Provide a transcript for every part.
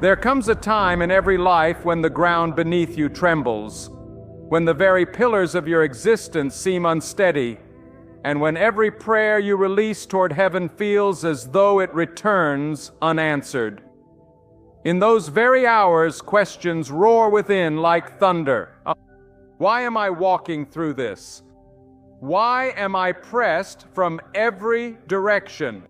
There comes a time in every life when the ground beneath you trembles, when the very pillars of your existence seem unsteady, and when every prayer you release toward heaven feels as though it returns unanswered. In those very hours, questions roar within like thunder. Why am I walking through this? Why am I pressed from every direction?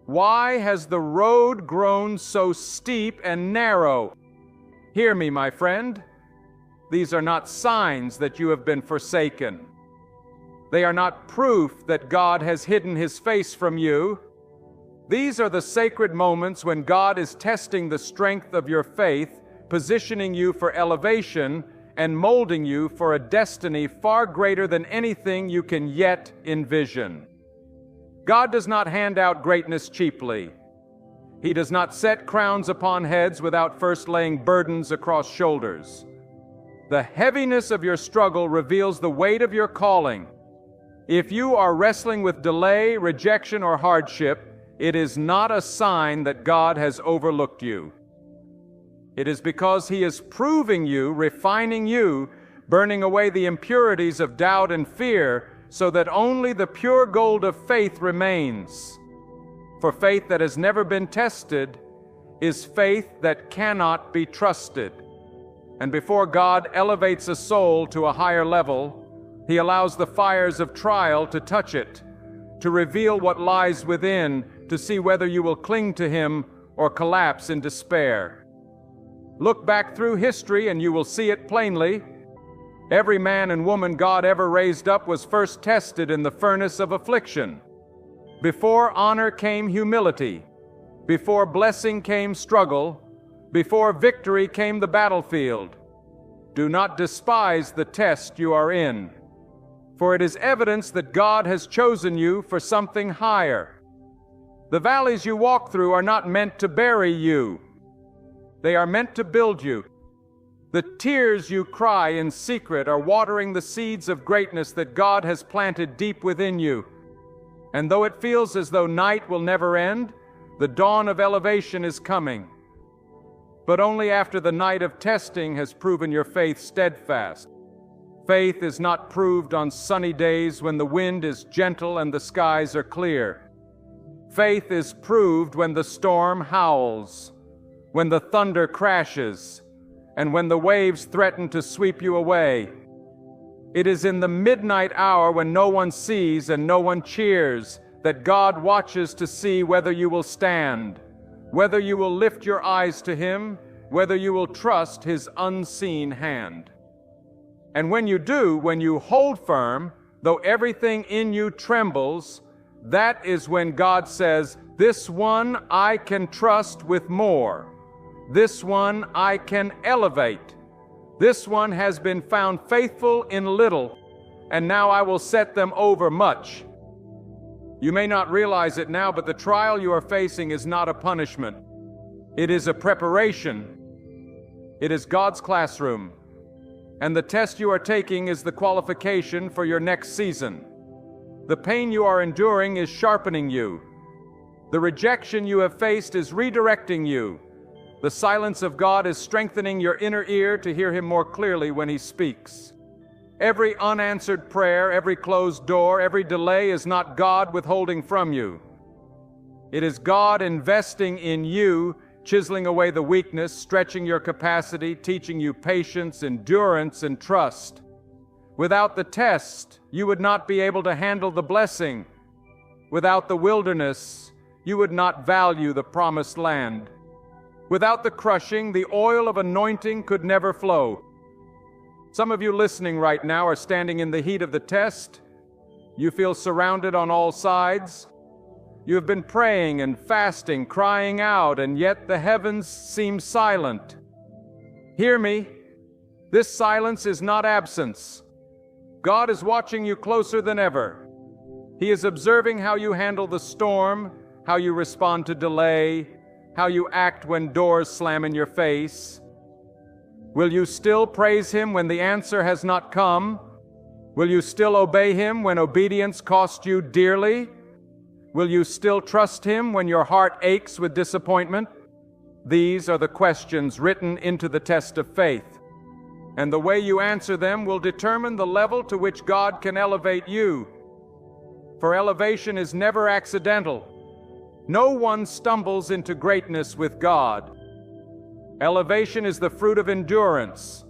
Why has the road grown so steep and narrow? Hear me, my friend. These are not signs that you have been forsaken. They are not proof that God has hidden His face from you. These are the sacred moments when God is testing the strength of your faith, positioning you for elevation, and molding you for a destiny far greater than anything you can yet envision. God does not hand out greatness cheaply. He does not set crowns upon heads without first laying burdens across shoulders. The heaviness of your struggle reveals the weight of your calling. If you are wrestling with delay, rejection, or hardship, it is not a sign that God has overlooked you. It is because He is proving you, refining you, burning away the impurities of doubt and fear, so that only the pure gold of faith remains. For faith that has never been tested is faith that cannot be trusted. And before God elevates a soul to a higher level, He allows the fires of trial to touch it, to reveal what lies within, to see whether you will cling to Him or collapse in despair. Look back through history and you will see it plainly. Every man and woman God ever raised up was first tested in the furnace of affliction. Before honor came humility. Before blessing came struggle. Before victory came the battlefield. Do not despise the test you are in, for it is evidence that God has chosen you for something higher. The valleys you walk through are not meant to bury you. They are meant to build you. The tears you cry in secret are watering the seeds of greatness that God has planted deep within you. And though it feels as though night will never end, the dawn of elevation is coming. But only after the night of testing has proven your faith steadfast. Faith is not proved on sunny days when the wind is gentle and the skies are clear. Faith is proved when the storm howls, when the thunder crashes, and when the waves threaten to sweep you away. It is in the midnight hour when no one sees and no one cheers that God watches to see whether you will stand, whether you will lift your eyes to Him, whether you will trust His unseen hand. And when you do, when you hold firm, though everything in you trembles, that is when God says, "This one I can trust with more. This one I can elevate. This one has been found faithful in little, and now I will set them over much." You may not realize it now, but the trial you are facing is not a punishment. It is a preparation. It is God's classroom. And the test you are taking is the qualification for your next season. The pain you are enduring is sharpening you. The rejection you have faced is redirecting you. The silence of God is strengthening your inner ear to hear Him more clearly when He speaks. Every unanswered prayer, every closed door, every delay is not God withholding from you. It is God investing in you, chiseling away the weakness, stretching your capacity, teaching you patience, endurance, and trust. Without the test, you would not be able to handle the blessing. Without the wilderness, you would not value the promised land. Without the crushing, the oil of anointing could never flow. Some of you listening right now are standing in the heat of the test. You feel surrounded on all sides. You have been praying and fasting, crying out, and yet the heavens seem silent. Hear me. This silence is not absence. God is watching you closer than ever. He is observing how you handle the storm, how you respond to delay, how you act when doors slam in your face. Will you still praise Him when the answer has not come? Will you still obey Him when obedience cost you dearly? Will you still trust Him when your heart aches with disappointment? These are the questions written into the test of faith, and the way you answer them will determine the level to which God can elevate you. For elevation is never accidental. No one stumbles into greatness with God. Elevation is the fruit of endurance.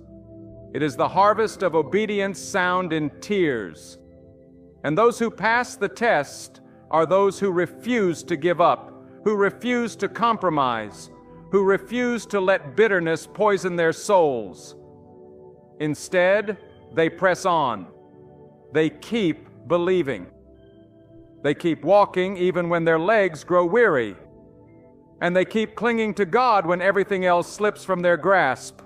It is the harvest of obedience sound in tears. And those who pass the test are those who refuse to give up, who refuse to compromise, who refuse to let bitterness poison their souls. Instead, they press on. They keep believing. They keep walking even when their legs grow weary. And they keep clinging to God when everything else slips from their grasp.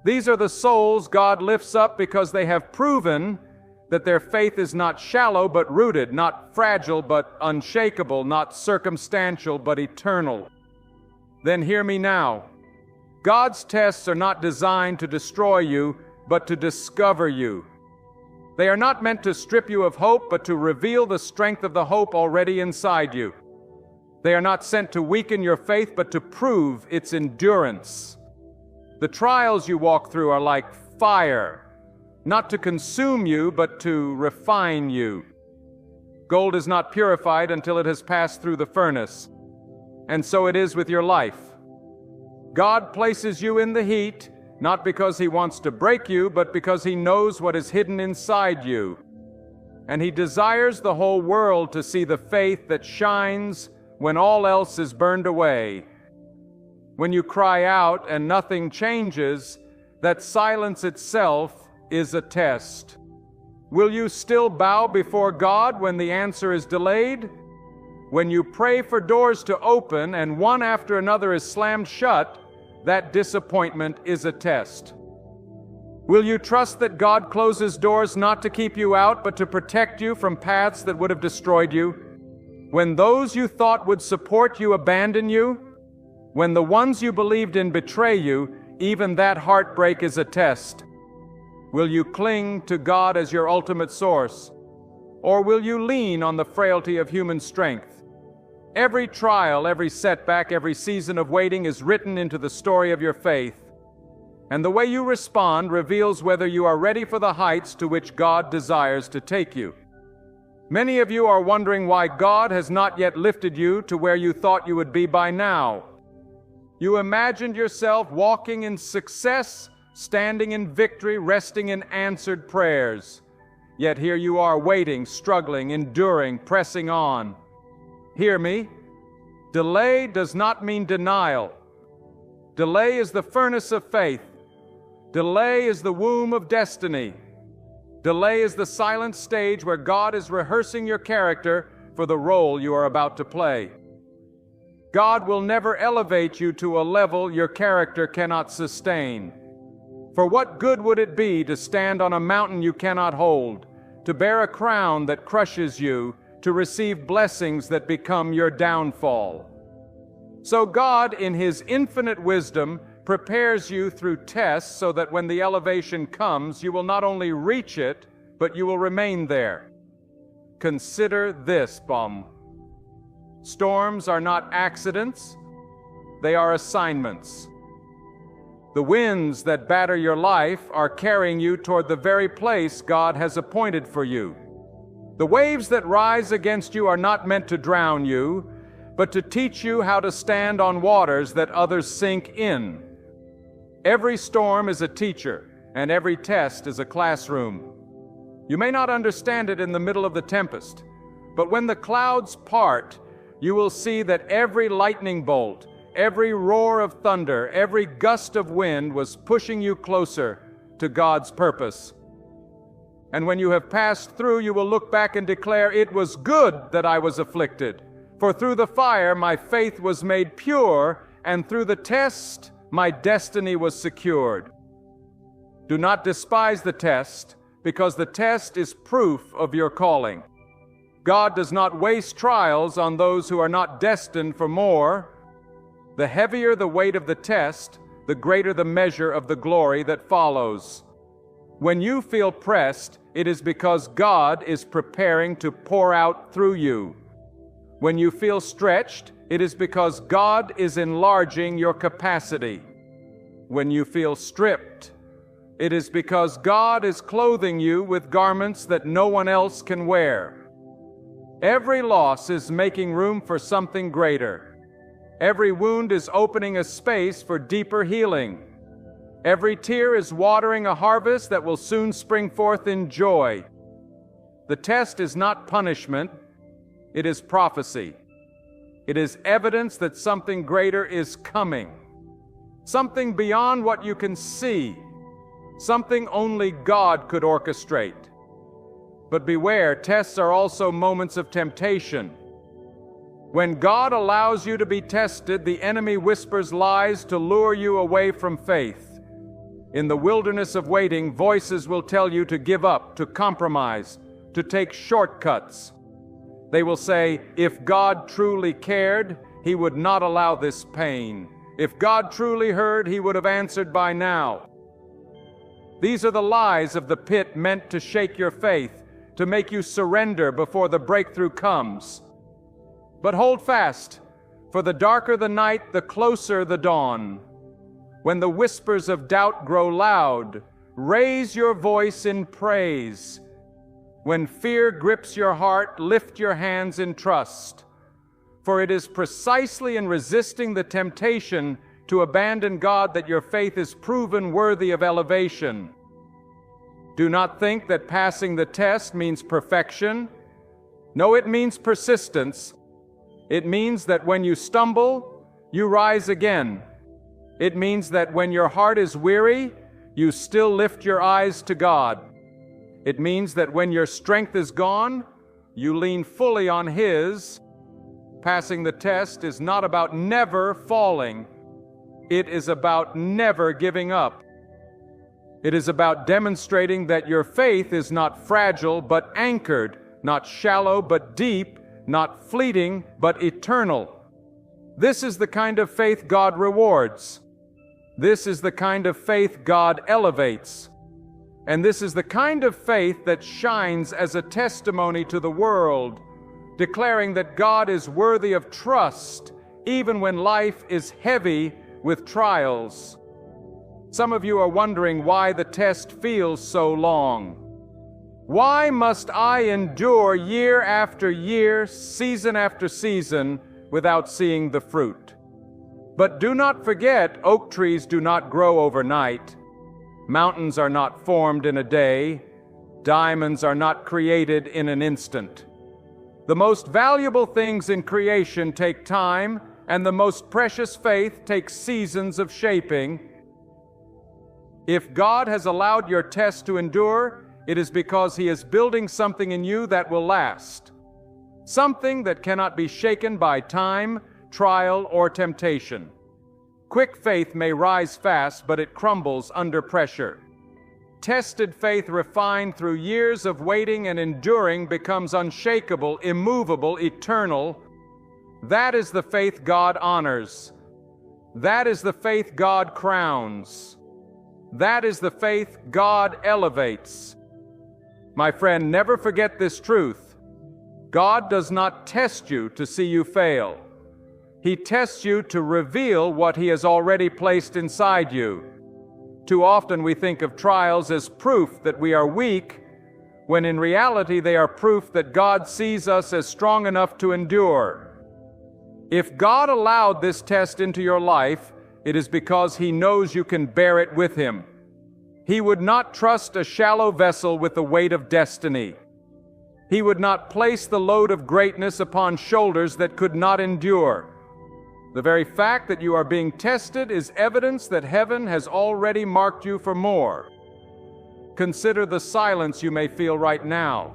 These are the souls God lifts up because they have proven that their faith is not shallow but rooted, not fragile but unshakable, not circumstantial but eternal. Then hear me now. God's tests are not designed to destroy you, but to discover you. They are not meant to strip you of hope, but to reveal the strength of the hope already inside you. They are not sent to weaken your faith, but to prove its endurance. The trials you walk through are like fire, not to consume you, but to refine you. Gold is not purified until it has passed through the furnace. And so it is with your life. God places you in the heat, not because He wants to break you, but because He knows what is hidden inside you. And He desires the whole world to see the faith that shines when all else is burned away. When you cry out and nothing changes, that silence itself is a test. Will you still bow before God when the answer is delayed? When you pray for doors to open and one after another is slammed shut, that disappointment is a test. Will you trust that God closes doors not to keep you out, but to protect you from paths that would have destroyed you? When those you thought would support you abandon you? When the ones you believed in betray you, even that heartbreak is a test. Will you cling to God as your ultimate source? Or will you lean on the frailty of human strength? Every trial, every setback, every season of waiting is written into the story of your faith. And the way you respond reveals whether you are ready for the heights to which God desires to take you. Many of you are wondering why God has not yet lifted you to where you thought you would be by now. You imagined yourself walking in success, standing in victory, resting in answered prayers. Yet here you are waiting, struggling, enduring, pressing on. Hear me. Delay does not mean denial. Delay is the furnace of faith. Delay is the womb of destiny. Delay is the silent stage where God is rehearsing your character for the role you are about to play. God will never elevate you to a level your character cannot sustain. For what good would it be to stand on a mountain you cannot hold, to bear a crown that crushes you, to receive blessings that become your downfall? So God, in His infinite wisdom, prepares you through tests so that when the elevation comes, you will not only reach it, but you will remain there. Consider this, Baum. Storms are not accidents, they are assignments. The winds that batter your life are carrying you toward the very place God has appointed for you. The waves that rise against you are not meant to drown you, but to teach you how to stand on waters that others sink in. Every storm is a teacher, and every test is a classroom. You may not understand it in the middle of the tempest, but when the clouds part, you will see that every lightning bolt, every roar of thunder, every gust of wind was pushing you closer to God's purpose. And when you have passed through, you will look back and declare, "It was good that I was afflicted, for through the fire my faith was made pure, and through the test my destiny was secured." Do not despise the test, because the test is proof of your calling. God does not waste trials on those who are not destined for more. The heavier the weight of the test, the greater the measure of the glory that follows. When you feel pressed, it is because God is preparing to pour out through you. When you feel stretched, it is because God is enlarging your capacity. When you feel stripped, it is because God is clothing you with garments that no one else can wear. Every loss is making room for something greater. Every wound is opening a space for deeper healing. Every tear is watering a harvest that will soon spring forth in joy. The test is not punishment, it is prophecy. It is evidence that something greater is coming. Something beyond what you can see. Something only God could orchestrate. But beware, tests are also moments of temptation. When God allows you to be tested, the enemy whispers lies to lure you away from faith. In the wilderness of waiting, voices will tell you to give up, to compromise, to take shortcuts. They will say, if God truly cared, He would not allow this pain. If God truly heard, He would have answered by now. These are the lies of the pit meant to shake your faith, to make you surrender before the breakthrough comes. But hold fast, for the darker the night, the closer the dawn. When the whispers of doubt grow loud, raise your voice in praise. When fear grips your heart, lift your hands in trust. For it is precisely in resisting the temptation to abandon God that your faith is proven worthy of elevation. Do not think that passing the test means perfection. No, it means persistence. It means that when you stumble, you rise again. It means that when your heart is weary, you still lift your eyes to God. It means that when your strength is gone, you lean fully on His. Passing the test is not about never falling. It is about never giving up. It is about demonstrating that your faith is not fragile but anchored, not shallow but deep, not fleeting but eternal. This is the kind of faith God rewards. This is the kind of faith God elevates. And this is the kind of faith that shines as a testimony to the world, declaring that God is worthy of trust, even when life is heavy with trials. Some of you are wondering why the test feels so long. Why must I endure year after year, season after season, without seeing the fruit? But do not forget, oak trees do not grow overnight. Mountains are not formed in a day. Diamonds are not created in an instant. The most valuable things in creation take time, and the most precious faith takes seasons of shaping. If God has allowed your test to endure, it is because He is building something in you that will last. Something that cannot be shaken by time, trial, or temptation. Quick faith may rise fast, but it crumbles under pressure. Tested faith refined through years of waiting and enduring becomes unshakable, immovable, eternal. That is the faith God honors. That is the faith God crowns. That is the faith God elevates. My friend, never forget this truth. God does not test you to see you fail. He tests you to reveal what He has already placed inside you. Too often we think of trials as proof that we are weak, when in reality they are proof that God sees us as strong enough to endure. If God allowed this test into your life, it is because He knows you can bear it with Him. He would not trust a shallow vessel with the weight of destiny. He would not place the load of greatness upon shoulders that could not endure. The very fact that you are being tested is evidence that heaven has already marked you for more. Consider the silence you may feel right now.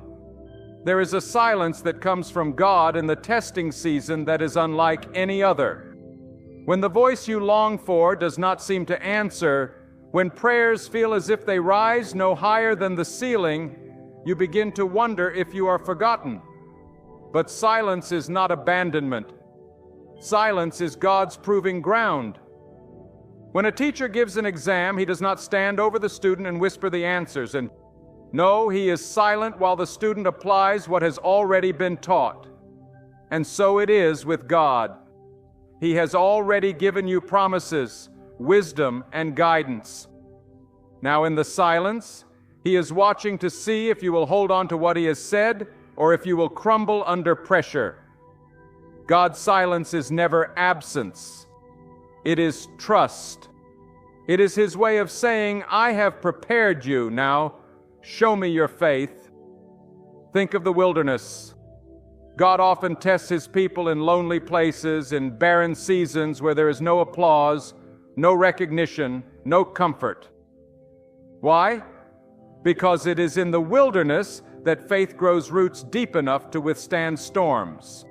There is a silence that comes from God in the testing season that is unlike any other. When the voice you long for does not seem to answer, when prayers feel as if they rise no higher than the ceiling, you begin to wonder if you are forgotten. But silence is not abandonment. Silence is God's proving ground. When a teacher gives an exam, he does not stand over the student and whisper the answers. No, he is silent while the student applies what has already been taught. And so it is with God. He has already given you promises, wisdom, and guidance. Now in the silence, He is watching to see if you will hold on to what He has said or if you will crumble under pressure. God's silence is never absence. It is trust. It is His way of saying, I have prepared you. Now, show me your faith. Think of the wilderness. God often tests His people in lonely places, in barren seasons where there is no applause, no recognition, no comfort. Why? Because it is in the wilderness that faith grows roots deep enough to withstand storms.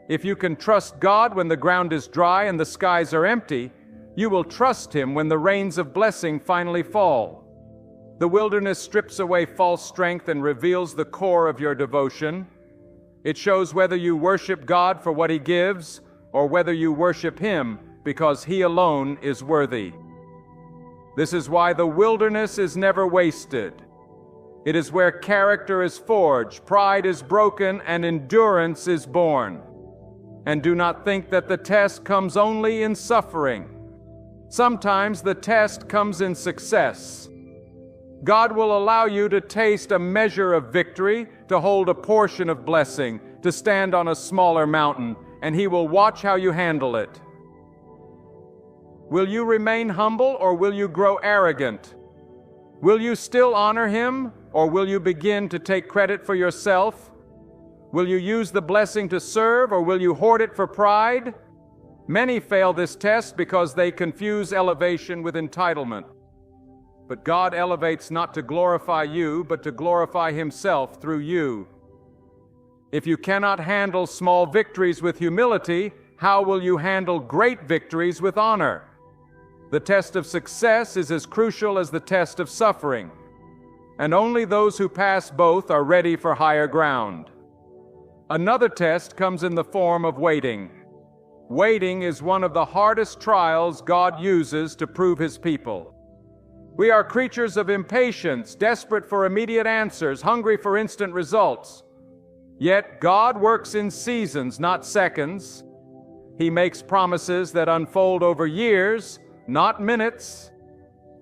If you can trust God when the ground is dry and the skies are empty, you will trust Him when the rains of blessing finally fall. The wilderness strips away false strength and reveals the core of your devotion. It shows whether you worship God for what He gives or whether you worship Him because He alone is worthy. This is why the wilderness is never wasted. It is where character is forged, pride is broken, and endurance is born. And do not think that the test comes only in suffering. Sometimes the test comes in success. God will allow you to taste a measure of victory, to hold a portion of blessing, to stand on a smaller mountain, and He will watch how you handle it. Will you remain humble or will you grow arrogant? Will you still honor Him or will you begin to take credit for yourself? Will you use the blessing to serve or will you hoard it for pride? Many fail this test because they confuse elevation with entitlement. But God elevates not to glorify you, but to glorify Himself through you. If you cannot handle small victories with humility, how will you handle great victories with honor? The test of success is as crucial as the test of suffering, and only those who pass both are ready for higher ground. Another test comes in the form of waiting. Waiting is one of the hardest trials God uses to prove His people. We are creatures of impatience, desperate for immediate answers, hungry for instant results. Yet God works in seasons, not seconds. He makes promises that unfold over years, not minutes.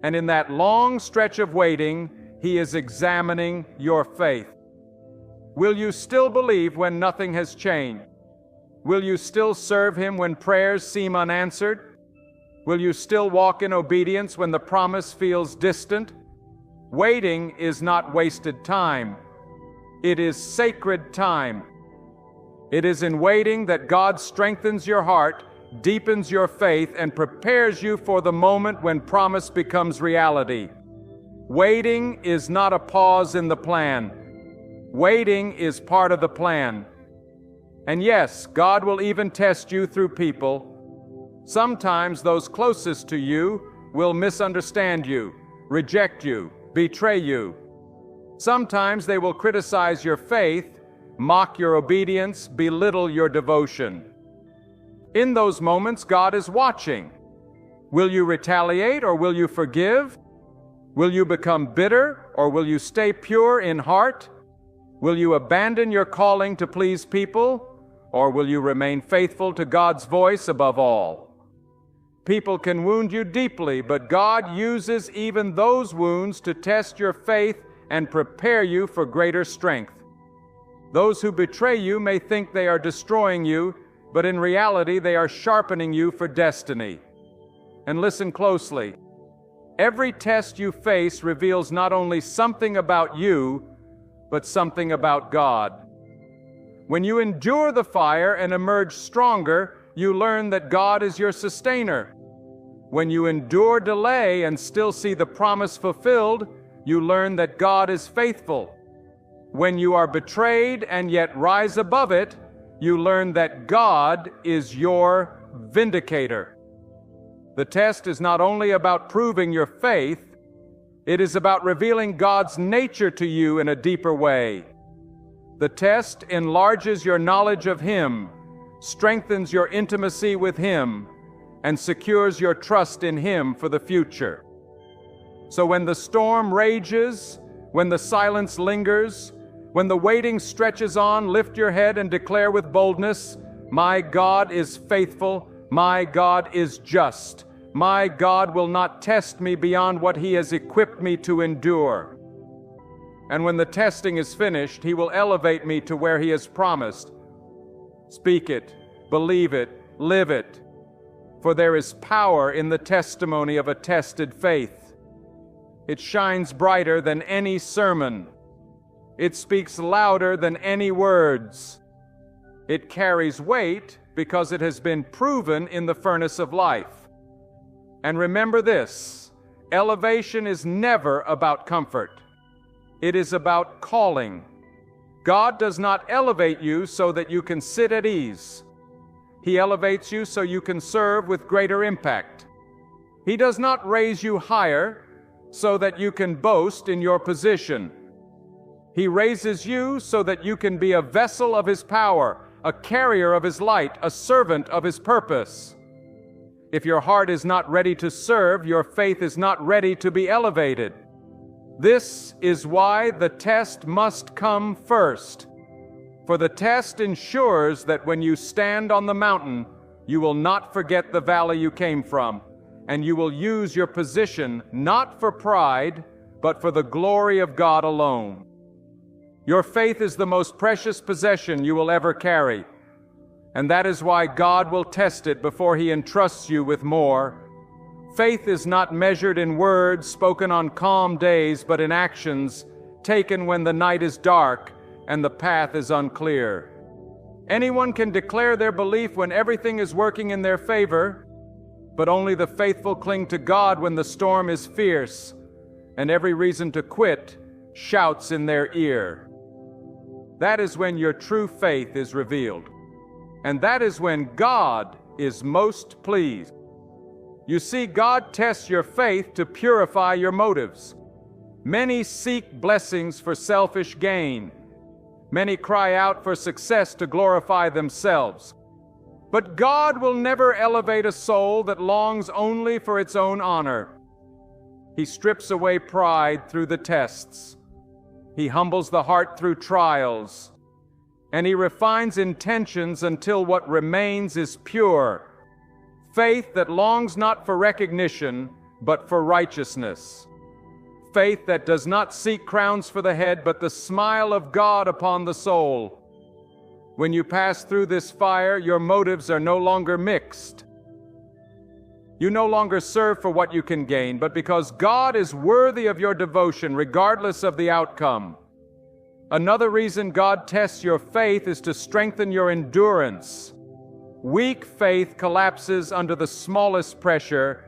And in that long stretch of waiting, He is examining your faith. Will you still believe when nothing has changed? Will you still serve Him when prayers seem unanswered? Will you still walk in obedience when the promise feels distant? Waiting is not wasted time. It is sacred time. It is in waiting that God strengthens your heart, deepens your faith, and prepares you for the moment when promise becomes reality. Waiting is not a pause in the plan. Waiting is part of the plan. And yes, God will even test you through people. Sometimes those closest to you will misunderstand you, reject you, betray you. Sometimes they will criticize your faith, mock your obedience, belittle your devotion. In those moments, God is watching. Will you retaliate or will you forgive? Will you become bitter or will you stay pure in heart? Will you abandon your calling to please people or will you remain faithful to God's voice above all? People can wound you deeply, but God uses even those wounds to test your faith and prepare you for greater strength. Those who betray you may think they are destroying you, but in reality they are sharpening you for destiny. And listen closely. Every test you face reveals not only something about you, but something about God. When you endure the fire and emerge stronger, you learn that God is your sustainer. When you endure delay and still see the promise fulfilled, you learn that God is faithful. When you are betrayed and yet rise above it, you learn that God is your vindicator. The test is not only about proving your faith, it is about revealing God's nature to you in a deeper way. The test enlarges your knowledge of Him, strengthens your intimacy with Him, and secures your trust in Him for the future. So when the storm rages, when the silence lingers, when the waiting stretches on, lift your head and declare with boldness, "My God is faithful, My God is just. My God will not test me beyond what He has equipped me to endure. And when the testing is finished, He will elevate me to where He has promised. Speak it, believe it, live it. For there is power in the testimony of a tested faith. It shines brighter than any sermon. It speaks louder than any words. It carries weight because it has been proven in the furnace of life. And remember this, elevation is never about comfort. It is about calling. God does not elevate you so that you can sit at ease. He elevates you so you can serve with greater impact. He does not raise you higher so that you can boast in your position. He raises you so that you can be a vessel of His power, a carrier of His light, a servant of His purpose. If your heart is not ready to serve, your faith is not ready to be elevated. This is why the test must come first. For the test ensures that when you stand on the mountain, you will not forget the valley you came from, and you will use your position not for pride, but for the glory of God alone. Your faith is the most precious possession you will ever carry, and that is why God will test it before He entrusts you with more. Faith is not measured in words spoken on calm days, but in actions taken when the night is dark and the path is unclear. Anyone can declare their belief when everything is working in their favor, but only the faithful cling to God when the storm is fierce and every reason to quit shouts in their ear. That is when your true faith is revealed, and that is when God is most pleased. You see, God tests your faith to purify your motives. Many seek blessings for selfish gain. Many cry out for success to glorify themselves. But God will never elevate a soul that longs only for its own honor. He strips away pride through the tests. He humbles the heart through trials. And He refines intentions until what remains is pure. Faith that longs not for recognition, but for righteousness. Faith that does not seek crowns for the head, but the smile of God upon the soul. When you pass through this fire, your motives are no longer mixed. You no longer serve for what you can gain, but because God is worthy of your devotion, regardless of the outcome. Another reason God tests your faith is to strengthen your endurance. Weak faith collapses under the smallest pressure,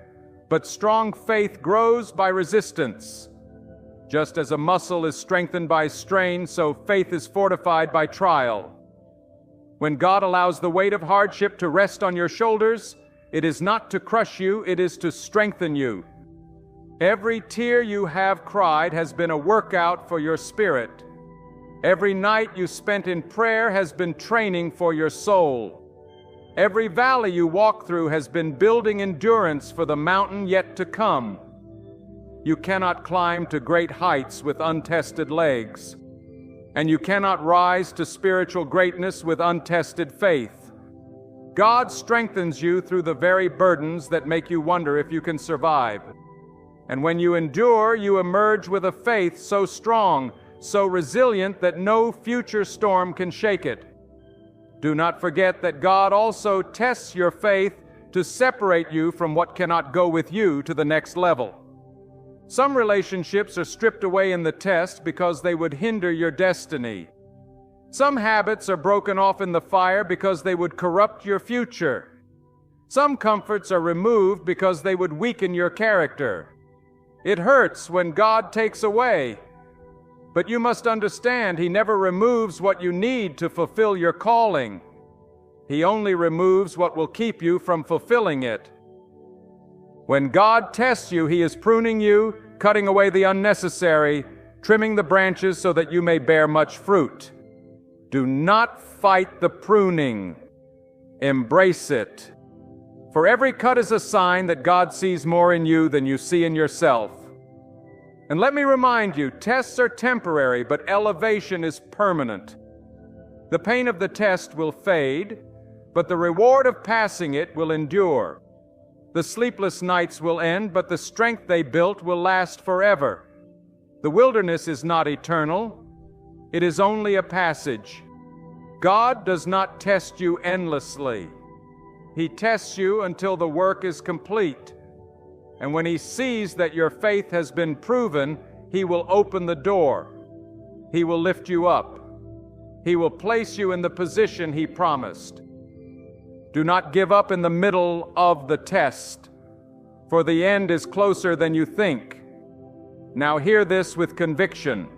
but strong faith grows by resistance. Just as a muscle is strengthened by strain, so faith is fortified by trial. When God allows the weight of hardship to rest on your shoulders, it is not to crush you, it is to strengthen you. Every tear you have cried has been a workout for your spirit. Every night you spent in prayer has been training for your soul. Every valley you walk through has been building endurance for the mountain yet to come. You cannot climb to great heights with untested legs, and you cannot rise to spiritual greatness with untested faith. God strengthens you through the very burdens that make you wonder if you can survive. And when you endure, you emerge with a faith so strong, so resilient that no future storm can shake it. Do not forget that God also tests your faith to separate you from what cannot go with you to the next level. Some relationships are stripped away in the test because they would hinder your destiny. Some habits are broken off in the fire because they would corrupt your future. Some comforts are removed because they would weaken your character. It hurts when God takes away. But you must understand, He never removes what you need to fulfill your calling. He only removes what will keep you from fulfilling it. When God tests you, He is pruning you, cutting away the unnecessary, trimming the branches so that you may bear much fruit. Do not fight the pruning. Embrace it. For every cut is a sign that God sees more in you than you see in yourself. And let me remind you, tests are temporary, but elevation is permanent. The pain of the test will fade, but the reward of passing it will endure. The sleepless nights will end, but the strength they built will last forever. The wilderness is not eternal. It is only a passage. God does not test you endlessly. He tests you until the work is complete. And when He sees that your faith has been proven, He will open the door. He will lift you up. He will place you in the position He promised. Do not give up in the middle of the test, for the end is closer than you think. Now hear this with conviction.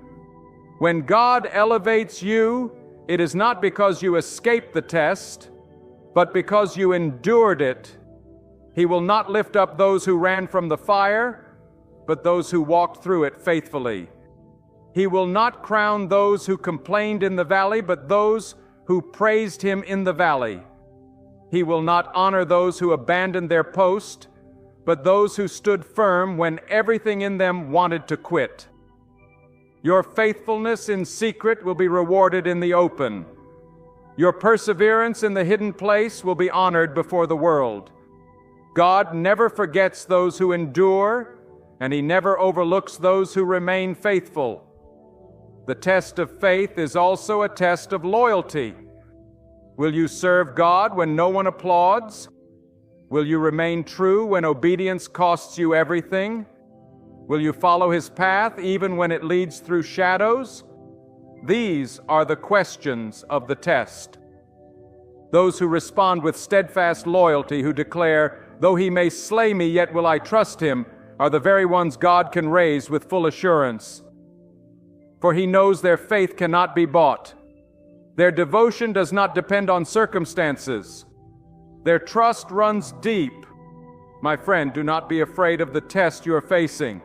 When God elevates you, it is not because you escaped the test, but because you endured it. He will not lift up those who ran from the fire, but those who walked through it faithfully. He will not crown those who complained in the valley, but those who praised Him in the valley. He will not honor those who abandoned their post, but those who stood firm when everything in them wanted to quit. Your faithfulness in secret will be rewarded in the open. Your perseverance in the hidden place will be honored before the world. God never forgets those who endure, and He never overlooks those who remain faithful. The test of faith is also a test of loyalty. Will you serve God when no one applauds? Will you remain true when obedience costs you everything? Will you follow His path even when it leads through shadows? These are the questions of the test. Those who respond with steadfast loyalty, who declare, "Though He may slay me, yet will I trust Him," are the very ones God can raise with full assurance. For He knows their faith cannot be bought. Their devotion does not depend on circumstances. Their trust runs deep. My friend, do not be afraid of the test you are facing.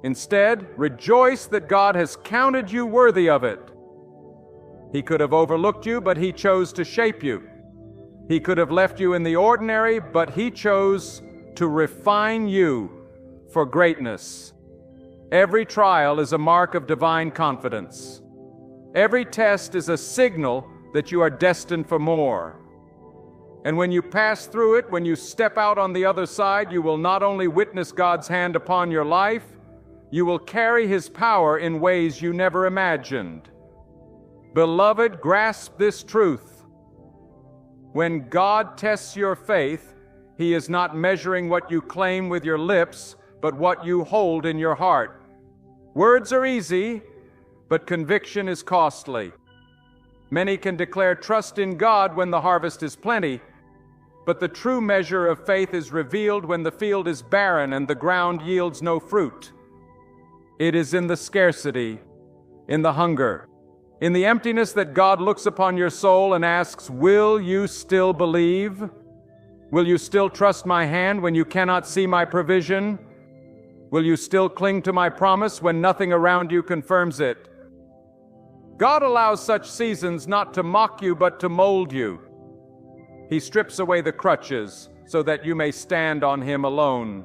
Instead, rejoice that God has counted you worthy of it. He could have overlooked you, but He chose to shape you. He could have left you in the ordinary, but He chose to refine you for greatness. Every trial is a mark of divine confidence. Every test is a signal that you are destined for more. And when you pass through it, when you step out on the other side, you will not only witness God's hand upon your life, you will carry His power in ways you never imagined. Beloved, grasp this truth. When God tests your faith, He is not measuring what you claim with your lips, but what you hold in your heart. Words are easy, but conviction is costly. Many can declare trust in God when the harvest is plenty, but the true measure of faith is revealed when the field is barren and the ground yields no fruit. It is in the scarcity, in the hunger, in the emptiness that God looks upon your soul and asks, "Will you still believe? Will you still trust my hand when you cannot see my provision? Will you still cling to my promise when nothing around you confirms it?" God allows such seasons not to mock you, but to mold you. He strips away the crutches so that you may stand on Him alone.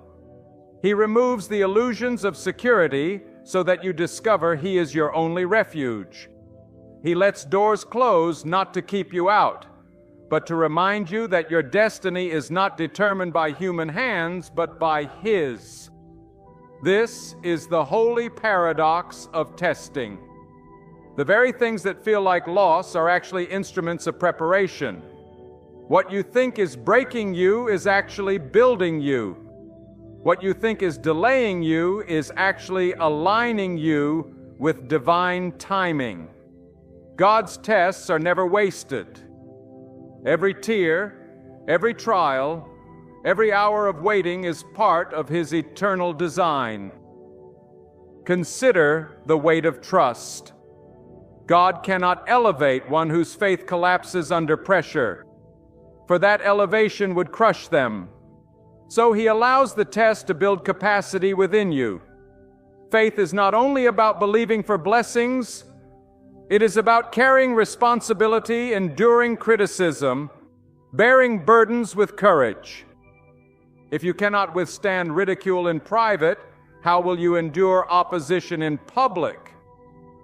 He removes the illusions of security so that you discover He is your only refuge. He lets doors close not to keep you out, but to remind you that your destiny is not determined by human hands, but by His. This is the holy paradox of testing. The very things that feel like loss are actually instruments of preparation. What you think is breaking you is actually building you. What you think is delaying you is actually aligning you with divine timing. God's tests are never wasted. Every tear, every trial, every hour of waiting is part of His eternal design. Consider the weight of trust. God cannot elevate one whose faith collapses under pressure, for that elevation would crush them. So He allows the test to build capacity within you. Faith is not only about believing for blessings, it is about carrying responsibility, enduring criticism, bearing burdens with courage. If you cannot withstand ridicule in private, how will you endure opposition in public?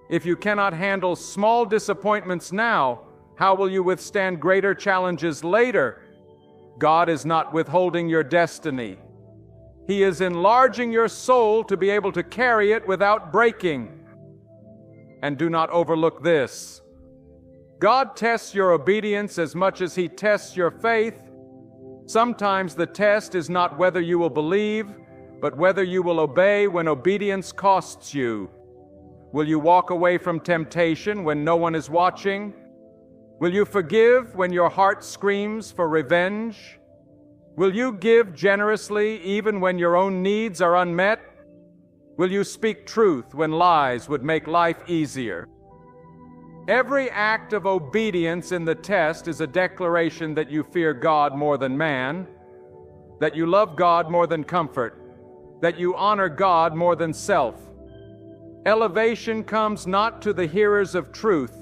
If you cannot handle small disappointments now, How will you withstand greater challenges later? God is not withholding your destiny. He is enlarging your soul to be able to carry it without breaking. And do not overlook this. God tests your obedience as much as He tests your faith. Sometimes the test is not whether you will believe, but whether you will obey when obedience costs you. Will you walk away from temptation when no one is watching? Will you forgive when your heart screams for revenge? Will you give generously even when your own needs are unmet? Will you speak truth when lies would make life easier? Every act of obedience in the test is a declaration that you fear God more than man, that you love God more than comfort, that you honor God more than self. Elevation comes not to the hearers of truth,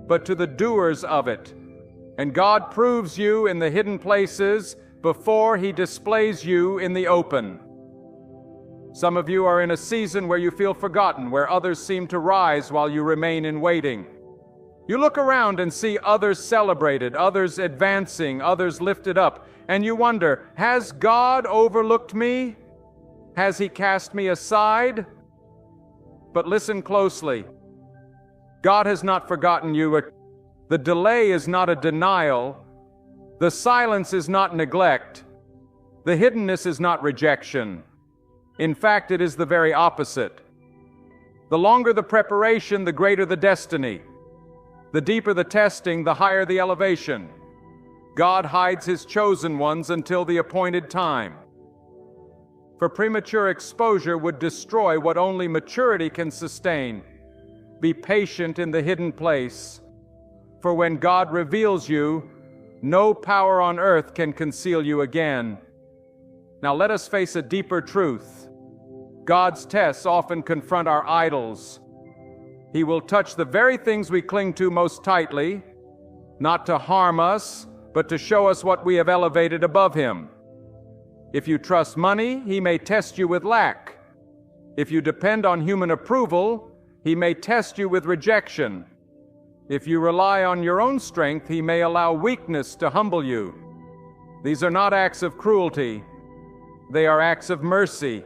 but to the doers of it. And God proves you in the hidden places before He displays you in the open. Some of you are in a season where you feel forgotten, where others seem to rise while you remain in waiting. You look around and see others celebrated, others advancing, others lifted up, and you wonder, has God overlooked me? Has He cast me aside? But listen closely. God has not forgotten you. The delay is not a denial. The silence is not neglect. The hiddenness is not rejection. In fact, it is the very opposite. The longer the preparation, the greater the destiny. The deeper the testing, the higher the elevation. God hides His chosen ones until the appointed time. For premature exposure would destroy what only maturity can sustain. Be patient in the hidden place, for when God reveals you, no power on earth can conceal you again. Now let us face a deeper truth. God's tests often confront our idols. He will touch the very things we cling to most tightly, not to harm us, but to show us what we have elevated above Him. If you trust money, He may test you with lack. If you depend on human approval, He may test you with rejection. If you rely on your own strength, He may allow weakness to humble you. These are not acts of cruelty. They are acts of mercy.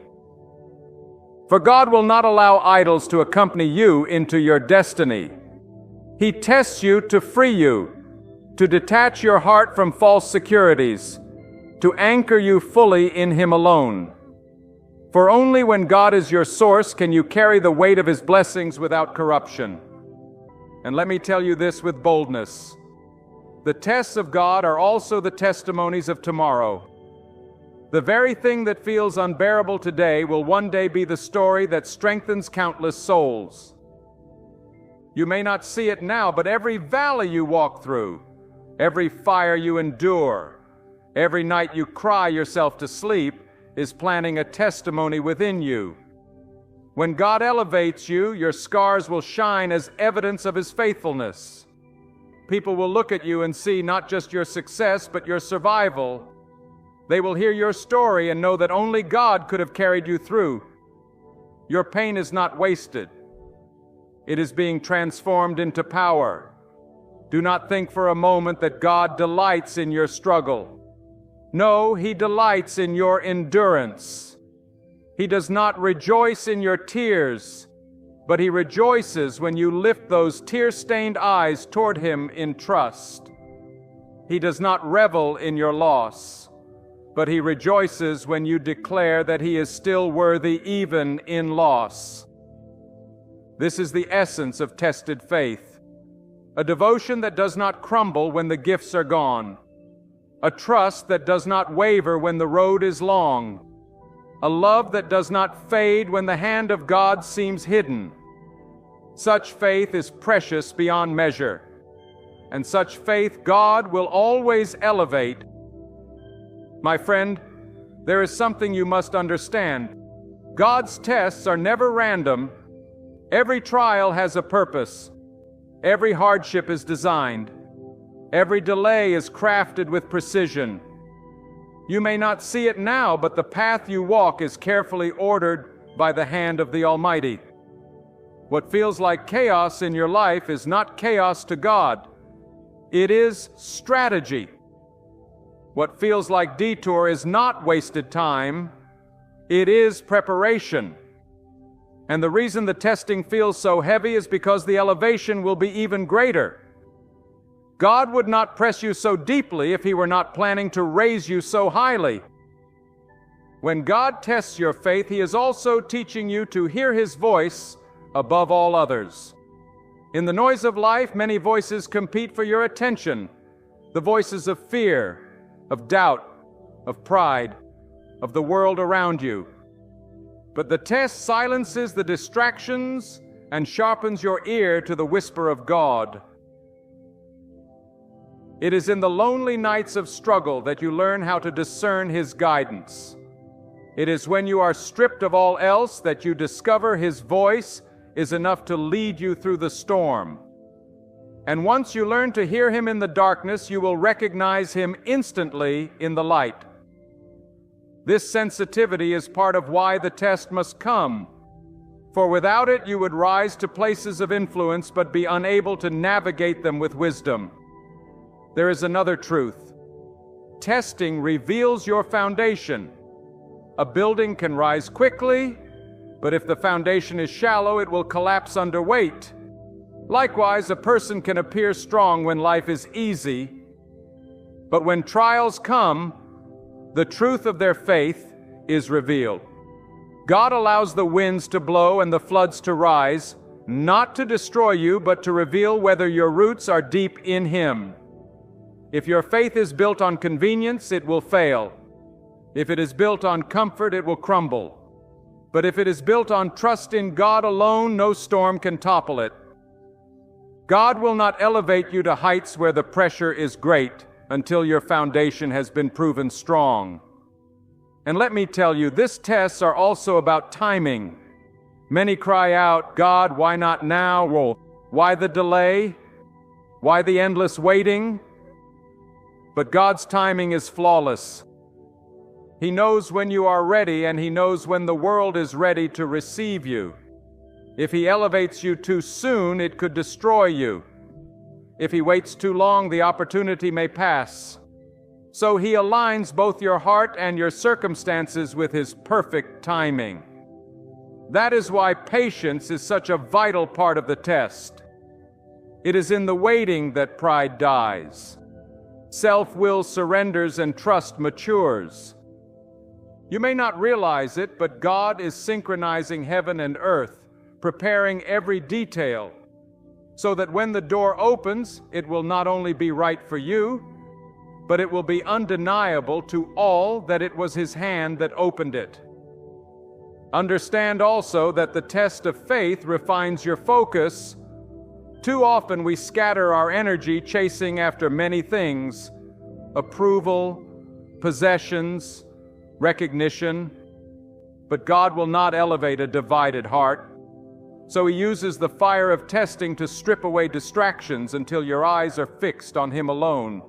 For God will not allow idols to accompany you into your destiny. He tests you to free you, to detach your heart from false securities, to anchor you fully in Him alone. For only when God is your source can you carry the weight of His blessings without corruption. And let me tell you this with boldness. The tests of God are also the testimonies of tomorrow. The very thing that feels unbearable today will one day be the story that strengthens countless souls. You may not see it now, but every valley you walk through, every fire you endure, every night you cry yourself to sleep, is planting a testimony within you. When God elevates you, your scars will shine as evidence of His faithfulness. People will look at you and see not just your success, but your survival. They will hear your story and know that only God could have carried you through. Your pain is not wasted. It is being transformed into power. Do not think for a moment that God delights in your struggle. No, He delights in your endurance. He does not rejoice in your tears, but He rejoices when you lift those tear-stained eyes toward Him in trust. He does not revel in your loss, but He rejoices when you declare that He is still worthy even in loss. This is the essence of tested faith, a devotion that does not crumble when the gifts are gone, a trust that does not waver when the road is long, a love that does not fade when the hand of God seems hidden. Such faith is precious beyond measure, and such faith God will always elevate. My friend, there is something you must understand. God's tests are never random. Every trial has a purpose. Every hardship is designed. Every delay is crafted with precision. You may not see it now, but the path you walk is carefully ordered by the hand of the Almighty. What feels like chaos in your life is not chaos to God. It is strategy. What feels like detour is not wasted time. It is preparation. And the reason the testing feels so heavy is because the elevation will be even greater. God would not press you so deeply if He were not planning to raise you so highly. When God tests your faith, He is also teaching you to hear His voice above all others. In the noise of life, many voices compete for your attention. The voices of fear, of doubt, of pride, of the world around you. But the test silences the distractions and sharpens your ear to the whisper of God. It is in the lonely nights of struggle that you learn how to discern His guidance. It is when you are stripped of all else that you discover His voice is enough to lead you through the storm. And once you learn to hear Him in the darkness, you will recognize Him instantly in the light. This sensitivity is part of why the test must come, for without it you would rise to places of influence but be unable to navigate them with wisdom. There is another truth. Testing reveals your foundation. A building can rise quickly, but if the foundation is shallow, it will collapse under weight. Likewise, a person can appear strong when life is easy, but when trials come, the truth of their faith is revealed. God allows the winds to blow and the floods to rise, not to destroy you, but to reveal whether your roots are deep in Him. If your faith is built on convenience, it will fail. If it is built on comfort, it will crumble. But if it is built on trust in God alone, no storm can topple it. God will not elevate you to heights where the pressure is great until your foundation has been proven strong. And let me tell you, these tests are also about timing. Many cry out, God, why not now? Or, why the delay? Why the endless waiting? But God's timing is flawless. He knows when you are ready, and He knows when the world is ready to receive you. If He elevates you too soon, it could destroy you. If He waits too long, the opportunity may pass. So He aligns both your heart and your circumstances with His perfect timing. That is why patience is such a vital part of the test. It is in the waiting that pride dies. Self-will surrenders and trust matures. You may not realize it, but God is synchronizing heaven and earth, preparing every detail, so that when the door opens, it will not only be right for you, but it will be undeniable to all that it was His hand that opened it. Understand also that the test of faith refines your focus. Too often we scatter our energy chasing after many things: approval, possessions, recognition. But God will not elevate a divided heart. So He uses the fire of testing to strip away distractions until your eyes are fixed on Him alone.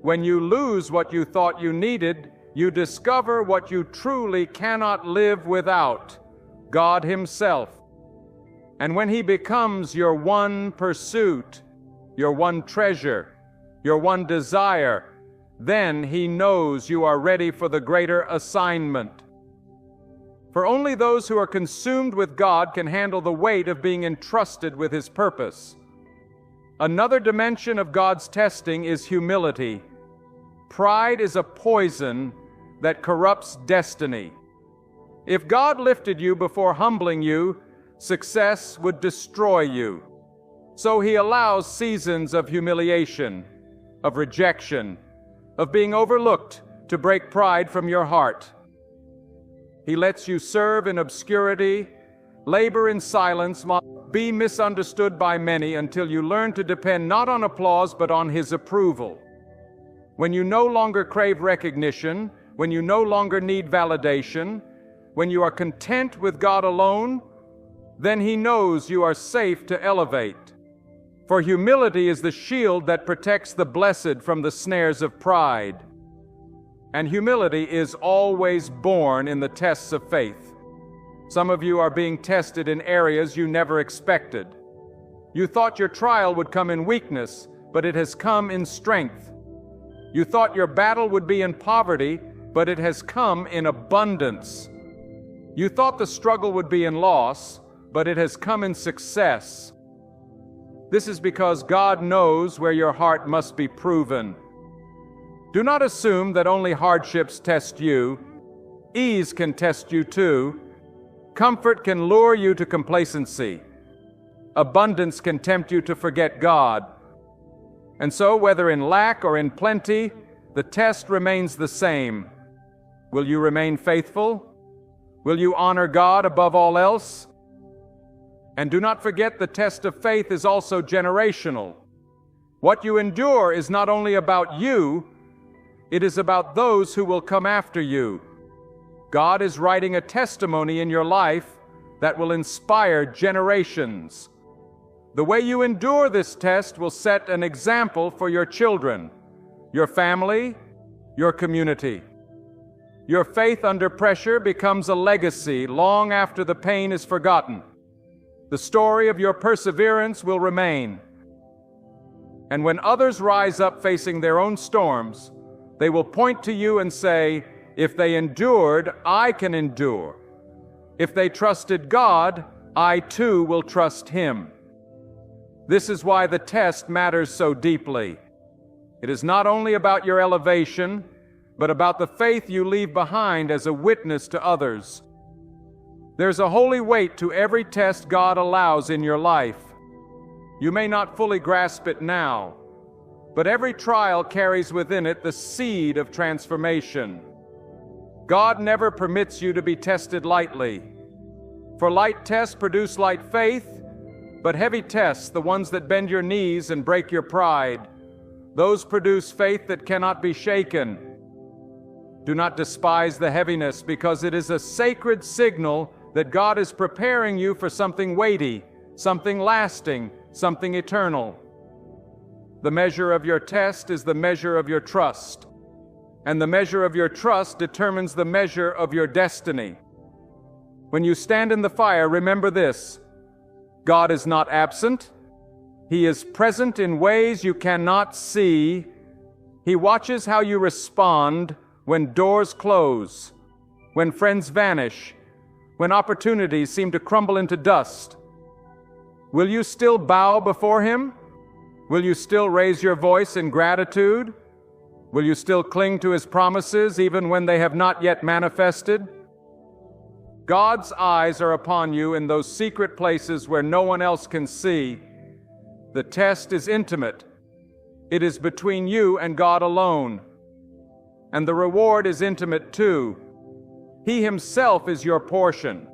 When you lose what you thought you needed, you discover what you truly cannot live without: God Himself. And when He becomes your one pursuit, your one treasure, your one desire, then He knows you are ready for the greater assignment. For only those who are consumed with God can handle the weight of being entrusted with His purpose. Another dimension of God's testing is humility. Pride is a poison that corrupts destiny. If God lifted you before humbling you, success would destroy you. So He allows seasons of humiliation, of rejection, of being overlooked to break pride from your heart. He lets you serve in obscurity, labor in silence, be misunderstood by many until you learn to depend not on applause but on His approval. When you no longer crave recognition, when you no longer need validation, when you are content with God alone, then He knows you are safe to elevate. For humility is the shield that protects the blessed from the snares of pride. And humility is always born in the tests of faith. Some of you are being tested in areas you never expected. You thought your trial would come in weakness, but it has come in strength. You thought your battle would be in poverty, but it has come in abundance. You thought the struggle would be in loss, but it has come in success. This is because God knows where your heart must be proven. Do not assume that only hardships test you. Ease can test you too. Comfort can lure you to complacency. Abundance can tempt you to forget God. And so, whether in lack or in plenty, the test remains the same. Will you remain faithful? Will you honor God above all else? And do not forget the test of faith is also generational. What you endure is not only about you, it is about those who will come after you. God is writing a testimony in your life that will inspire generations. The way you endure this test will set an example for your children, your family, your community. Your faith under pressure becomes a legacy long after the pain is forgotten. The story of your perseverance will remain. And when others rise up facing their own storms, they will point to you and say, "If they endured, I can endure. If they trusted God, I too will trust Him." This is why the test matters so deeply. It is not only about your elevation, but about the faith you leave behind as a witness to others. There's a holy weight to every test God allows in your life. You may not fully grasp it now, but every trial carries within it the seed of transformation. God never permits you to be tested lightly. For light tests produce light faith, but heavy tests, the ones that bend your knees and break your pride, those produce faith that cannot be shaken. Do not despise the heaviness, because it is a sacred signal that God is preparing you for something weighty, something lasting, something eternal. The measure of your test is the measure of your trust, and the measure of your trust determines the measure of your destiny. When you stand in the fire, remember this: God is not absent. He is present in ways you cannot see. He watches how you respond when doors close, when friends vanish, when opportunities seem to crumble into dust. Will you still bow before Him? Will you still raise your voice in gratitude? Will you still cling to His promises even when they have not yet manifested? God's eyes are upon you in those secret places where no one else can see. The test is intimate. It is between you and God alone. And the reward is intimate too. He Himself is your portion.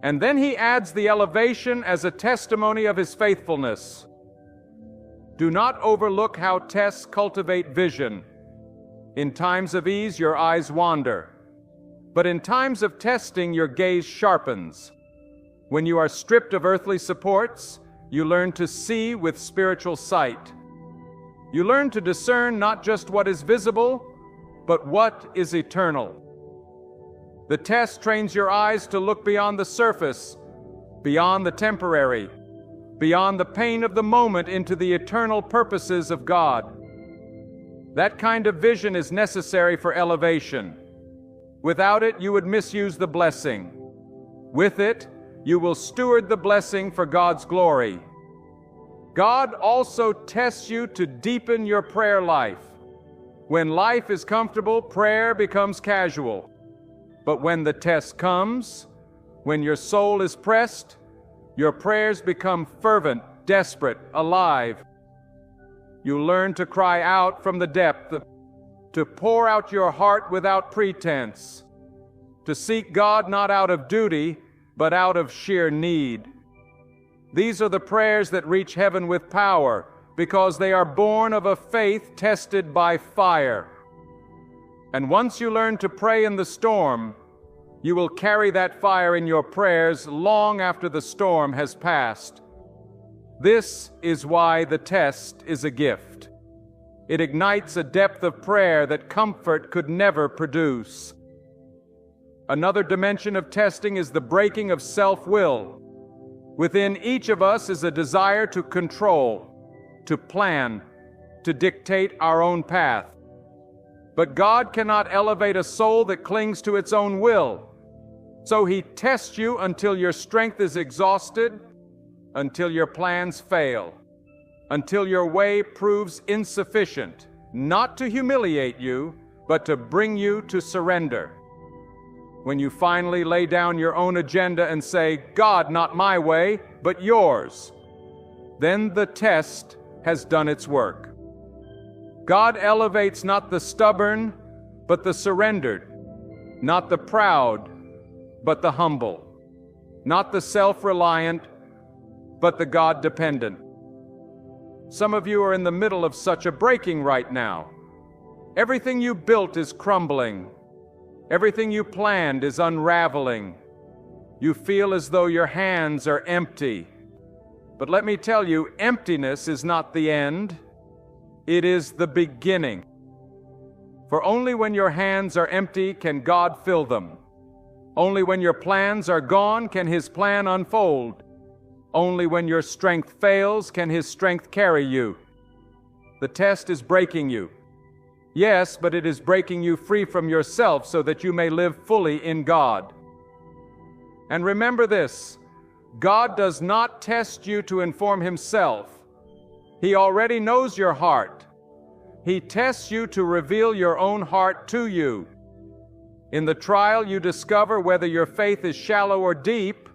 And then He adds the elevation as a testimony of His faithfulness. Do not overlook how tests cultivate vision. In times of ease, your eyes wander. But in times of testing, your gaze sharpens. When you are stripped of earthly supports, you learn to see with spiritual sight. You learn to discern not just what is visible, but what is eternal. The test trains your eyes to look beyond the surface, beyond the temporary, beyond the pain of the moment into the eternal purposes of God. That kind of vision is necessary for elevation. Without it, you would misuse the blessing. With it, you will steward the blessing for God's glory. God also tests you to deepen your prayer life. When life is comfortable, prayer becomes casual. But when the test comes, when your soul is pressed, your prayers become fervent, desperate, alive. You learn to cry out from the depth, to pour out your heart without pretense, to seek God not out of duty, but out of sheer need. These are the prayers that reach heaven with power, because they are born of a faith tested by fire. And once you learn to pray in the storm, you will carry that fire in your prayers long after the storm has passed. This is why the test is a gift. It ignites a depth of prayer that comfort could never produce. Another dimension of testing is the breaking of self-will. Within each of us is a desire to control, to plan, to dictate our own path. But God cannot elevate a soul that clings to its own will. So He tests you until your strength is exhausted, until your plans fail, until your way proves insufficient, not to humiliate you, but to bring you to surrender. When you finally lay down your own agenda and say, God, not my way, but yours, then the test has done its work. God elevates not the stubborn, but the surrendered, not the proud, but the humble, not the self-reliant, but the God-dependent. Some of you are in the middle of such a breaking right now. Everything you built is crumbling. Everything you planned is unraveling. You feel as though your hands are empty. But let me tell you, emptiness is not the end. It is the beginning. For only when your hands are empty can God fill them. Only when your plans are gone can His plan unfold. Only when your strength fails can His strength carry you. The test is breaking you. Yes, but it is breaking you free from yourself so that you may live fully in God. And remember this, God does not test you to inform Himself. He already knows your heart. He tests you to reveal your own heart to you. In the trial, you discover whether your faith is shallow or deep,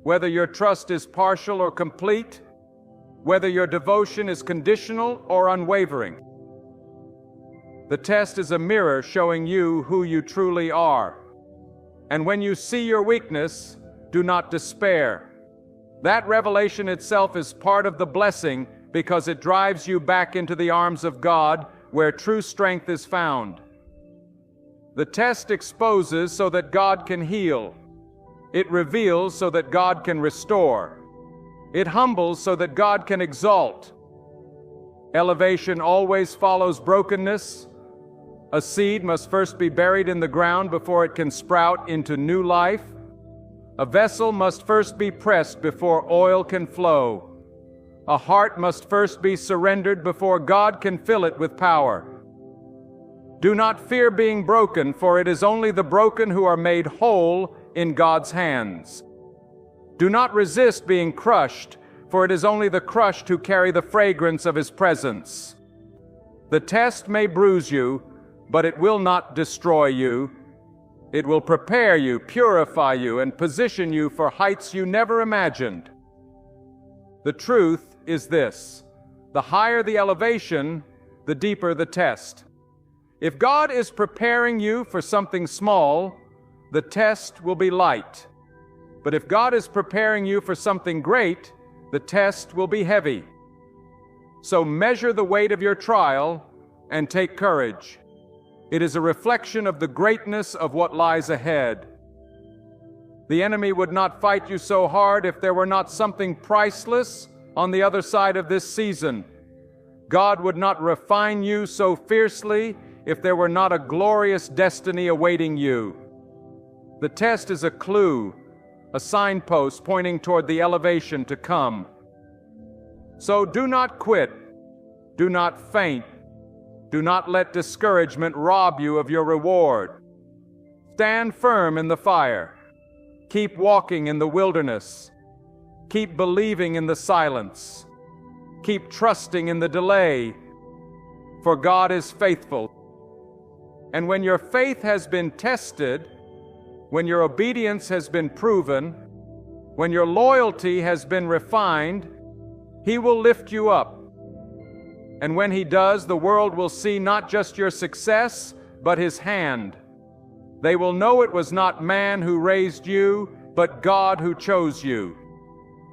whether your trust is partial or complete, whether your devotion is conditional or unwavering. The test is a mirror showing you who you truly are. And when you see your weakness, do not despair. That revelation itself is part of the blessing because it drives you back into the arms of God where true strength is found. The test exposes so that God can heal. It reveals so that God can restore. It humbles so that God can exalt. Elevation always follows brokenness. A seed must first be buried in the ground before it can sprout into new life. A vessel must first be pressed before oil can flow. A heart must first be surrendered before God can fill it with power. Do not fear being broken, for it is only the broken who are made whole in God's hands. Do not resist being crushed, for it is only the crushed who carry the fragrance of His presence. The test may bruise you, but it will not destroy you. It will prepare you, purify you, and position you for heights you never imagined. The truth is this: the higher the elevation, the deeper the test. If God is preparing you for something small, the test will be light. But if God is preparing you for something great, the test will be heavy. So measure the weight of your trial and take courage. It is a reflection of the greatness of what lies ahead. The enemy would not fight you so hard if there were not something priceless on the other side of this season. God would not refine you so fiercely if there were not a glorious destiny awaiting you. The test is a clue, a signpost pointing toward the elevation to come. So do not quit, do not faint, do not let discouragement rob you of your reward. Stand firm in the fire. Keep walking in the wilderness. Keep believing in the silence. Keep trusting in the delay, for God is faithful. And when your faith has been tested, when your obedience has been proven, when your loyalty has been refined, He will lift you up. And when He does, the world will see not just your success, but His hand. They will know it was not man who raised you, but God who chose you.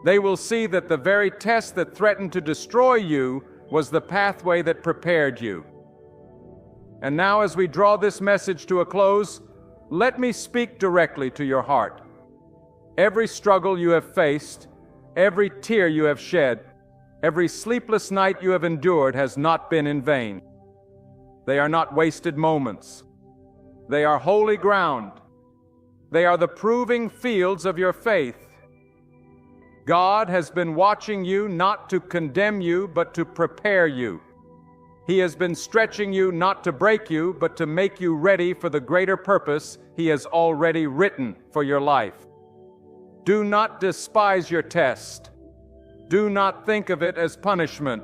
They will see that the very test that threatened to destroy you was the pathway that prepared you. And now, as we draw this message to a close, let me speak directly to your heart. Every struggle you have faced, every tear you have shed, every sleepless night you have endured has not been in vain. They are not wasted moments. They are holy ground. They are the proving fields of your faith. God has been watching you not to condemn you, but to prepare you. He has been stretching you not to break you, but to make you ready for the greater purpose He has already written for your life. Do not despise your test. Do not think of it as punishment.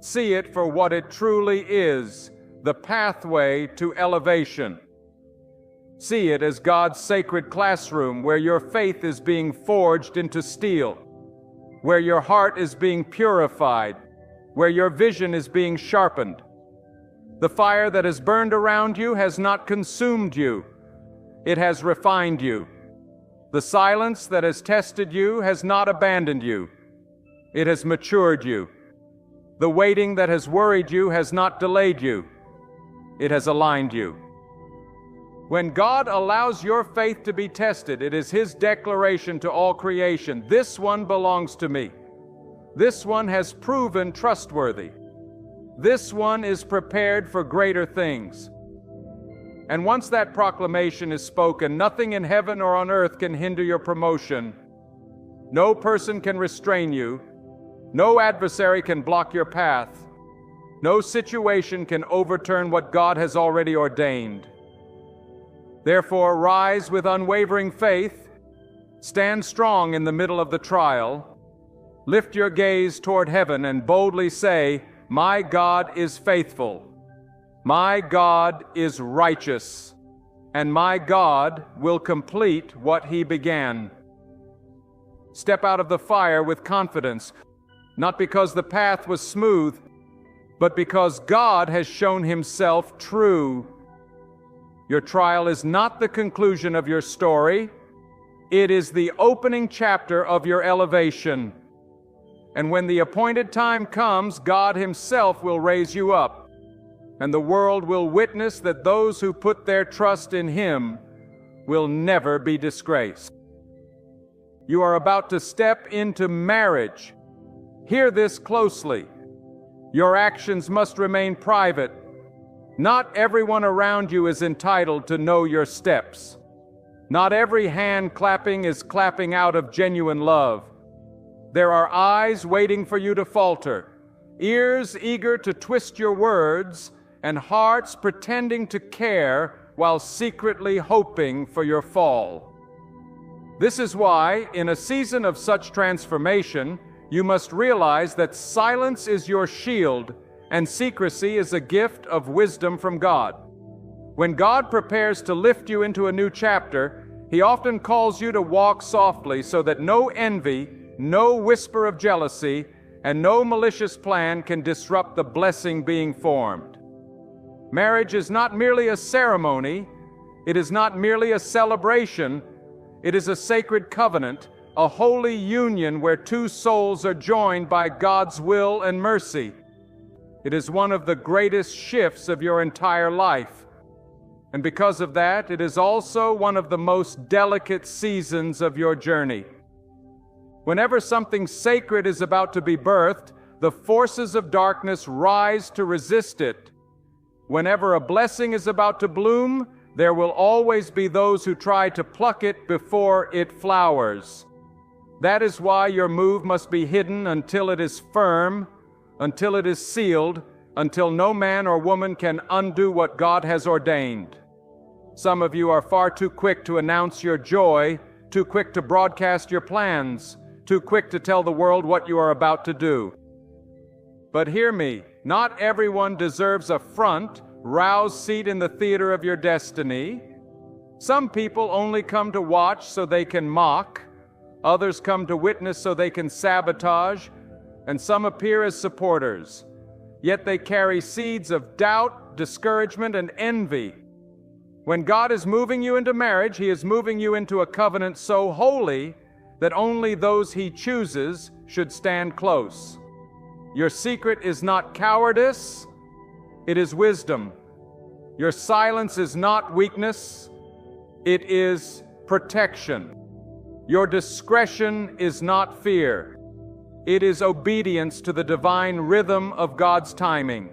See it for what it truly is, the pathway to elevation. See it as God's sacred classroom where your faith is being forged into steel, where your heart is being purified, where your vision is being sharpened. The fire that has burned around you has not consumed you. It has refined you. The silence that has tested you has not abandoned you. It has matured you. The waiting that has worried you has not delayed you. It has aligned you. When God allows your faith to be tested, it is His declaration to all creation, "This one belongs to me. This one has proven trustworthy. This one is prepared for greater things." And once that proclamation is spoken, nothing in heaven or on earth can hinder your promotion. No person can restrain you. No adversary can block your path. No situation can overturn what God has already ordained. Therefore, rise with unwavering faith, stand strong in the middle of the trial, lift your gaze toward heaven and boldly say, "My God is faithful, my God is righteous, and my God will complete what He began." Step out of the fire with confidence, not because the path was smooth, but because God has shown Himself true. Your trial is not the conclusion of your story. It is the opening chapter of your elevation. And when the appointed time comes, God Himself will raise you up, and the world will witness that those who put their trust in Him will never be disgraced. You are about to step into marriage. Hear this closely. Your actions must remain private. Not everyone around you is entitled to know your steps. Not every hand clapping is clapping out of genuine love. There are eyes waiting for you to falter, ears eager to twist your words, and hearts pretending to care while secretly hoping for your fall. This is why, in a season of such transformation, you must realize that silence is your shield and secrecy is a gift of wisdom from God. When God prepares to lift you into a new chapter, He often calls you to walk softly so that no envy, no whisper of jealousy, and no malicious plan can disrupt the blessing being formed. Marriage is not merely a ceremony. It is not merely a celebration. It is a sacred covenant, a holy union where two souls are joined by God's will and mercy. It is one of the greatest shifts of your entire life. And because of that, it is also one of the most delicate seasons of your journey. Whenever something sacred is about to be birthed, the forces of darkness rise to resist it. Whenever a blessing is about to bloom, there will always be those who try to pluck it before it flowers. That is why your move must be hidden until it is firm, until it is sealed, until no man or woman can undo what God has ordained. Some of you are far too quick to announce your joy, too quick to broadcast your plans, too quick to tell the world what you are about to do. But hear me, not everyone deserves a front, roused seat in the theater of your destiny. Some people only come to watch so they can mock, others come to witness so they can sabotage, and some appear as supporters. Yet they carry seeds of doubt, discouragement, and envy. When God is moving you into marriage, He is moving you into a covenant so holy that only those He chooses should stand close. Your secret is not cowardice, it is wisdom. Your silence is not weakness, it is protection. Your discretion is not fear. It is obedience to the divine rhythm of God's timing.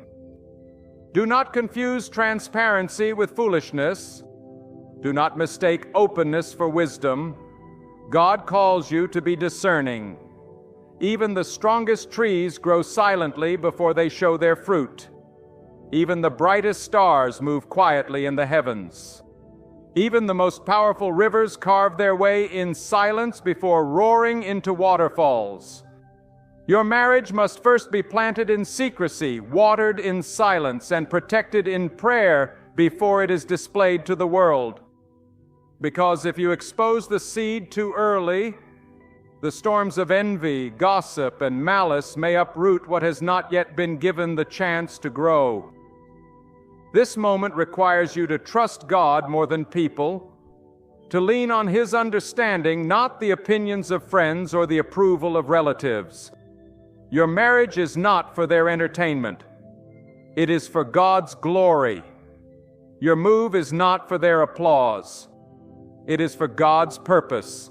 Do not confuse transparency with foolishness. Do not mistake openness for wisdom. God calls you to be discerning. Even the strongest trees grow silently before they show their fruit. Even the brightest stars move quietly in the heavens. Even the most powerful rivers carve their way in silence before roaring into waterfalls. Your marriage must first be planted in secrecy, watered in silence, and protected in prayer before it is displayed to the world. Because if you expose the seed too early, the storms of envy, gossip, and malice may uproot what has not yet been given the chance to grow. This moment requires you to trust God more than people, to lean on His understanding, not the opinions of friends or the approval of relatives. Your marriage is not for their entertainment. It is for God's glory. Your move is not for their applause. It is for God's purpose.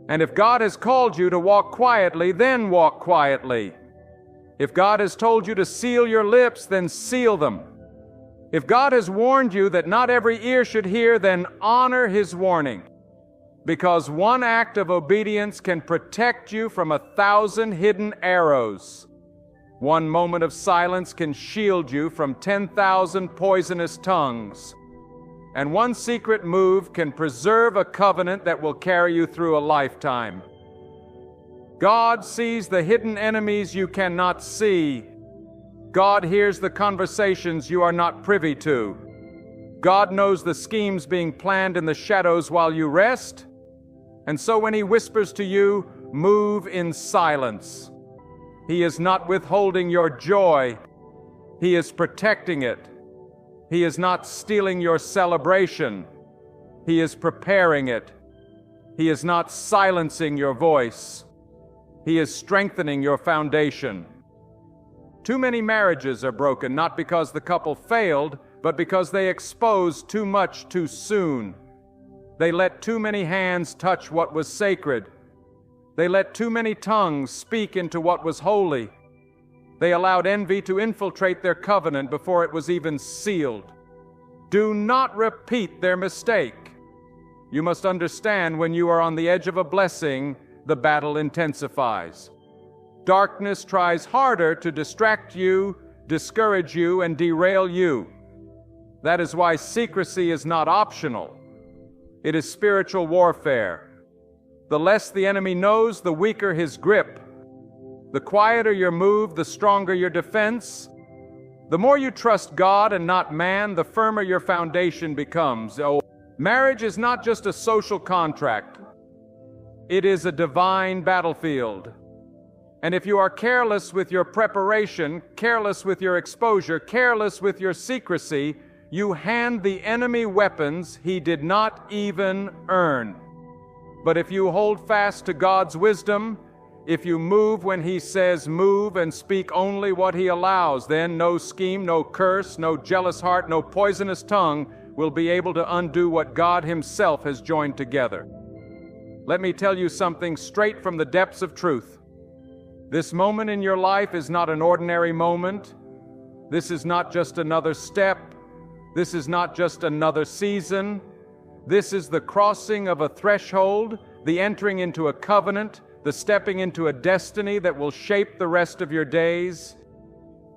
And if God has called you to walk quietly, then walk quietly. If God has told you to seal your lips, then seal them. If God has warned you that not every ear should hear, then honor His warning. Because one act of obedience can protect you from 1,000 hidden arrows. One moment of silence can shield you from 10,000 poisonous tongues. And one secret move can preserve a covenant that will carry you through a lifetime. God sees the hidden enemies you cannot see. God hears the conversations you are not privy to. God knows the schemes being planned in the shadows while you rest. And so when He whispers to you, move in silence. He is not withholding your joy. He is protecting it. He is not stealing your celebration. He is preparing it. He is not silencing your voice. He is strengthening your foundation. Too many marriages are broken not because the couple failed, but because they exposed too much too soon. They let too many hands touch what was sacred. They let too many tongues speak into what was holy. They allowed envy to infiltrate their covenant before it was even sealed. Do not repeat their mistake. You must understand when you are on the edge of a blessing, the battle intensifies. Darkness tries harder to distract you, discourage you, and derail you. That is why secrecy is not optional. It is spiritual warfare. The less the enemy knows, the weaker his grip. The quieter your move, the stronger your defense. The more you trust God and not man, the firmer your foundation becomes. Oh, marriage is not just a social contract. It is a divine battlefield. And if you are careless with your preparation, careless with your exposure, careless with your secrecy, you hand the enemy weapons he did not even earn. But if you hold fast to God's wisdom, if you move when He says move and speak only what He allows, then no scheme, no curse, no jealous heart, no poisonous tongue will be able to undo what God Himself has joined together. Let me tell you something straight from the depths of truth. This moment in your life is not an ordinary moment. This is not just another step. This is not just another season. This is the crossing of a threshold, the entering into a covenant, the stepping into a destiny that will shape the rest of your days.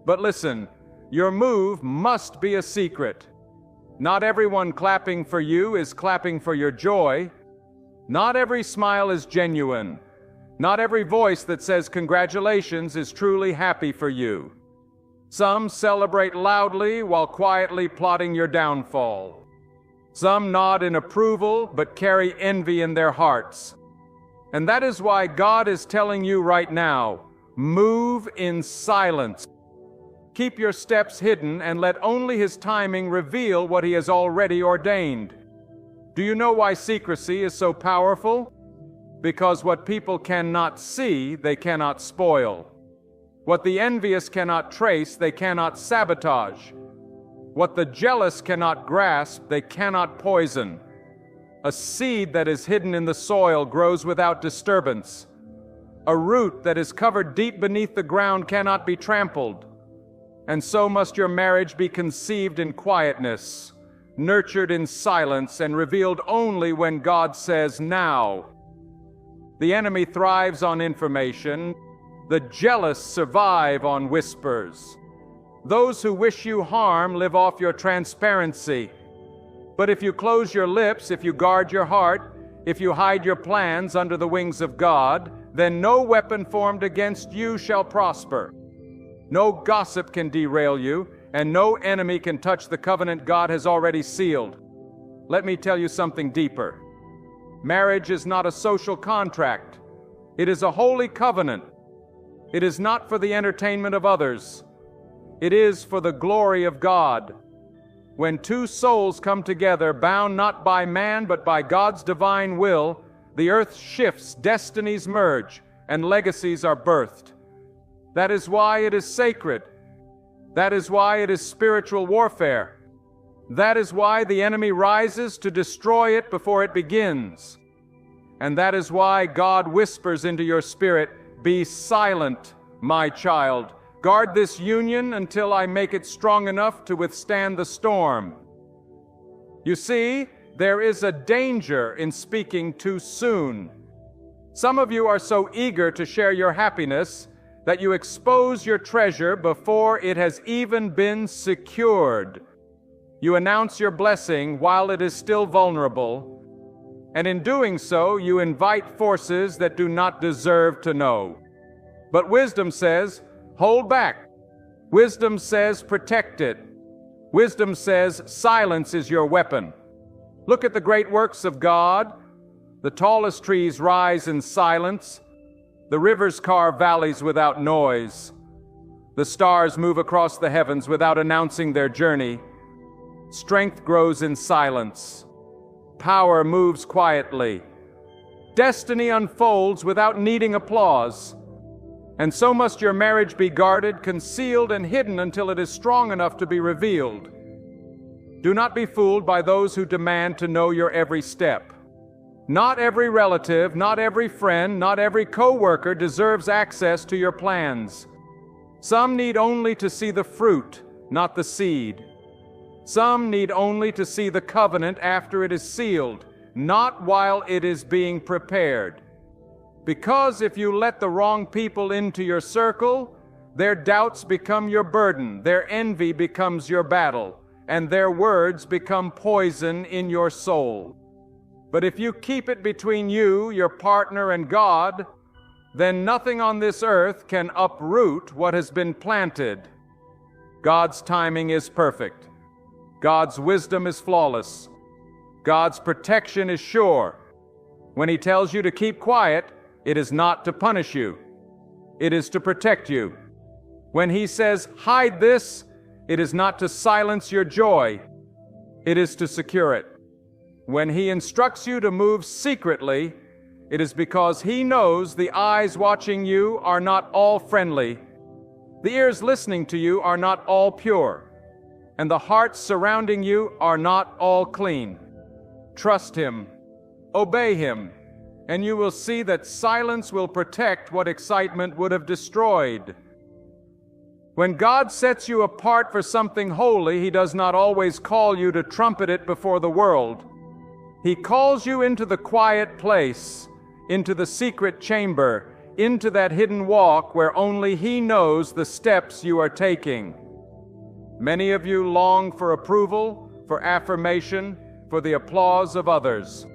But listen, your move must be a secret. Not everyone clapping for you is clapping for your joy. Not every smile is genuine. Not every voice that says congratulations is truly happy for you. Some celebrate loudly while quietly plotting your downfall. Some nod in approval but carry envy in their hearts. And that is why God is telling you right now, move in silence. Keep your steps hidden and let only His timing reveal what He has already ordained. Do you know why secrecy is so powerful? Because what people cannot see, they cannot spoil. What the envious cannot trace, they cannot sabotage. What the jealous cannot grasp, they cannot poison. A seed that is hidden in the soil grows without disturbance. A root that is covered deep beneath the ground cannot be trampled. And so must your marriage be conceived in quietness, nurtured in silence, and revealed only when God says now. The enemy thrives on information. The jealous survive on whispers. Those who wish you harm live off your transparency. But if you close your lips, if you guard your heart, if you hide your plans under the wings of God, then no weapon formed against you shall prosper. No gossip can derail you, and no enemy can touch the covenant God has already sealed. Let me tell you something deeper. Marriage is not a social contract. It is a holy covenant. It is not for the entertainment of others. It is for the glory of God. When two souls come together, bound not by man but by God's divine will, the earth shifts, destinies merge, and legacies are birthed. That is why it is sacred. That is why it is spiritual warfare. That is why the enemy rises to destroy it before it begins. And that is why God whispers into your spirit, "Be silent, my child. Guard this union until I make it strong enough to withstand the storm." You see, there is a danger in speaking too soon. Some of you are so eager to share your happiness that you expose your treasure before it has even been secured. You announce your blessing while it is still vulnerable, and in doing so, you invite forces that do not deserve to know. But wisdom says, hold back. Wisdom says, protect it. Wisdom says, silence is your weapon. Look at the great works of God. The tallest trees rise in silence. The rivers carve valleys without noise. The stars move across the heavens without announcing their journey. Strength grows in silence. Power moves quietly. Destiny unfolds without needing applause. And so must your marriage be guarded, concealed, and hidden until it is strong enough to be revealed. Do not be fooled by those who demand to know your every step. Not every relative, not every friend, not every co-worker deserves access to your plans. Some need only to see the fruit, not the seed. Some need only to see the covenant after it is sealed, not while it is being prepared. Because if you let the wrong people into your circle, their doubts become your burden, their envy becomes your battle, and their words become poison in your soul. But if you keep it between you, your partner, and God, then nothing on this earth can uproot what has been planted. God's timing is perfect. God's wisdom is flawless. God's protection is sure. When He tells you to keep quiet, it is not to punish you. It is to protect you. When He says, hide this, it is not to silence your joy. It is to secure it. When He instructs you to move secretly, it is because He knows the eyes watching you are not all friendly, the ears listening to you are not all pure, and the hearts surrounding you are not all clean. Trust Him, obey Him, and you will see that silence will protect what excitement would have destroyed. When God sets you apart for something holy, He does not always call you to trumpet it before the world. He calls you into the quiet place, into the secret chamber, into that hidden walk where only He knows the steps you are taking. Many of you long for approval, for affirmation, for the applause of others.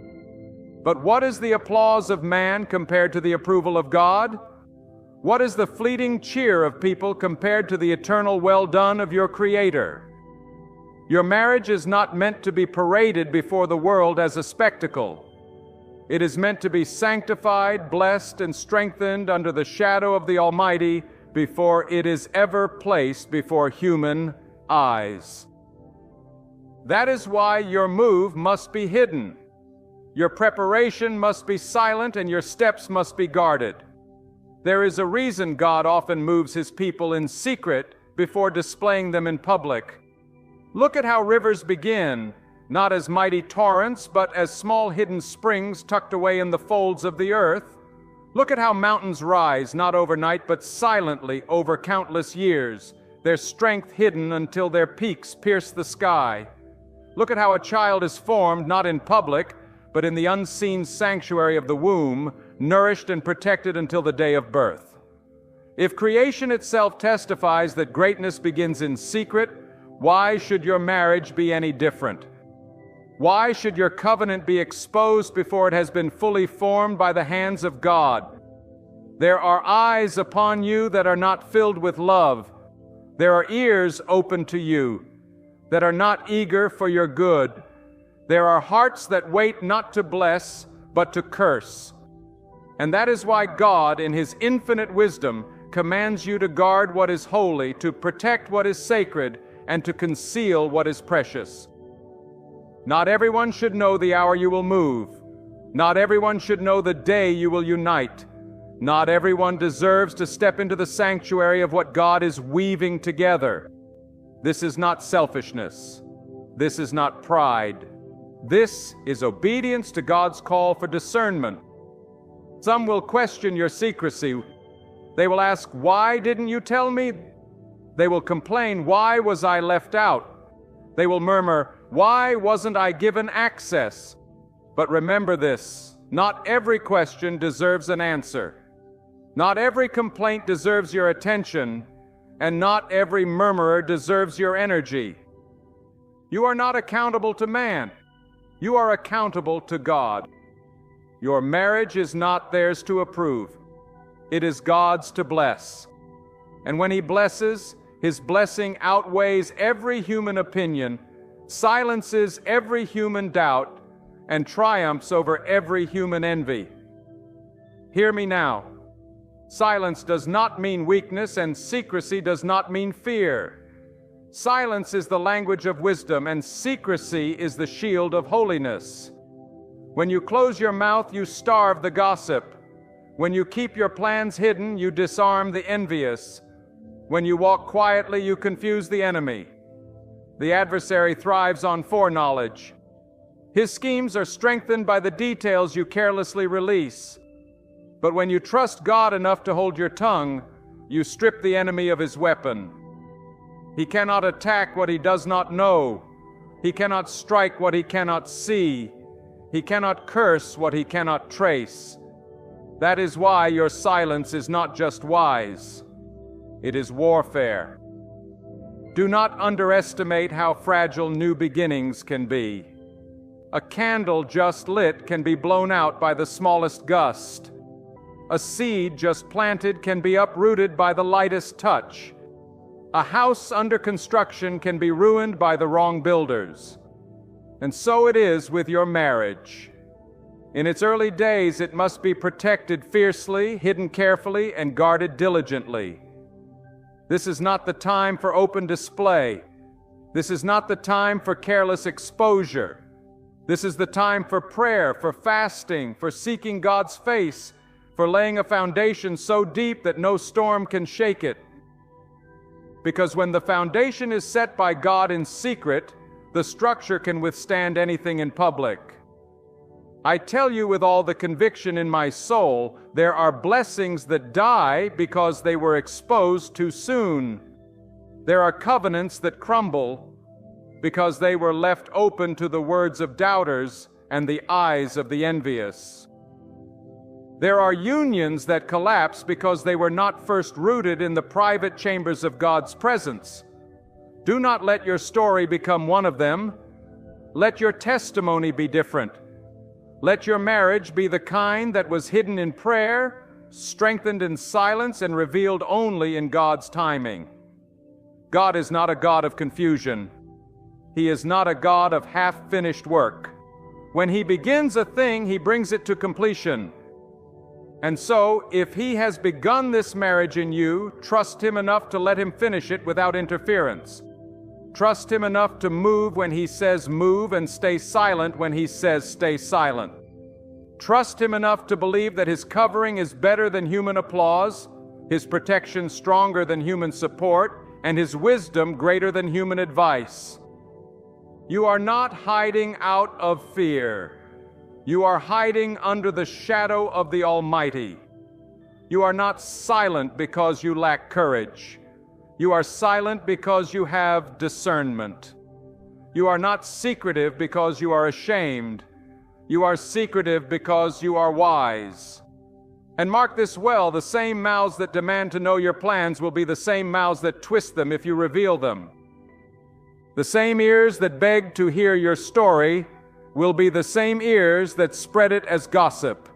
But what is the applause of man compared to the approval of God? What is the fleeting cheer of people compared to the eternal well done of your Creator? Your marriage is not meant to be paraded before the world as a spectacle. It is meant to be sanctified, blessed, and strengthened under the shadow of the Almighty before it is ever placed before human eyes. That is why your move must be hidden. Your preparation must be silent, and your steps must be guarded. There is a reason God often moves His people in secret before displaying them in public. Look at how rivers begin, not as mighty torrents, but as small hidden springs tucked away in the folds of the earth. Look at how mountains rise, not overnight, but silently over countless years, their strength hidden until their peaks pierce the sky. Look at how a child is formed, not in public, but in the unseen sanctuary of the womb, nourished and protected until the day of birth. If creation itself testifies that greatness begins in secret, why should your marriage be any different? Why should your covenant be exposed before it has been fully formed by the hands of God? There are eyes upon you that are not filled with love. There are ears open to you that are not eager for your good. There are hearts that wait not to bless, but to curse. And that is why God, in His infinite wisdom, commands you to guard what is holy, to protect what is sacred, and to conceal what is precious. Not everyone should know the hour you will move. Not everyone should know the day you will unite. Not everyone deserves to step into the sanctuary of what God is weaving together. This is not selfishness. This is not pride. This is obedience to God's call for discernment. Some will question your secrecy. They will ask, "Why didn't you tell me?" They will complain, "Why was I left out?" They will murmur, "Why wasn't I given access?" But remember this, not every question deserves an answer. Not every complaint deserves your attention, and not every murmurer deserves your energy. You are not accountable to man. You are accountable to God. Your marriage is not theirs to approve. It is God's to bless. And when He blesses, His blessing outweighs every human opinion, silences every human doubt, and triumphs over every human envy. Hear me now. Silence does not mean weakness, and secrecy does not mean fear. Silence is the language of wisdom, and secrecy is the shield of holiness. When you close your mouth, you starve the gossip. When you keep your plans hidden, you disarm the envious. When you walk quietly, you confuse the enemy. The adversary thrives on foreknowledge. His schemes are strengthened by the details you carelessly release. But when you trust God enough to hold your tongue, you strip the enemy of his weapon. He cannot attack what he does not know. He cannot strike what he cannot see. He cannot curse what he cannot trace. That is why your silence is not just wise. It is warfare. Do not underestimate how fragile new beginnings can be. A candle just lit can be blown out by the smallest gust. A seed just planted can be uprooted by the lightest touch. A house under construction can be ruined by the wrong builders. And so it is with your marriage. In its early days, it must be protected fiercely, hidden carefully, and guarded diligently. This is not the time for open display. This is not the time for careless exposure. This is the time for prayer, for fasting, for seeking God's face, for laying a foundation so deep that no storm can shake it. Because when the foundation is set by God in secret, the structure can withstand anything in public. I tell you with all the conviction in my soul, there are blessings that die because they were exposed too soon. There are covenants that crumble because they were left open to the words of doubters and the eyes of the envious. There are unions that collapse because they were not first rooted in the private chambers of God's presence. Do not let your story become one of them. Let your testimony be different. Let your marriage be the kind that was hidden in prayer, strengthened in silence, and revealed only in God's timing. God is not a God of confusion. He is not a God of half-finished work. When He begins a thing, He brings it to completion. And so, if He has begun this marriage in you, trust Him enough to let Him finish it without interference. Trust Him enough to move when He says move and stay silent when He says stay silent. Trust Him enough to believe that His covering is better than human applause, His protection stronger than human support, and His wisdom greater than human advice. You are not hiding out of fear. You are hiding under the shadow of the Almighty. You are not silent because you lack courage. You are silent because you have discernment. You are not secretive because you are ashamed. You are secretive because you are wise. And mark this well, the same mouths that demand to know your plans will be the same mouths that twist them if you reveal them. The same ears that beg to hear your story will be the same ears that spread it as gossip.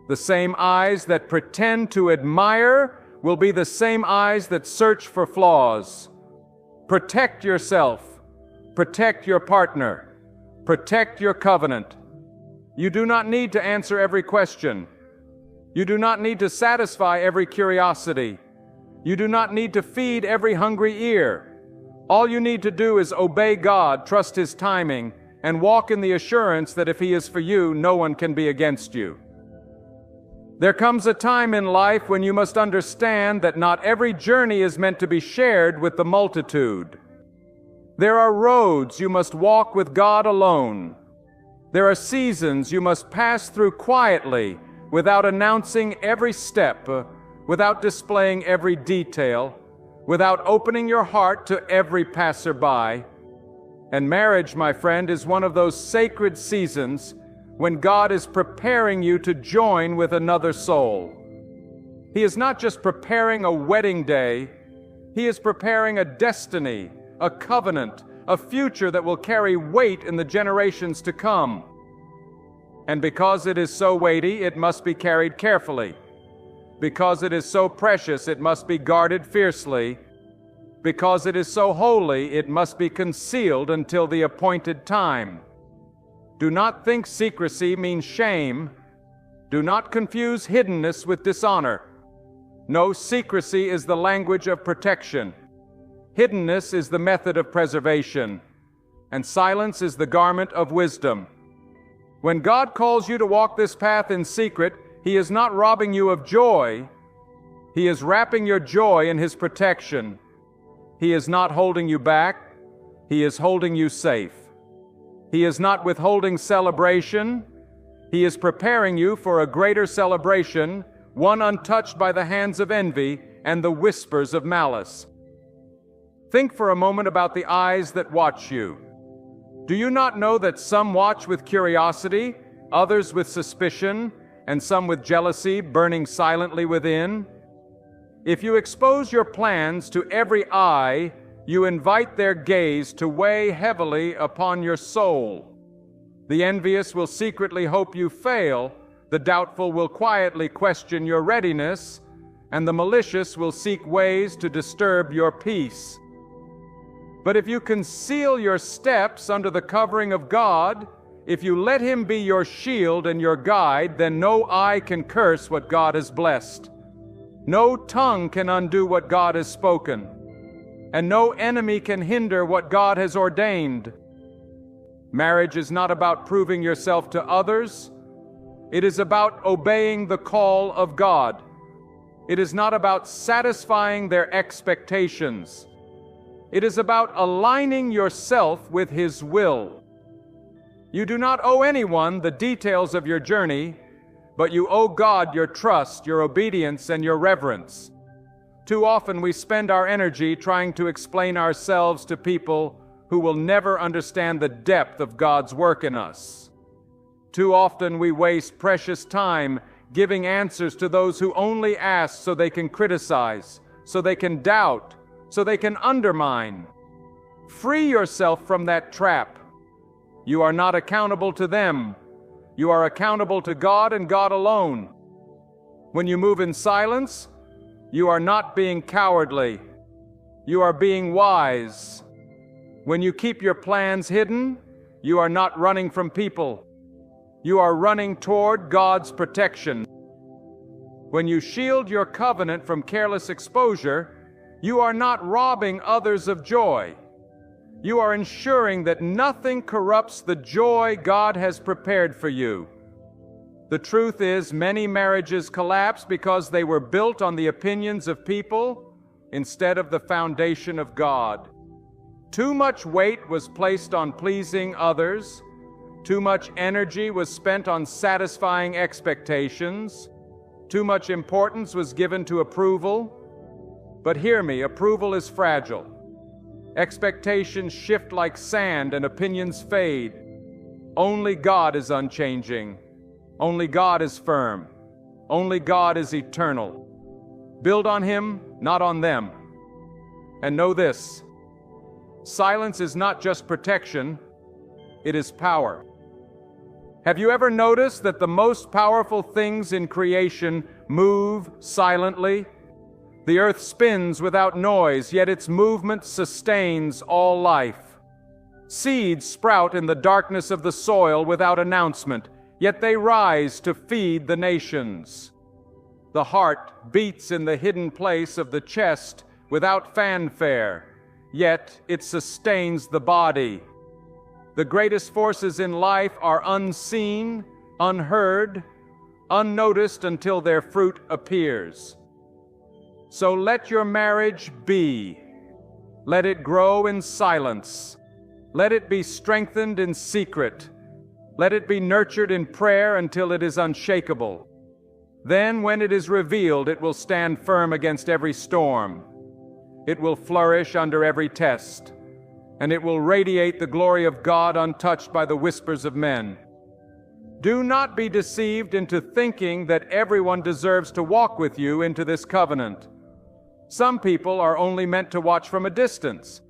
The same eyes that pretend to admire will be the same eyes that search for flaws. Protect yourself. Protect your partner. Protect your covenant. You do not need to answer every question. You do not need to satisfy every curiosity. You do not need to feed every hungry ear. All you need to do is obey God, trust His timing, and walk in the assurance that if He is for you, no one can be against you. There comes a time in life when you must understand that not every journey is meant to be shared with the multitude. There are roads you must walk with God alone. There are seasons you must pass through quietly, without announcing every step, without displaying every detail, without opening your heart to every passerby. And marriage, my friend, is one of those sacred seasons when God is preparing you to join with another soul. He is not just preparing a wedding day, He is preparing a destiny, a covenant, a future that will carry weight in the generations to come. And because it is so weighty, it must be carried carefully. Because it is so precious, it must be guarded fiercely. Because it is so holy, it must be concealed until the appointed time. Do not think secrecy means shame. Do not confuse hiddenness with dishonor. No, secrecy is the language of protection. Hiddenness is the method of preservation. And silence is the garment of wisdom. When God calls you to walk this path in secret, He is not robbing you of joy. He is wrapping your joy in His protection. He is not holding you back. He is holding you safe. He is not withholding celebration. He is preparing you for a greater celebration, one untouched by the hands of envy and the whispers of malice. Think for a moment about the eyes that watch you. Do you not know that some watch with curiosity, others with suspicion, and some with jealousy burning silently within? If you expose your plans to every eye, you invite their gaze to weigh heavily upon your soul. The envious will secretly hope you fail, the doubtful will quietly question your readiness, and the malicious will seek ways to disturb your peace. But if you conceal your steps under the covering of God, if you let Him be your shield and your guide, then no eye can curse what God has blessed. No tongue can undo what God has spoken, and no enemy can hinder what God has ordained. Marriage is not about proving yourself to others. It is about obeying the call of God. It is not about satisfying their expectations. It is about aligning yourself with His will. You do not owe anyone the details of your journey, but you owe God your trust, your obedience, and your reverence. Too often we spend our energy trying to explain ourselves to people who will never understand the depth of God's work in us. Too often we waste precious time giving answers to those who only ask so they can criticize, so they can doubt, so they can undermine. Free yourself from that trap. You are not accountable to them. You are accountable to God and God alone. When you move in silence, you are not being cowardly. You are being wise. When you keep your plans hidden, you are not running from people. You are running toward God's protection. When you shield your covenant from careless exposure, you are not robbing others of joy. You are ensuring that nothing corrupts the joy God has prepared for you. The truth is, many marriages collapse because they were built on the opinions of people instead of the foundation of God. Too much weight was placed on pleasing others. Too much energy was spent on satisfying expectations. Too much importance was given to approval. But hear me, approval is fragile. Expectations shift like sand and opinions fade. Only God is unchanging. Only God is firm. Only God is eternal. Build on Him, not on them. And know this: silence is not just protection, it is power. Have you ever noticed that the most powerful things in creation move silently? The earth spins without noise, yet its movement sustains all life. Seeds sprout in the darkness of the soil without announcement, yet they rise to feed the nations. The heart beats in the hidden place of the chest without fanfare, yet it sustains the body. The greatest forces in life are unseen, unheard, unnoticed until their fruit appears. So let your marriage be. Let it grow in silence. Let it be strengthened in secret. Let it be nurtured in prayer until it is unshakable. Then, when it is revealed, it will stand firm against every storm. It will flourish under every test, and it will radiate the glory of God untouched by the whispers of men. Do not be deceived into thinking that everyone deserves to walk with you into this covenant. Some people are only meant to watch from a distance.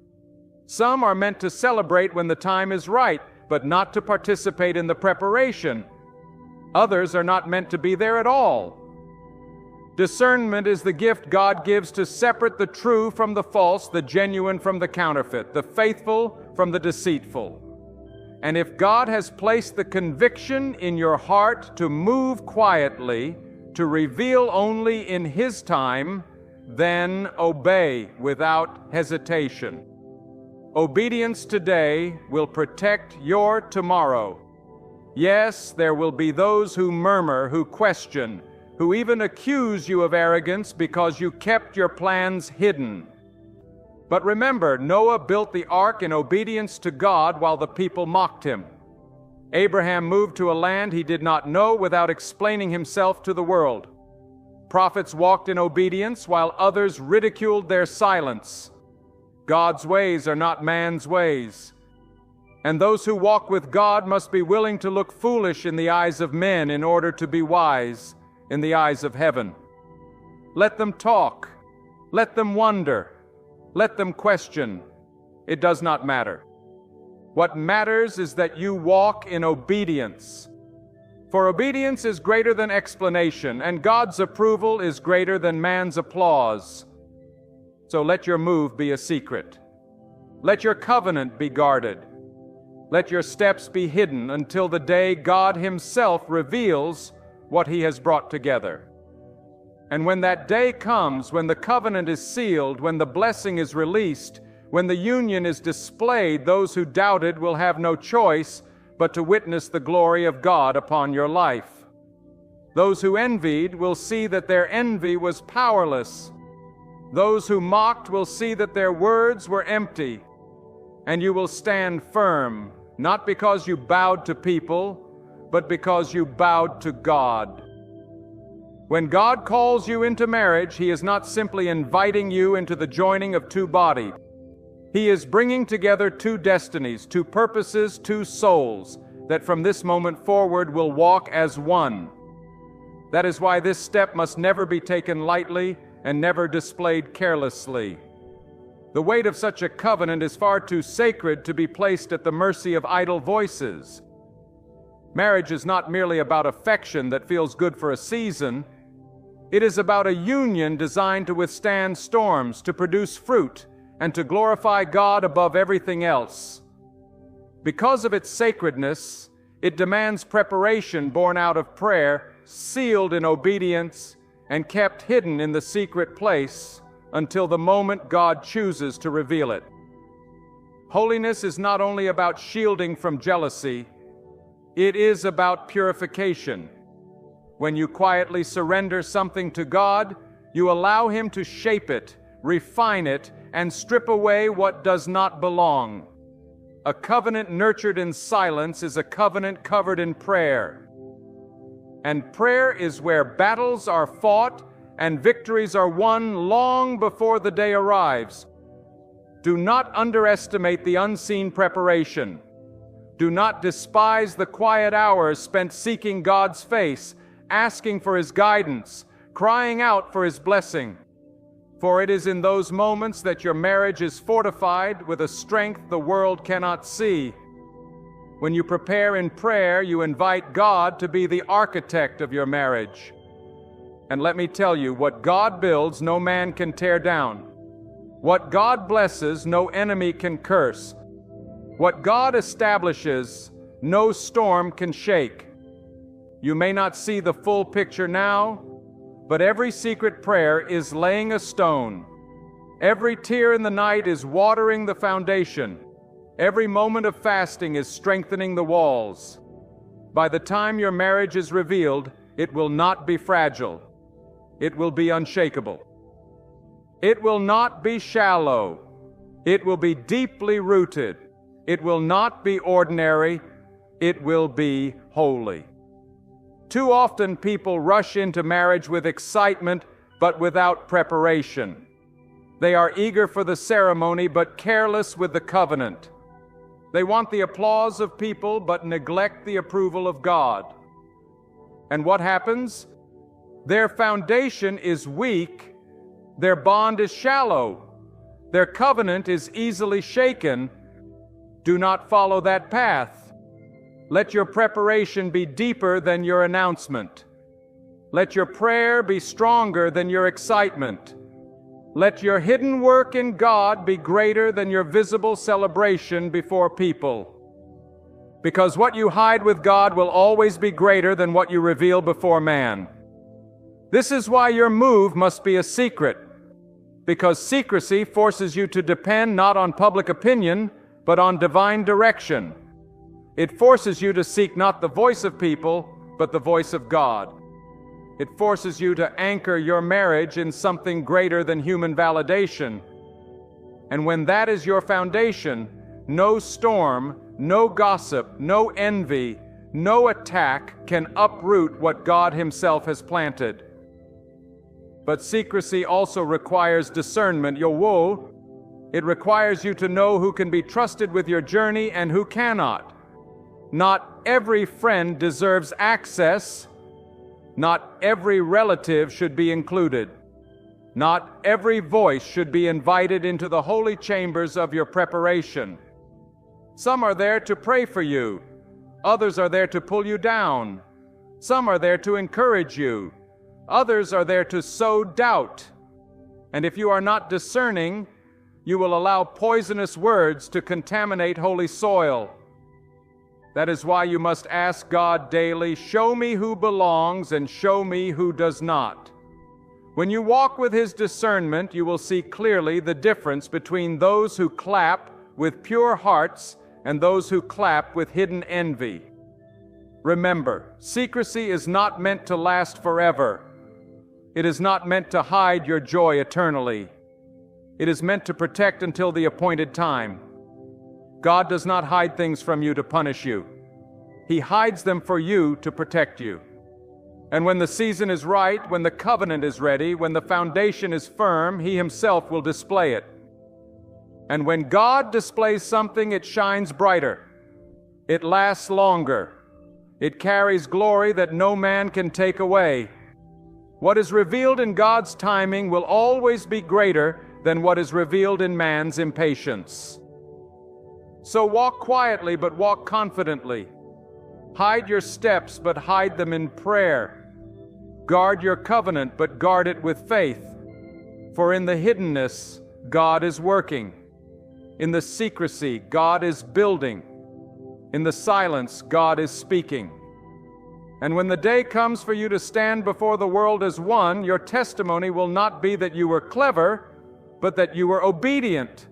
Some are meant to celebrate when the time is right, but not to participate in the preparation. Others are not meant to be there at all. Discernment is the gift God gives to separate the true from the false, the genuine from the counterfeit, the faithful from the deceitful. And if God has placed the conviction in your heart to move quietly, to reveal only in His time, then obey without hesitation. Obedience today will protect your tomorrow. Yes, there will be those who murmur, who question, who even accuse you of arrogance because you kept your plans hidden. But remember, Noah built the ark in obedience to God while the people mocked him. Abraham moved to a land he did not know without explaining himself to the world. Prophets walked in obedience while others ridiculed their silence. God's ways are not man's ways. And those who walk with God must be willing to look foolish in the eyes of men in order to be wise in the eyes of heaven. Let them talk. Let them wonder. Let them question. It does not matter. What matters is that you walk in obedience. For obedience is greater than explanation, and God's approval is greater than man's applause. So let your move be a secret. Let your covenant be guarded. Let your steps be hidden until the day God Himself reveals what He has brought together. And when that day comes, when the covenant is sealed, when the blessing is released, when the union is displayed, those who doubted will have no choice but to witness the glory of God upon your life. Those who envied will see that their envy was powerless. Those who mocked will see that their words were empty. And you will stand firm, not because you bowed to people, but because you bowed to God. When God calls you into marriage, He is not simply inviting you into the joining of two bodies. He is bringing together two destinies, two purposes, two souls, that from this moment forward will walk as one. That is why this step must never be taken lightly and never displayed carelessly. The weight of such a covenant is far too sacred to be placed at the mercy of idle voices. Marriage is not merely about affection that feels good for a season. It is about a union designed to withstand storms, to produce fruit, and to glorify God above everything else. Because of its sacredness, it demands preparation born out of prayer, sealed in obedience, and kept hidden in the secret place until the moment God chooses to reveal it. Holiness is not only about shielding from jealousy, it is about purification. When you quietly surrender something to God, you allow Him to shape it, refine it, and strip away what does not belong. A covenant nurtured in silence is a covenant covered in prayer. And prayer is where battles are fought and victories are won long before the day arrives. Do not underestimate the unseen preparation. Do not despise the quiet hours spent seeking God's face. asking for His guidance, crying out for His blessing. For it is in those moments that your marriage is fortified with a strength the world cannot see. When you prepare in prayer, you invite God to be the architect of your marriage. And let me tell you, what God builds, no man can tear down. What God blesses, no enemy can curse. What God establishes, no storm can shake. You may not see the full picture now, but every secret prayer is laying a stone. Every tear in the night is watering the foundation. Every moment of fasting is strengthening the walls. By the time your marriage is revealed, it will not be fragile. It will be unshakable. It will not be shallow. It will be deeply rooted. It will not be ordinary. It will be holy. Too often people rush into marriage with excitement, but without preparation. They are eager for the ceremony, but careless with the covenant. They want the applause of people, but neglect the approval of God. And what happens? Their foundation is weak, their bond is shallow, their covenant is easily shaken. Do not follow that path. Let your preparation be deeper than your announcement. Let your prayer be stronger than your excitement. Let your hidden work in God be greater than your visible celebration before people. Because what you hide with God will always be greater than what you reveal before man. This is why your move must be a secret, because secrecy forces you to depend not on public opinion, but on divine direction. It forces you to seek not the voice of people, but the voice of God. It forces you to anchor your marriage in something greater than human validation. And when that is your foundation, no storm, no gossip, no envy, no attack can uproot what God Himself has planted. But secrecy also requires discernment. It requires you to know who can be trusted with your journey and who cannot. Not every friend deserves access. Not every relative should be included. Not every voice should be invited into the holy chambers of your preparation. Some are there to pray for you. Others are there to pull you down. Some are there to encourage you. Others are there to sow doubt. And if you are not discerning, you will allow poisonous words to contaminate holy soil. That is why you must ask God daily, show me who belongs and show me who does not. When you walk with His discernment, you will see clearly the difference between those who clap with pure hearts and those who clap with hidden envy. Remember, secrecy is not meant to last forever. It is not meant to hide your joy eternally. It is meant to protect until the appointed time. God does not hide things from you to punish you. He hides them for you to protect you. And when the season is right, when the covenant is ready, when the foundation is firm, He Himself will display it. And when God displays something, it shines brighter. It lasts longer. It carries glory that no man can take away. What is revealed in God's timing will always be greater than what is revealed in man's impatience. So walk quietly, but walk confidently. Hide your steps, but hide them in prayer. Guard your covenant, but guard it with faith. For in the hiddenness, God is working. In the secrecy, God is building. In the silence, God is speaking. And when the day comes for you to stand before the world as one, your testimony will not be that you were clever, but that you were obedient.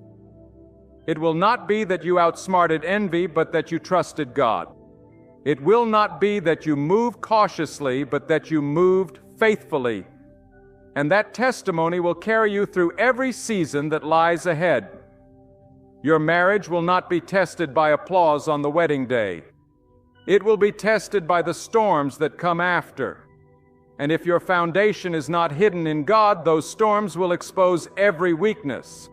It will not be that you outsmarted envy, but that you trusted God. It will not be that you moved cautiously, but that you moved faithfully. And that testimony will carry you through every season that lies ahead. Your marriage will not be tested by applause on the wedding day. It will be tested by the storms that come after. And if your foundation is not hidden in God, those storms will expose every weakness.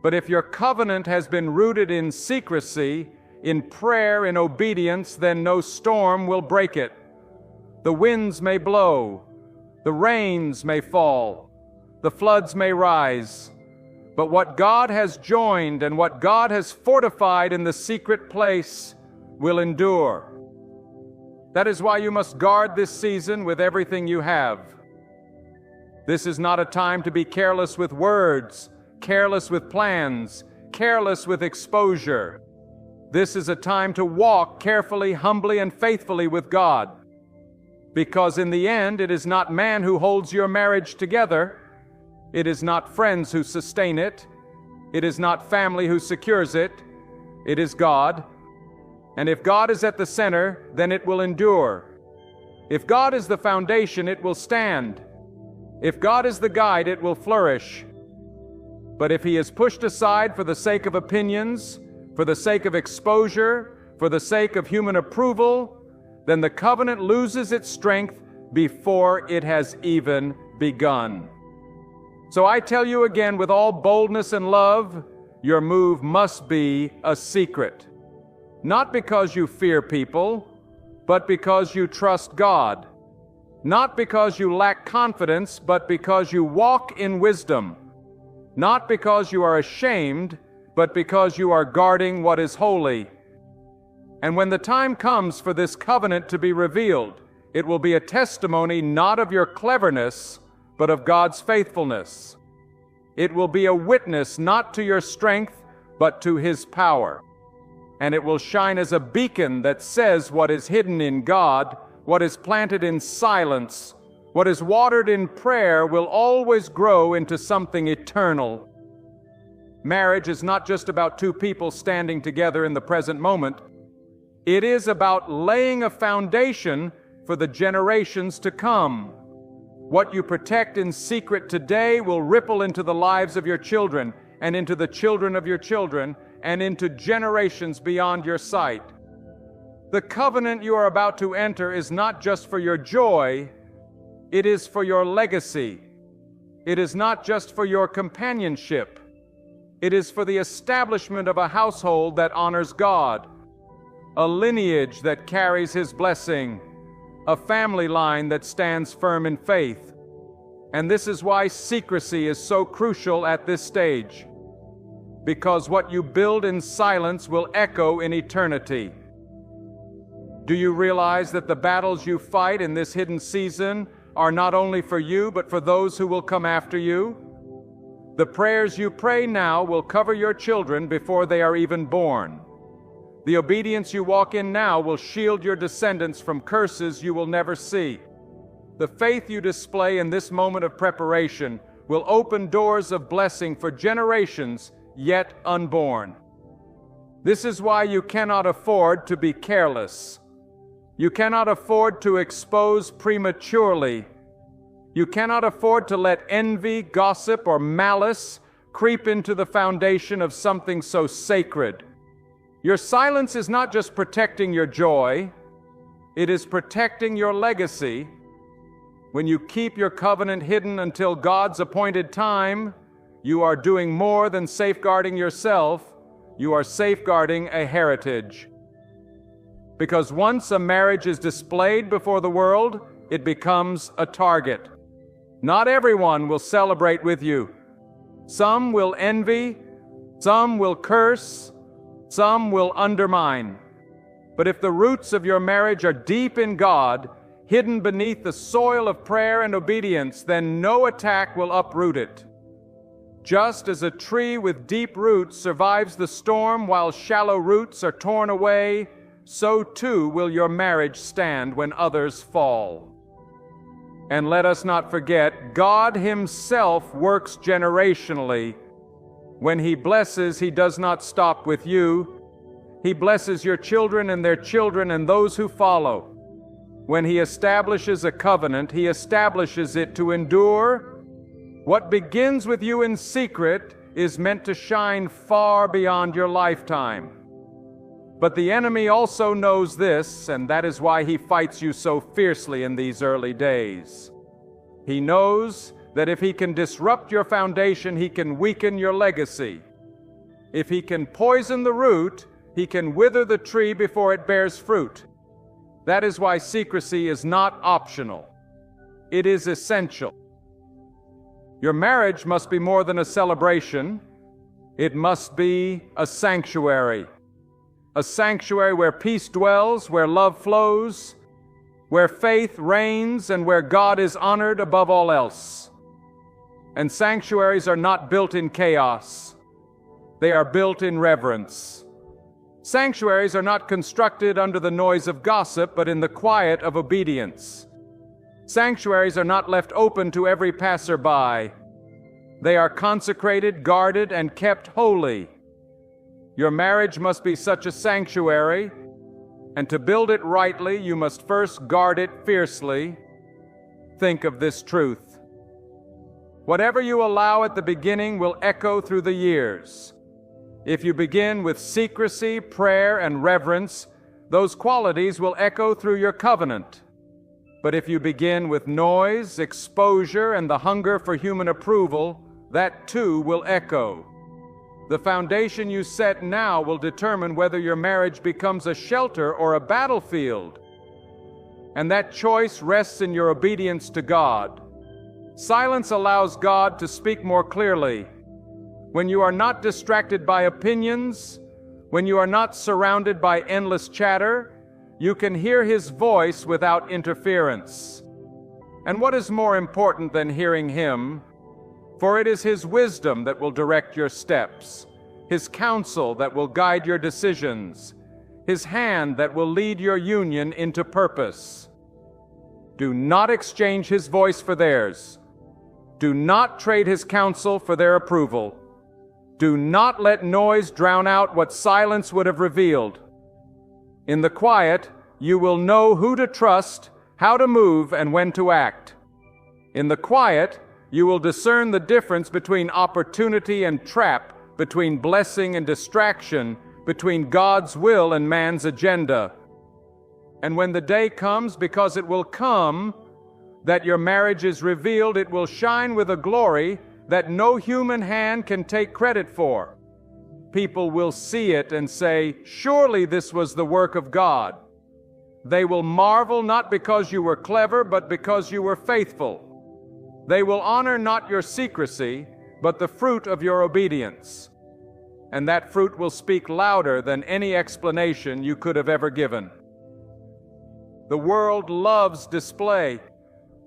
But if your covenant has been rooted in secrecy, in prayer, in obedience, then no storm will break it. The winds may blow, the rains may fall, the floods may rise, but what God has joined and what God has fortified in the secret place will endure. That is why you must guard this season with everything you have. This is not a time to be careless with words, careless with plans, careless with exposure. This is a time to walk carefully, humbly, and faithfully with God. Because in the end, it is not man who holds your marriage together. It is not friends who sustain it. It is not family who secures it. It is God. And if God is at the center, then it will endure. If God is the foundation, it will stand. If God is the guide, it will flourish. But if he is pushed aside for the sake of opinions, for the sake of exposure, for the sake of human approval, then the covenant loses its strength before it has even begun. So I tell you again with all boldness and love, your move must be a secret. Not because you fear people, but because you trust God. Not because you lack confidence, but because you walk in wisdom. Not because you are ashamed, but because you are guarding what is holy. And when the time comes for this covenant to be revealed, it will be a testimony not of your cleverness, but of God's faithfulness. It will be a witness not to your strength, but to His power. And it will shine as a beacon that says what is hidden in God, what is planted in silence, what is watered in prayer will always grow into something eternal. Marriage is not just about two people standing together in the present moment. It is about laying a foundation for the generations to come. What you protect in secret today will ripple into the lives of your children and into the children of your children and into generations beyond your sight. The covenant you are about to enter is not just for your joy, it is for your legacy. It is not just for your companionship. It is for the establishment of a household that honors God, a lineage that carries His blessing, a family line that stands firm in faith. And this is why secrecy is so crucial at this stage, because what you build in silence will echo in eternity. Do you realize that the battles you fight in this hidden season are not only for you, but for those who will come after you? The prayers you pray now will cover your children before they are even born. The obedience you walk in now will shield your descendants from curses you will never see. The faith you display in this moment of preparation will open doors of blessing for generations yet unborn. This is why you cannot afford to be careless. You cannot afford to expose prematurely. You cannot afford to let envy, gossip, or malice creep into the foundation of something so sacred. Your silence is not just protecting your joy, it is protecting your legacy. When you keep your covenant hidden until God's appointed time, you are doing more than safeguarding yourself, you are safeguarding a heritage. Because once a marriage is displayed before the world, it becomes a target. Not everyone will celebrate with you. Some will envy, some will curse, some will undermine. But if the roots of your marriage are deep in God, hidden beneath the soil of prayer and obedience, then no attack will uproot it. Just as a tree with deep roots survives the storm while shallow roots are torn away, so too will your marriage stand when others fall. And let us not forget, God Himself works generationally. When He blesses, He does not stop with you. He blesses your children and their children and those who follow. When He establishes a covenant, He establishes it to endure. What begins with you in secret is meant to shine far beyond your lifetime. But the enemy also knows this, and that is why he fights you so fiercely in these early days. He knows that if he can disrupt your foundation, he can weaken your legacy. If he can poison the root, he can wither the tree before it bears fruit. That is why secrecy is not optional. It is essential. Your marriage must be more than a celebration. It must be a sanctuary. A sanctuary where peace dwells, where love flows, where faith reigns, and where God is honored above all else. And sanctuaries are not built in chaos. They are built in reverence. Sanctuaries are not constructed under the noise of gossip, but in the quiet of obedience. Sanctuaries are not left open to every passerby. They are consecrated, guarded, and kept holy. Your marriage must be such a sanctuary, and to build it rightly, you must first guard it fiercely. Think of this truth. Whatever you allow at the beginning will echo through the years. If you begin with secrecy, prayer, and reverence, those qualities will echo through your covenant. But if you begin with noise, exposure, and the hunger for human approval, that too will echo. The foundation you set now will determine whether your marriage becomes a shelter or a battlefield. And that choice rests in your obedience to God. Silence allows God to speak more clearly. When you are not distracted by opinions, when you are not surrounded by endless chatter, you can hear His voice without interference. And what is more important than hearing Him? For it is His wisdom that will direct your steps, His counsel that will guide your decisions, His hand that will lead your union into purpose. Do not exchange His voice for theirs. Do not trade His counsel for their approval. Do not let noise drown out what silence would have revealed. In the quiet, you will know who to trust, how to move, and when to act. In the quiet, you will discern the difference between opportunity and trap, between blessing and distraction, between God's will and man's agenda. And when the day comes, because it will come, that your marriage is revealed, it will shine with a glory that no human hand can take credit for. People will see it and say, "Surely this was the work of God." They will marvel not because you were clever, but because you were faithful. They will honor not your secrecy, but the fruit of your obedience. And that fruit will speak louder than any explanation you could have ever given. The world loves display.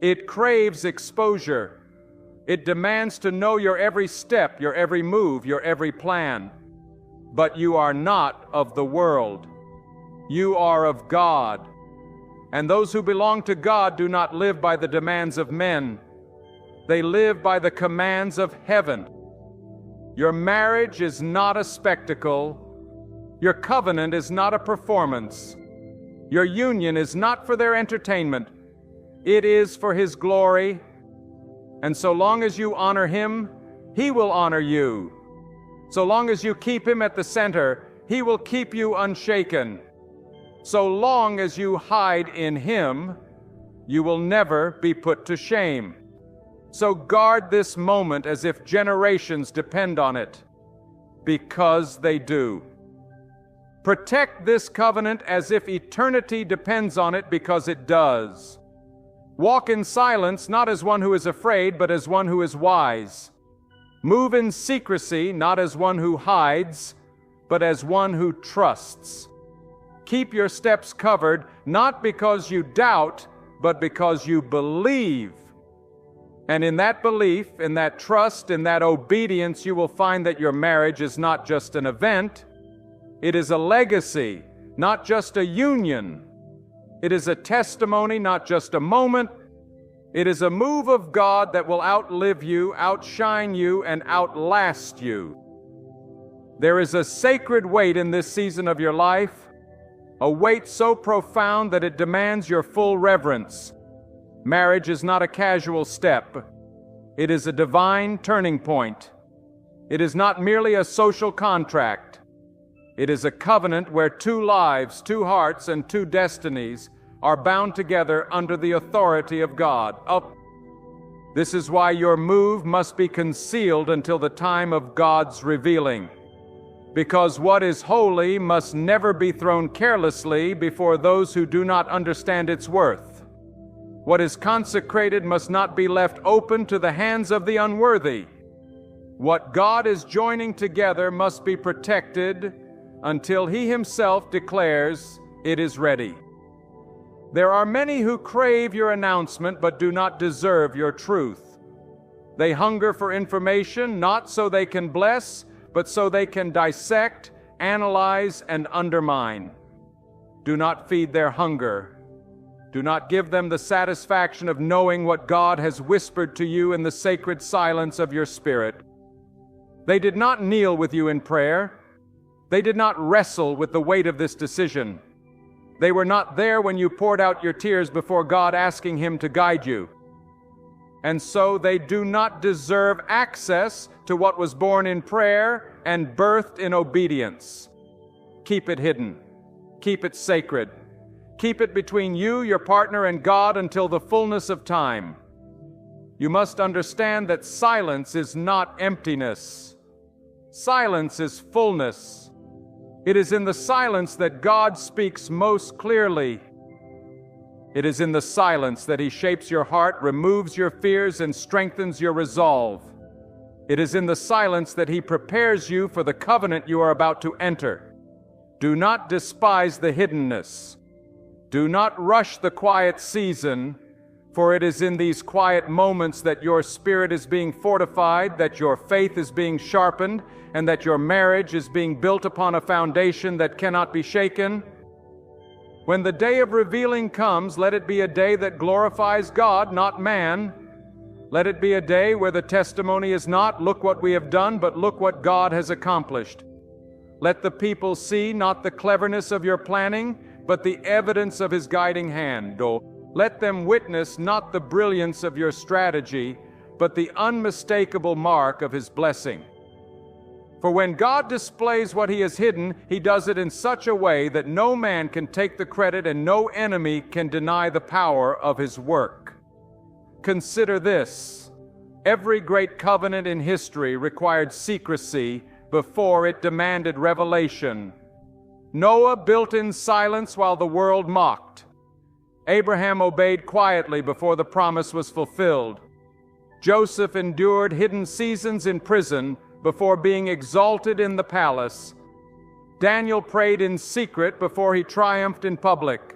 It craves exposure. It demands to know your every step, your every move, your every plan. But you are not of the world. You are of God. And those who belong to God do not live by the demands of men. They live by the commands of heaven. Your marriage is not a spectacle. Your covenant is not a performance. Your union is not for their entertainment. It is for His glory. And so long as you honor Him, He will honor you. So long as you keep Him at the center, He will keep you unshaken. So long as you hide in Him, you will never be put to shame. So guard this moment as if generations depend on it, because they do. Protect this covenant as if eternity depends on it, because it does. Walk in silence, not as one who is afraid, but as one who is wise. Move in secrecy, not as one who hides, but as one who trusts. Keep your steps covered, not because you doubt, but because you believe. And in that belief, in that trust, in that obedience, you will find that your marriage is not just an event. It is a legacy, not just a union. It is a testimony, not just a moment. It is a move of God that will outlive you, outshine you, and outlast you. There is a sacred weight in this season of your life, a weight so profound that it demands your full reverence. Marriage is not a casual step. It is a divine turning point. It is not merely a social contract. It is a covenant where two lives, two hearts, and two destinies are bound together under the authority of God. This is why your move must be concealed until the time of God's revealing. because what is holy must never be thrown carelessly before those who do not understand its worth. What is consecrated must not be left open to the hands of the unworthy. What God is joining together must be protected until He Himself declares it is ready. There are many who crave your announcement but do not deserve your truth. They hunger for information not so they can bless, but so they can dissect, analyze, and undermine. Do not feed their hunger. Do not give them the satisfaction of knowing what God has whispered to you in the sacred silence of your spirit. They did not kneel with you in prayer. They did not wrestle with the weight of this decision. They were not there when you poured out your tears before God asking Him to guide you. And so they do not deserve access to what was born in prayer and birthed in obedience. Keep it hidden. Keep it sacred. Keep it between you, your partner, and God until the fullness of time. You must understand that silence is not emptiness. Silence is fullness. It is in the silence that God speaks most clearly. It is in the silence that He shapes your heart, removes your fears, and strengthens your resolve. It is in the silence that He prepares you for the covenant you are about to enter. Do not despise the hiddenness. Do not rush the quiet season, for it is in these quiet moments that your spirit is being fortified, that your faith is being sharpened, and that your marriage is being built upon a foundation that cannot be shaken. When the day of revealing comes, let it be a day that glorifies God, not man. Let it be a day where the testimony is not, "Look what we have done," but "Look what God has accomplished." Let the people see not the cleverness of your planning, but the evidence of His guiding hand. Let them witness not the brilliance of your strategy, but the unmistakable mark of His blessing. For when God displays what He has hidden, He does it in such a way that no man can take the credit and no enemy can deny the power of His work. Consider this: every great covenant in history required secrecy before it demanded revelation. Noah built in silence while the world mocked. Abraham obeyed quietly before the promise was fulfilled. Joseph endured hidden seasons in prison before being exalted in the palace. Daniel prayed in secret before he triumphed in public.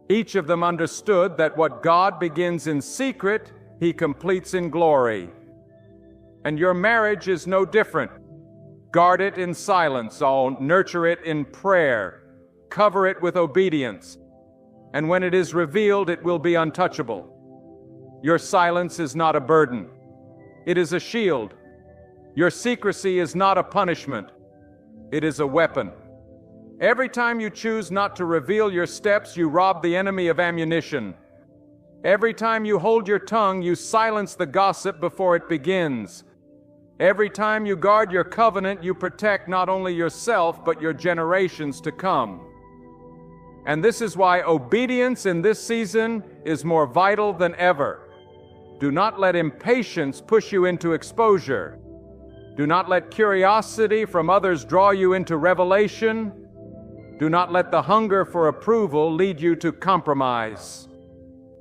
Each of them understood that what God begins in secret, He completes in glory. And your marriage is no different. Guard it in silence, nurture it in prayer, cover it with obedience, and when it is revealed, it will be untouchable. Your silence is not a burden. It is a shield. Your secrecy is not a punishment. It is a weapon. Every time you choose not to reveal your steps, you rob the enemy of ammunition. Every time you hold your tongue, you silence the gossip before it begins. Every time you guard your covenant, you protect not only yourself, but your generations to come. And this is why obedience in this season is more vital than ever. Do not let impatience push you into exposure. Do not let curiosity from others draw you into revelation. Do not let the hunger for approval lead you to compromise.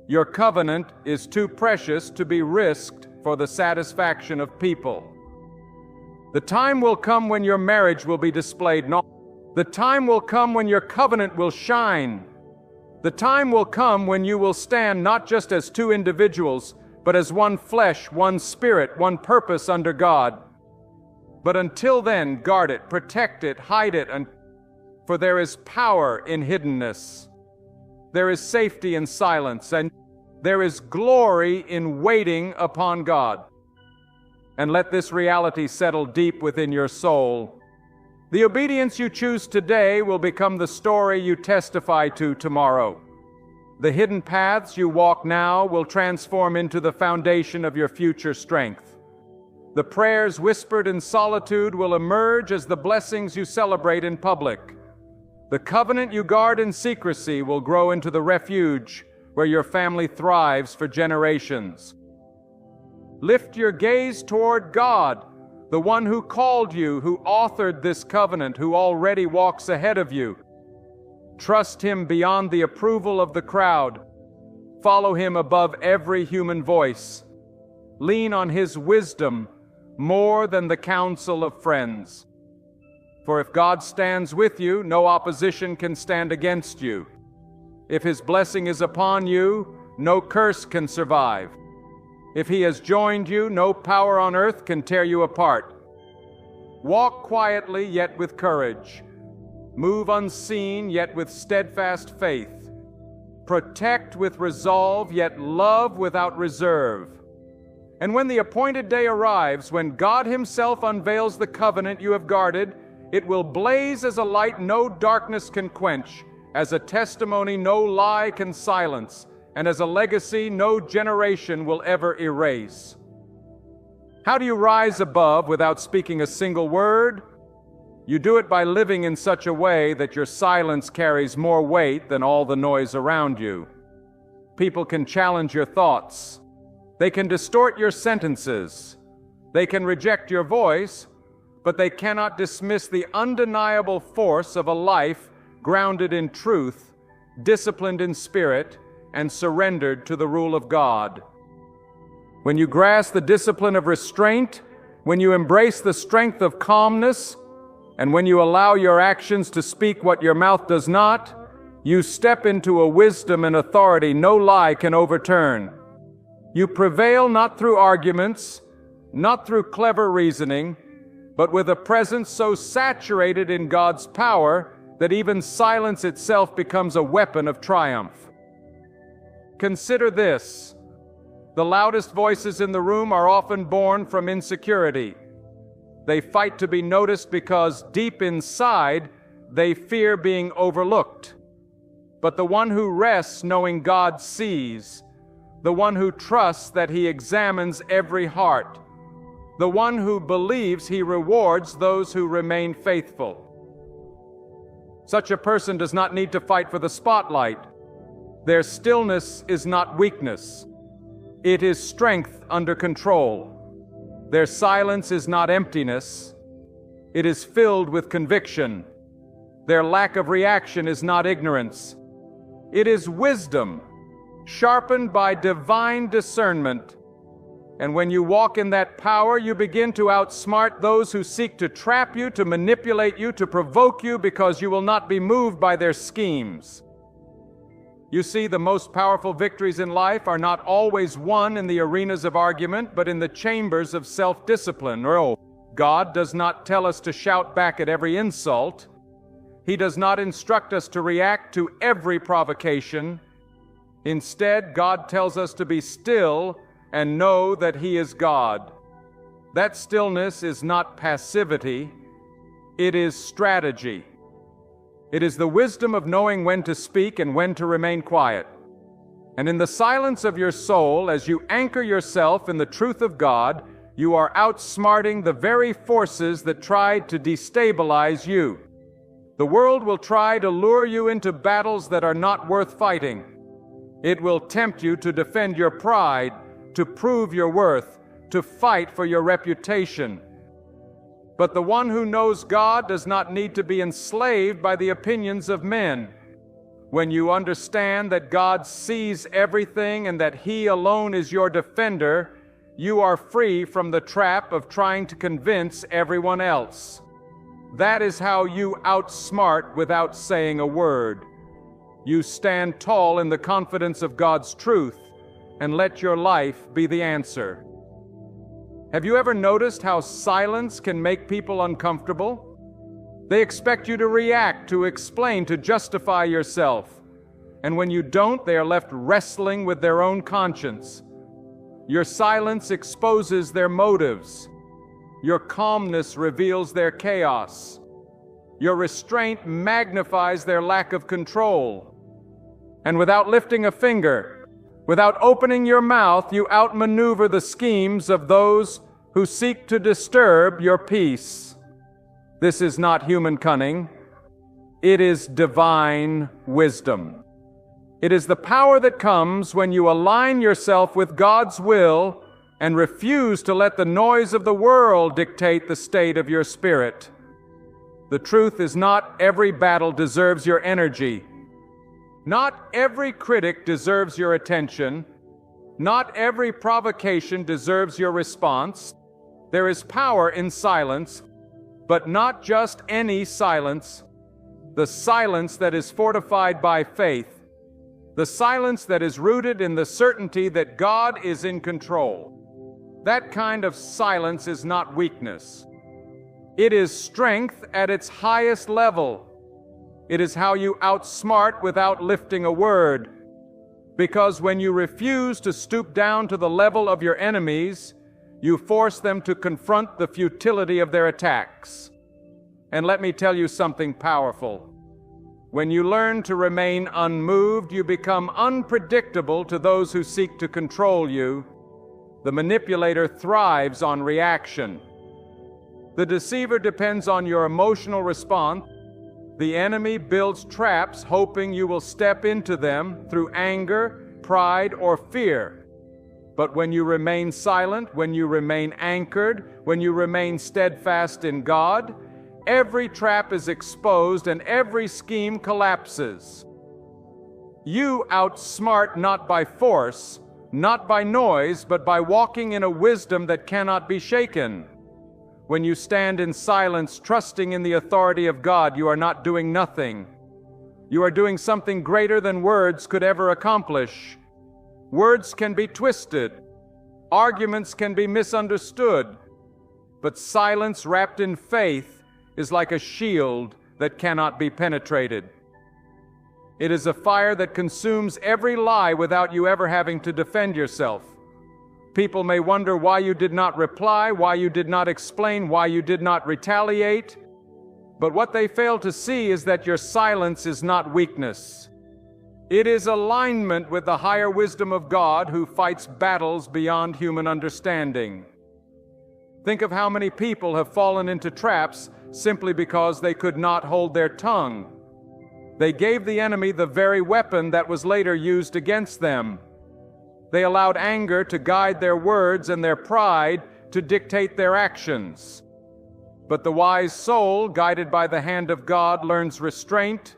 Your covenant is too precious to be risked for the satisfaction of people. The time will come when your marriage will be displayed. The time will come when your covenant will shine. The time will come when you will stand not just as two individuals, but as one flesh, one spirit, one purpose under God. But until then, guard it, protect it, hide it, for there is power in hiddenness. There is safety in silence, and there is glory in waiting upon God. And let this reality settle deep within your soul. The obedience you choose today will become the story you testify to tomorrow. The hidden paths you walk now will transform into the foundation of your future strength. The prayers whispered in solitude will emerge as the blessings you celebrate in public. The covenant you guard in secrecy will grow into the refuge where your family thrives for generations. Lift your gaze toward God, the one who called you, who authored this covenant, who already walks ahead of you. Trust him beyond the approval of the crowd. Follow him above every human voice. Lean on his wisdom more than the counsel of friends. For if God stands with you, no opposition can stand against you. If his blessing is upon you, no curse can survive. If he has joined you, no power on earth can tear you apart. Walk quietly, yet with courage. Move unseen, yet with steadfast faith. Protect with resolve, yet love without reserve. And when the appointed day arrives, when God himself unveils the covenant you have guarded, it will blaze as a light no darkness can quench, as a testimony no lie can silence, and as a legacy no generation will ever erase. How do you rise above without speaking a single word? You do it by living in such a way that your silence carries more weight than all the noise around you. People can challenge your thoughts. They can distort your sentences. They can reject your voice, but they cannot dismiss the undeniable force of a life grounded in truth, disciplined in spirit, and surrendered to the rule of God. When you grasp the discipline of restraint, when you embrace the strength of calmness, and when you allow your actions to speak what your mouth does not, you step into a wisdom and authority no lie can overturn. You prevail not through arguments, not through clever reasoning, but with a presence so saturated in God's power that even silence itself becomes a weapon of triumph. Consider this. The loudest voices in the room are often born from insecurity. They fight to be noticed because deep inside they fear being overlooked. But the one who rests knowing God sees, the one who trusts that he examines every heart, the one who believes he rewards those who remain faithful. Such a person does not need to fight for the spotlight. Their stillness is not weakness. It is strength under control. Their silence is not emptiness. It is filled with conviction. Their lack of reaction is not ignorance. It is wisdom, sharpened by divine discernment. And when you walk in that power, you begin to outsmart those who seek to trap you, to manipulate you, to provoke you, because you will not be moved by their schemes. You see, the most powerful victories in life are not always won in the arenas of argument, but in the chambers of self-discipline. God does not tell us to shout back at every insult. He does not instruct us to react to every provocation. Instead, God tells us to be still and know that He is God. That stillness is not passivity, it is strategy. It is the wisdom of knowing when to speak and when to remain quiet. And in the silence of your soul, as you anchor yourself in the truth of God, you are outsmarting the very forces that tried to destabilize you. The world will try to lure you into battles that are not worth fighting. It will tempt you to defend your pride, to prove your worth, to fight for your reputation. But the one who knows God does not need to be enslaved by the opinions of men. When you understand that God sees everything and that He alone is your defender, you are free from the trap of trying to convince everyone else. That is how you outsmart without saying a word. You stand tall in the confidence of God's truth and let your life be the answer. Have you ever noticed how silence can make people uncomfortable? They expect you to react, to explain, to justify yourself. And when you don't, they are left wrestling with their own conscience. Your silence exposes their motives. Your calmness reveals their chaos. Your restraint magnifies their lack of control. And without lifting a finger, without opening your mouth, you outmaneuver the schemes of those who seek to disturb your peace. This is not human cunning. It is divine wisdom. It is the power that comes when you align yourself with God's will and refuse to let the noise of the world dictate the state of your spirit. The truth is, not every battle deserves your energy. Not every critic deserves your attention. Not every provocation deserves your response. There is power in silence, but not just any silence. The silence that is fortified by faith. The silence that is rooted in the certainty that God is in control. That kind of silence is not weakness. It is strength at its highest level. It is how you outsmart without lifting a word. Because when you refuse to stoop down to the level of your enemies, you force them to confront the futility of their attacks. And let me tell you something powerful. When you learn to remain unmoved, you become unpredictable to those who seek to control you. The manipulator thrives on reaction. The deceiver depends on your emotional response. The enemy builds traps hoping you will step into them through anger, pride, or fear. But when you remain silent, when you remain anchored, when you remain steadfast in God, every trap is exposed and every scheme collapses. You outsmart not by force, not by noise, but by walking in a wisdom that cannot be shaken. When you stand in silence, trusting in the authority of God, you are not doing nothing. You are doing something greater than words could ever accomplish. Words can be twisted. Arguments can be misunderstood. But silence wrapped in faith is like a shield that cannot be penetrated. It is a fire that consumes every lie without you ever having to defend yourself. People may wonder why you did not reply, why you did not explain, why you did not retaliate. But what they fail to see is that your silence is not weakness. It is alignment with the higher wisdom of God who fights battles beyond human understanding. Think of how many people have fallen into traps simply because they could not hold their tongue. They gave the enemy the very weapon that was later used against them. They allowed anger to guide their words and their pride to dictate their actions. But the wise soul, guided by the hand of God, learns restraint.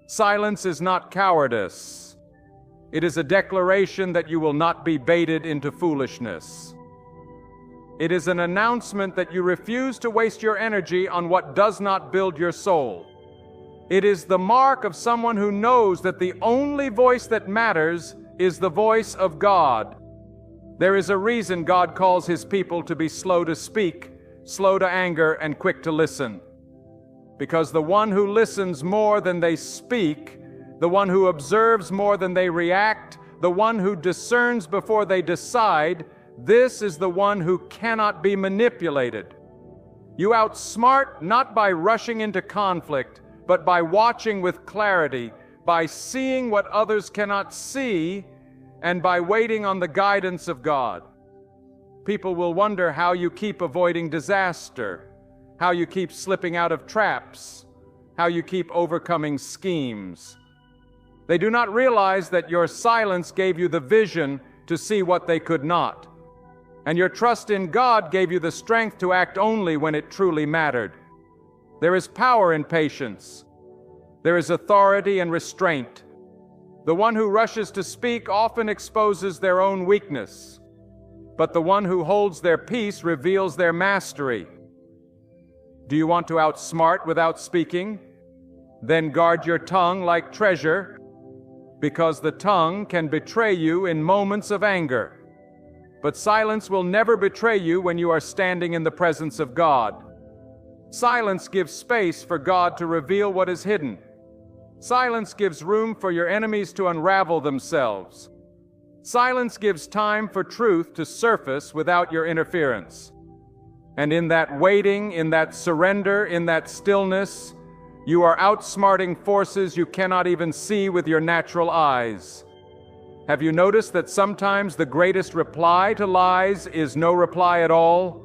Silence is not cowardice. It is a declaration that you will not be baited into foolishness. It is an announcement that you refuse to waste your energy on what does not build your soul. It is the mark of someone who knows that the only voice that matters is the voice of God. There is a reason God calls His people to be slow to speak, slow to anger, and quick to listen. Because the one who listens more than they speak, the one who observes more than they react, the one who discerns before they decide, this is the one who cannot be manipulated. You outsmart not by rushing into conflict, but by watching with clarity, by seeing what others cannot see, and by waiting on the guidance of God. People will wonder how you keep avoiding disaster, how you keep slipping out of traps, how you keep overcoming schemes. They do not realize that your silence gave you the vision to see what they could not, and your trust in God gave you the strength to act only when it truly mattered. There is power in patience. There is authority in restraint. The one who rushes to speak often exposes their own weakness, but the one who holds their peace reveals their mastery. Do you want to outsmart without speaking? Then guard your tongue like treasure, because the tongue can betray you in moments of anger. But silence will never betray you when you are standing in the presence of God. Silence gives space for God to reveal what is hidden. Silence gives room for your enemies to unravel themselves. Silence gives time for truth to surface without your interference. And in that waiting, in that surrender, in that stillness, you are outsmarting forces you cannot even see with your natural eyes. Have you noticed that sometimes the greatest reply to lies is no reply at all?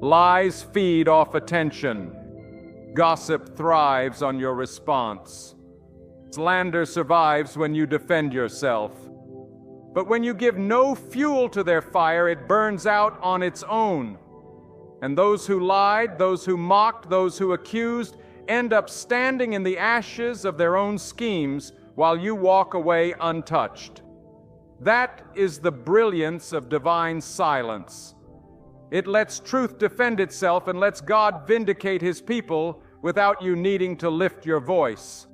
Lies feed off attention. Gossip thrives on your response. Slander survives when you defend yourself. But when you give no fuel to their fire, it burns out on its own. And those who lied, those who mocked, those who accused, end up standing in the ashes of their own schemes while you walk away untouched. That is the brilliance of divine silence. It lets truth defend itself and lets God vindicate His people without you needing to lift your voice.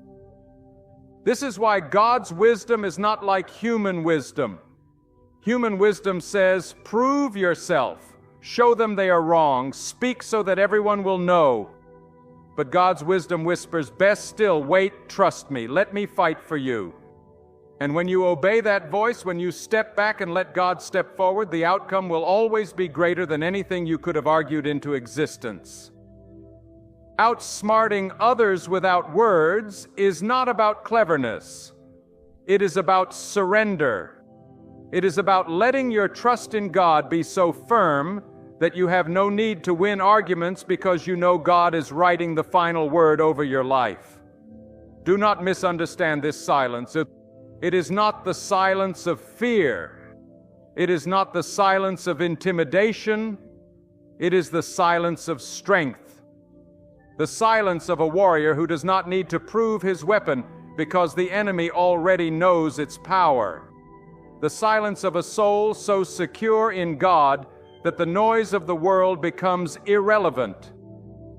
This is why God's wisdom is not like human wisdom. Human wisdom says, prove yourself, show them they are wrong, speak so that everyone will know. But God's wisdom whispers, best still, wait, trust me, let me fight for you. And when you obey that voice, when you step back and let God step forward, the outcome will always be greater than anything you could have argued into existence. Outsmarting others without words is not about cleverness. It is about surrender. It is about letting your trust in God be so firm that you have no need to win arguments because you know God is writing the final word over your life. Do not misunderstand this silence. It is not the silence of fear. It is not the silence of intimidation. It is the silence of strength. The silence of a warrior who does not need to prove his weapon because the enemy already knows its power. The silence of a soul so secure in God that the noise of the world becomes irrelevant.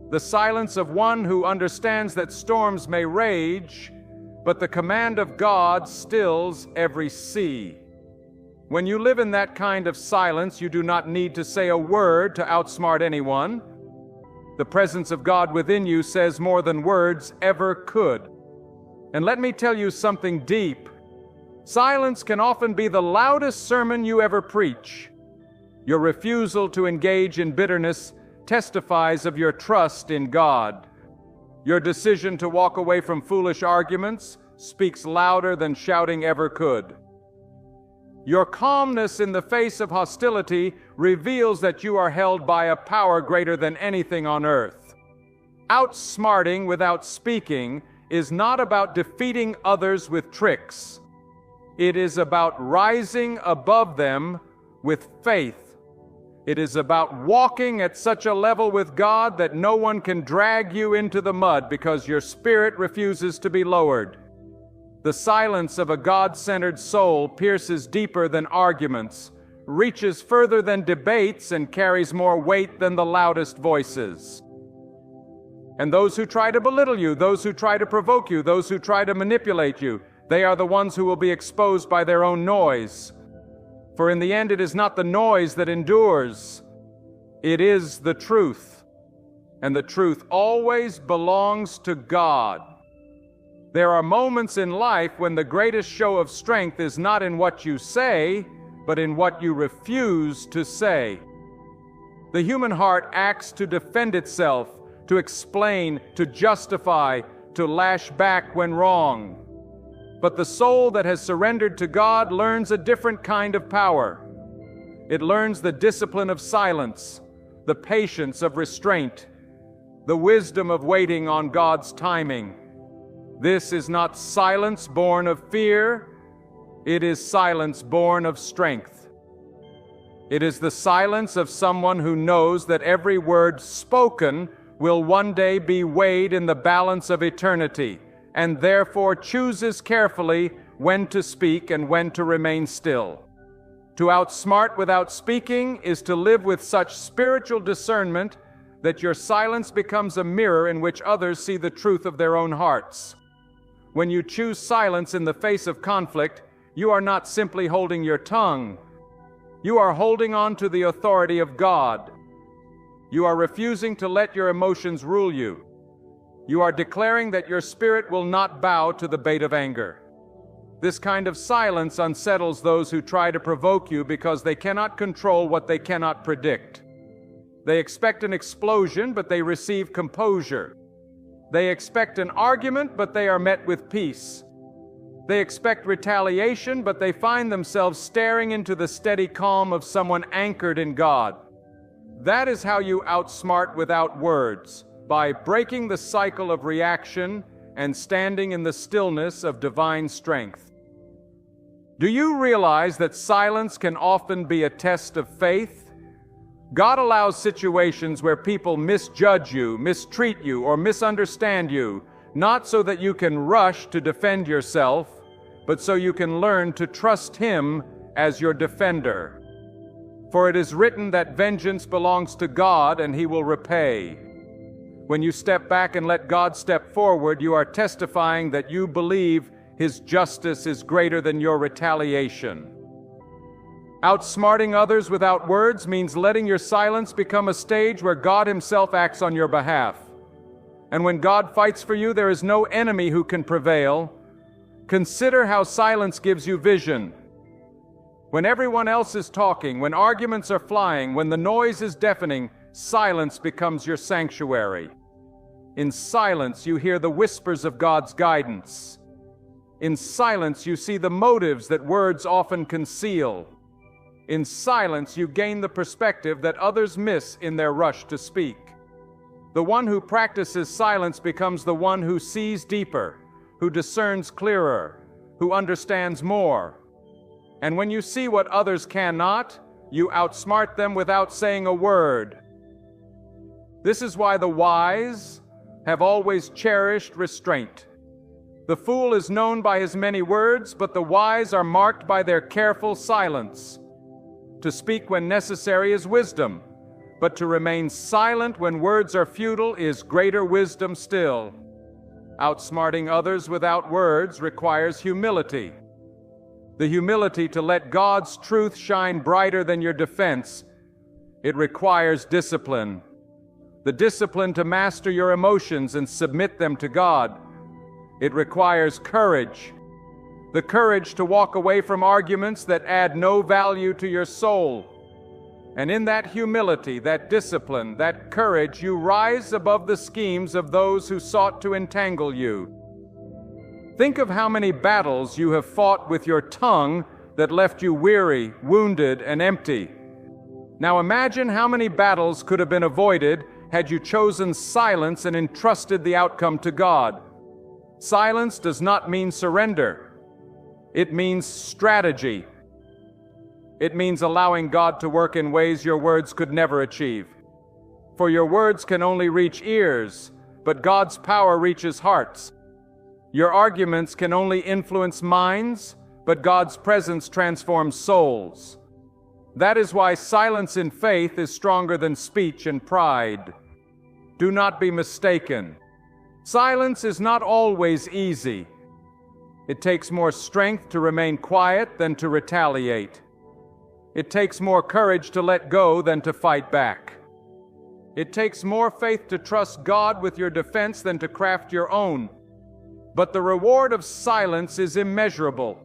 The silence of one who understands that storms may rage, but the command of God stills every sea. When you live in that kind of silence, you do not need to say a word to outsmart anyone. The presence of God within you says more than words ever could. And let me tell you something deep. Silence can often be the loudest sermon you ever preach. Your refusal to engage in bitterness testifies of your trust in God. Your decision to walk away from foolish arguments speaks louder than shouting ever could. Your calmness in the face of hostility reveals that you are held by a power greater than anything on earth. Outsmarting without speaking is not about defeating others with tricks. It is about rising above them with faith. It is about walking at such a level with God that no one can drag you into the mud because your spirit refuses to be lowered. The silence of a God-centered soul pierces deeper than arguments, reaches further than debates, and carries more weight than the loudest voices. And those who try to belittle you, those who try to provoke you, those who try to manipulate you, they are the ones who will be exposed by their own noise. For in the end, it is not the noise that endures. It is the truth. And the truth always belongs to God. There are moments in life when the greatest show of strength is not in what you say, but in what you refuse to say. The human heart acts to defend itself, to explain, to justify, to lash back when wrong. But the soul that has surrendered to God learns a different kind of power. It learns the discipline of silence, the patience of restraint, the wisdom of waiting on God's timing. This is not silence born of fear. It is silence born of strength. It is the silence of someone who knows that every word spoken will one day be weighed in the balance of eternity, and therefore chooses carefully when to speak and when to remain still. To outsmart without speaking is to live with such spiritual discernment that your silence becomes a mirror in which others see the truth of their own hearts. When you choose silence in the face of conflict, you are not simply holding your tongue. You are holding on to the authority of God. You are refusing to let your emotions rule you. You are declaring that your spirit will not bow to the bait of anger. This kind of silence unsettles those who try to provoke you because they cannot control what they cannot predict. They expect an explosion, but they receive composure. They expect an argument, but they are met with peace. They expect retaliation, but they find themselves staring into the steady calm of someone anchored in God. That is how you outsmart without words, by breaking the cycle of reaction and standing in the stillness of divine strength. Do you realize that silence can often be a test of faith? God allows situations where people misjudge you, mistreat you, or misunderstand you, not so that you can rush to defend yourself, but so you can learn to trust Him as your defender. For it is written that vengeance belongs to God and He will repay. When you step back and let God step forward, you are testifying that you believe His justice is greater than your retaliation. Outsmarting others without words means letting your silence become a stage where God Himself acts on your behalf. And when God fights for you, there is no enemy who can prevail. Consider how silence gives you vision. When everyone else is talking, when arguments are flying, when the noise is deafening, silence becomes your sanctuary. In silence, you hear the whispers of God's guidance. In silence, you see the motives that words often conceal. In silence, you gain the perspective that others miss in their rush to speak. The one who practices silence becomes the one who sees deeper, who discerns clearer, who understands more. And when you see what others cannot, you outsmart them without saying a word. This is why the wise have always cherished restraint. The fool is known by his many words, but the wise are marked by their careful silence. To speak when necessary is wisdom, but to remain silent when words are futile is greater wisdom still. Outsmarting others without words requires humility. The humility to let God's truth shine brighter than your defense. It requires discipline. The discipline to master your emotions and submit them to God. It requires courage. The courage to walk away from arguments that add no value to your soul. And in that humility, that discipline, that courage, you rise above the schemes of those who sought to entangle you. Think of how many battles you have fought with your tongue that left you weary, wounded, and empty. Now imagine how many battles could have been avoided had you chosen silence and entrusted the outcome to God. Silence does not mean surrender. It means strategy. It means allowing God to work in ways your words could never achieve. For your words can only reach ears, but God's power reaches hearts. Your arguments can only influence minds, but God's presence transforms souls. That is why silence in faith is stronger than speech in pride. Do not be mistaken. Silence is not always easy. It takes more strength to remain quiet than to retaliate. It takes more courage to let go than to fight back. It takes more faith to trust God with your defense than to craft your own. But the reward of silence is immeasurable.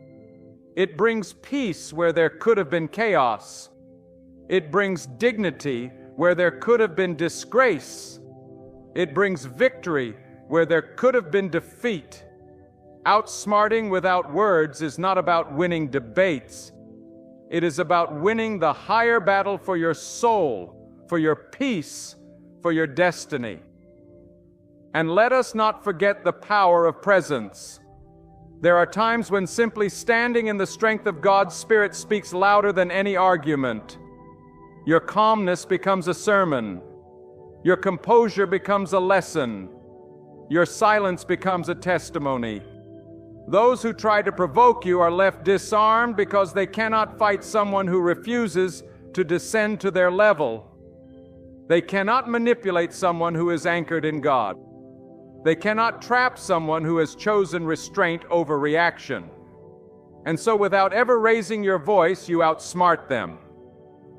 It brings peace where there could have been chaos. It brings dignity where there could have been disgrace. It brings victory where there could have been defeat. Outsmarting without words is not about winning debates. It is about winning the higher battle for your soul, for your peace, for your destiny. And let us not forget the power of presence. There are times when simply standing in the strength of God's Spirit speaks louder than any argument. Your calmness becomes a sermon. Your composure becomes a lesson. Your silence becomes a testimony. Those who try to provoke you are left disarmed because they cannot fight someone who refuses to descend to their level. They cannot manipulate someone who is anchored in God. They cannot trap someone who has chosen restraint over reaction. And so without ever raising your voice, you outsmart them.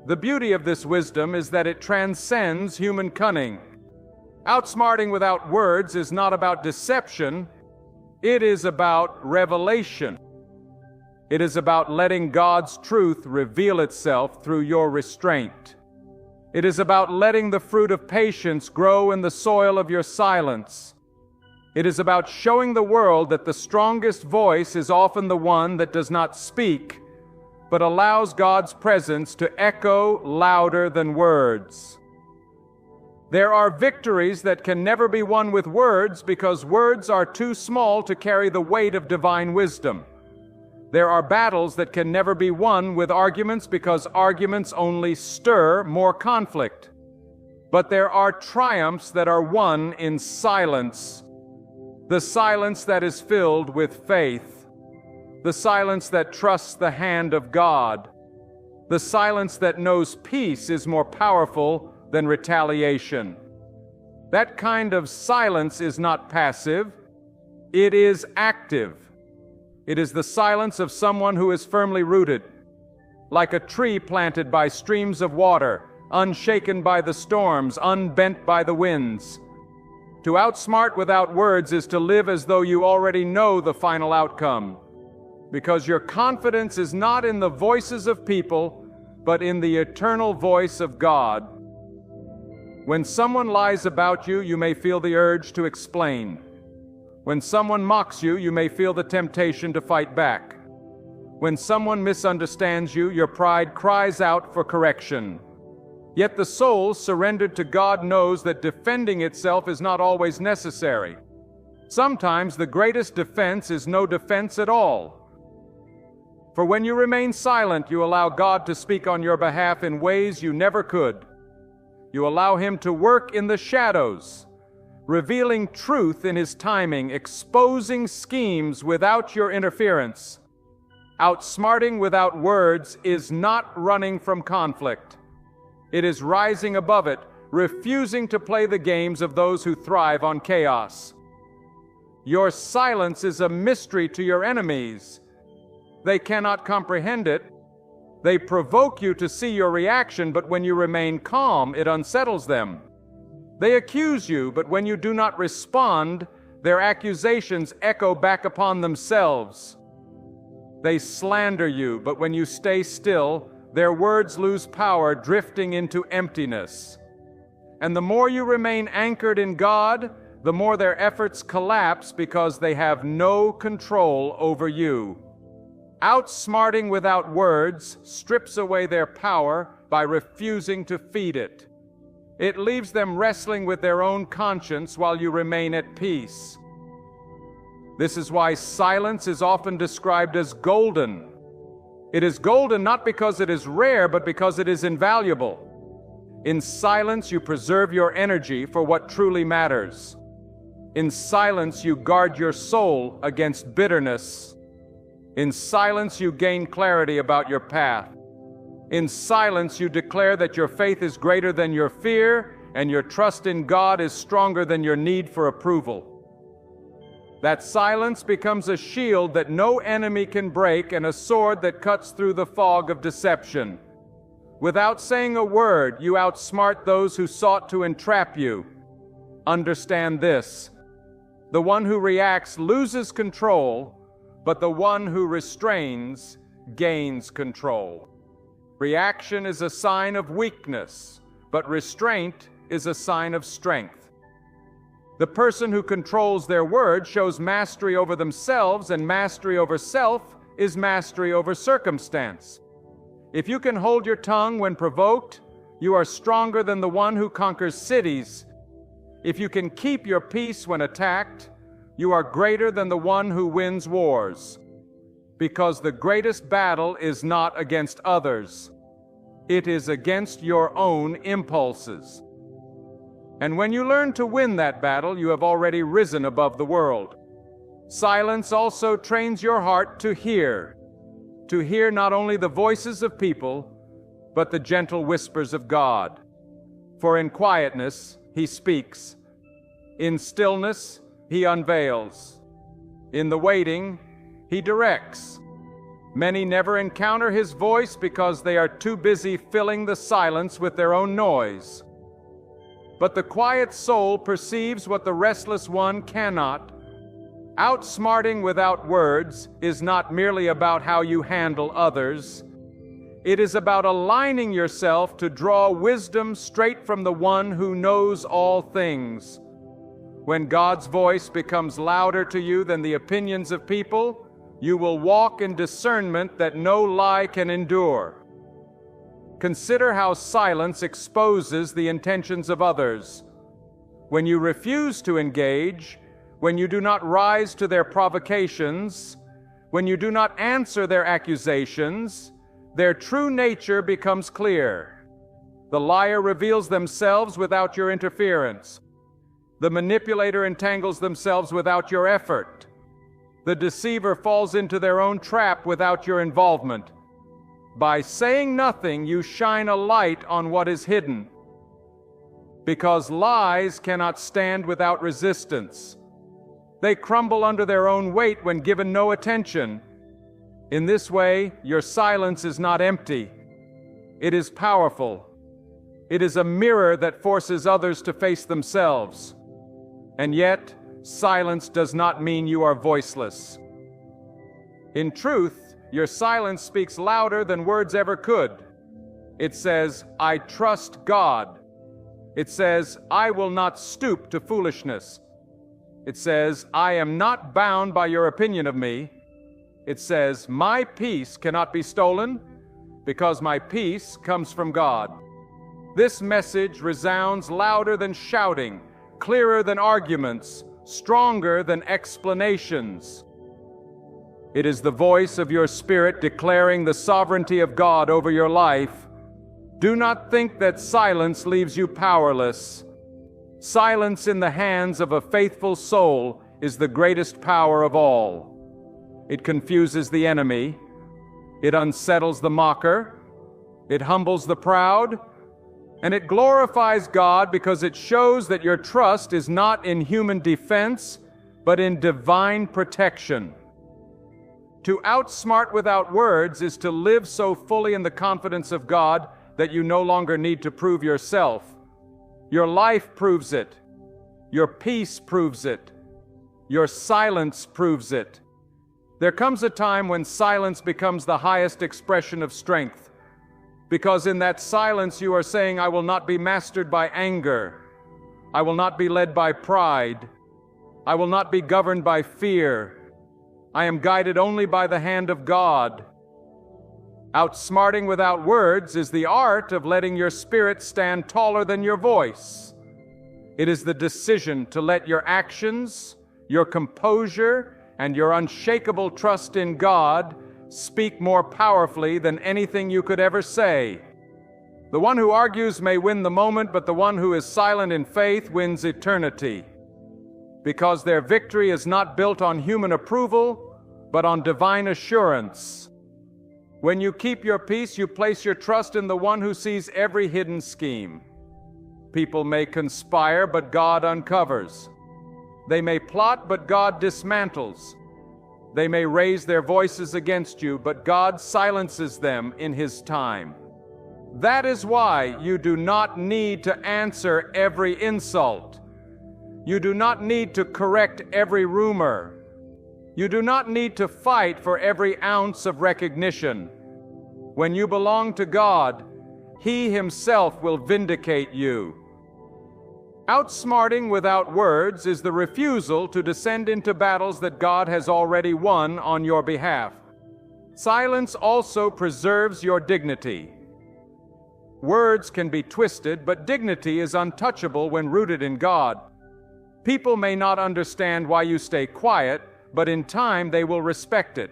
The beauty of this wisdom is that it transcends human cunning. Outsmarting without words is not about deception. It is about revelation. It is about letting God's truth reveal itself through your restraint. It is about letting the fruit of patience grow in the soil of your silence. It is about showing the world that the strongest voice is often the one that does not speak, but allows God's presence to echo louder than words. There are victories that can never be won with words because words are too small to carry the weight of divine wisdom. There are battles that can never be won with arguments because arguments only stir more conflict. But there are triumphs that are won in silence. The silence that is filled with faith. The silence that trusts the hand of God. The silence that knows peace is more powerful than retaliation. That kind of silence is not passive. It is active. It is the silence of someone who is firmly rooted, like a tree planted by streams of water, unshaken by the storms, unbent by the winds. To outsmart without words is to live as though you already know the final outcome, because your confidence is not in the voices of people, but in the eternal voice of God. When someone lies about you, you may feel the urge to explain. When someone mocks you, you may feel the temptation to fight back. When someone misunderstands you, your pride cries out for correction. Yet the soul surrendered to God knows that defending itself is not always necessary. Sometimes the greatest defense is no defense at all. For when you remain silent, you allow God to speak on your behalf in ways you never could. You allow Him to work in the shadows, revealing truth in His timing, exposing schemes without your interference. Outsmarting without words is not running from conflict. It is rising above it, refusing to play the games of those who thrive on chaos. Your silence is a mystery to your enemies. They cannot comprehend it. They provoke you to see your reaction, but when you remain calm, it unsettles them. They accuse you, but when you do not respond, their accusations echo back upon themselves. They slander you, but when you stay still, their words lose power, drifting into emptiness. And the more you remain anchored in God, the more their efforts collapse because they have no control over you. Outsmarting without words strips away their power by refusing to feed it. It leaves them wrestling with their own conscience while you remain at peace. This is why silence is often described as golden. It is golden not because it is rare, but because it is invaluable. In silence, you preserve your energy for what truly matters. In silence, you guard your soul against bitterness. In silence, you gain clarity about your path. In silence, you declare that your faith is greater than your fear, and your trust in God is stronger than your need for approval. That silence becomes a shield that no enemy can break and a sword that cuts through the fog of deception. Without saying a word, you outsmart those who sought to entrap you. Understand this: the one who reacts loses control, but the one who restrains gains control. Reaction is a sign of weakness, but restraint is a sign of strength. The person who controls their words shows mastery over themselves, and mastery over self is mastery over circumstance. If you can hold your tongue when provoked, you are stronger than the one who conquers cities. If you can keep your peace when attacked, you are greater than the one who wins wars. Because the greatest battle is not against others. It is against your own impulses. And when you learn to win that battle, you have already risen above the world. Silence also trains your heart to hear not only the voices of people, but the gentle whispers of God. For in quietness He speaks. In stillness He unveils. In the waiting He directs. Many never encounter His voice because they are too busy filling the silence with their own noise. But the quiet soul perceives what the restless one cannot. Outsmarting without words is not merely about how you handle others. It is about aligning yourself to draw wisdom straight from the one who knows all things. When God's voice becomes louder to you than the opinions of people, you will walk in discernment that no lie can endure. Consider how silence exposes the intentions of others. When you refuse to engage, when you do not rise to their provocations, When you do not answer their accusations, their true nature becomes clear. The liar reveals themselves without your interference. The manipulator entangles themselves without your effort. The deceiver falls into their own trap without your involvement. By saying nothing, you shine a light on what is hidden. Because lies cannot stand without resistance. They crumble under their own weight when given no attention. In this way, your silence is not empty. It is powerful. It is a mirror that forces others to face themselves. And yet, silence does not mean you are voiceless. In truth, your silence speaks louder than words ever could. It says, "I trust God." It says, "I will not stoop to foolishness." It says, "I am not bound by your opinion of me." It says, "My peace cannot be stolen, because my peace comes from God." This message resounds louder than shouting, clearer than arguments, stronger than explanations. It is the voice of your spirit declaring the sovereignty of God over your life. Do not think that silence leaves you powerless. Silence in the hands of a faithful soul is the greatest power of all. It confuses the enemy. It unsettles the mocker. It humbles the proud. And it glorifies God because it shows that your trust is not in human defense, but in divine protection. To outsmart without words is to live so fully in the confidence of God that you no longer need to prove yourself. Your life proves it. Your peace proves it. Your silence proves it. There comes a time when silence becomes the highest expression of strength, because in that silence you are saying, "I will not be mastered by anger. I will not be led by pride. I will not be governed by fear. I am guided only by the hand of God." Outsmarting without words is the art of letting your spirit stand taller than your voice. It is the decision to let your actions, your composure, and your unshakable trust in God speak more powerfully than anything you could ever say. The one who argues may win the moment, but the one who is silent in faith wins eternity. Because their victory is not built on human approval, but on divine assurance. When you keep your peace, you place your trust in the one who sees every hidden scheme. People may conspire, but God uncovers. They may plot, but God dismantles. They may raise their voices against you, but God silences them in His time. That is why you do not need to answer every insult. You do not need to correct every rumor. You do not need to fight for every ounce of recognition. When you belong to God, He Himself will vindicate you. Outsmarting without words is the refusal to descend into battles that God has already won on your behalf. Silence also preserves your dignity. Words can be twisted, but dignity is untouchable when rooted in God. People may not understand why you stay quiet, but in time they will respect it.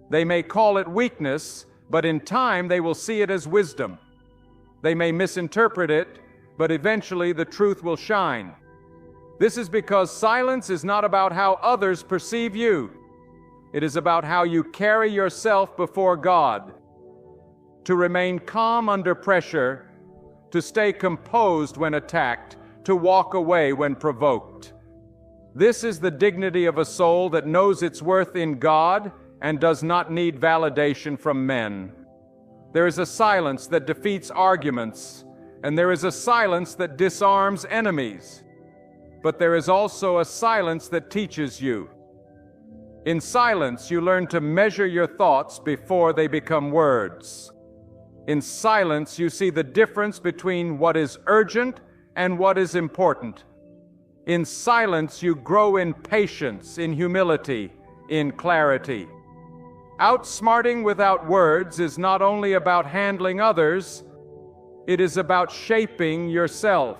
They may call it weakness, but in time they will see it as wisdom. They may misinterpret it, but eventually the truth will shine. This is because silence is not about how others perceive you. It is about how you carry yourself before God. To remain calm under pressure, to stay composed when attacked, to walk away when provoked. This is the dignity of a soul that knows its worth in God and does not need validation from men. There is a silence that defeats arguments, and there is a silence that disarms enemies. But there is also a silence that teaches you. In silence, you learn to measure your thoughts before they become words. In silence, you see the difference between what is urgent and what is important. In silence, you grow in patience, in humility, in clarity. Outsmarting without words is not only about handling others, it is about shaping yourself.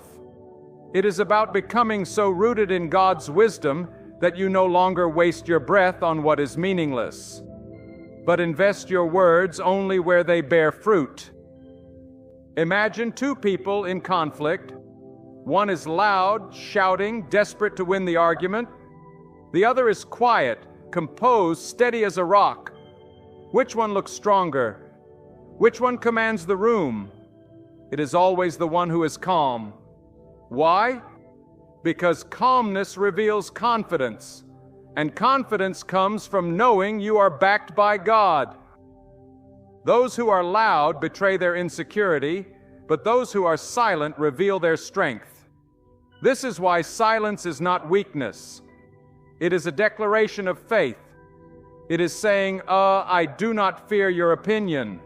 It is about becoming so rooted in God's wisdom that you no longer waste your breath on what is meaningless, but invest your words only where they bear fruit. Imagine two people in conflict. One is loud, shouting, desperate to win the argument. The other is quiet, composed, steady as a rock. Which one looks stronger? Which one commands the room? It is always the one who is calm. Why? Because calmness reveals confidence, and confidence comes from knowing you are backed by God. Those who are loud betray their insecurity, but those who are silent reveal their strength. This is why silence is not weakness. It is a declaration of faith. It is saying, I do not fear your opinion.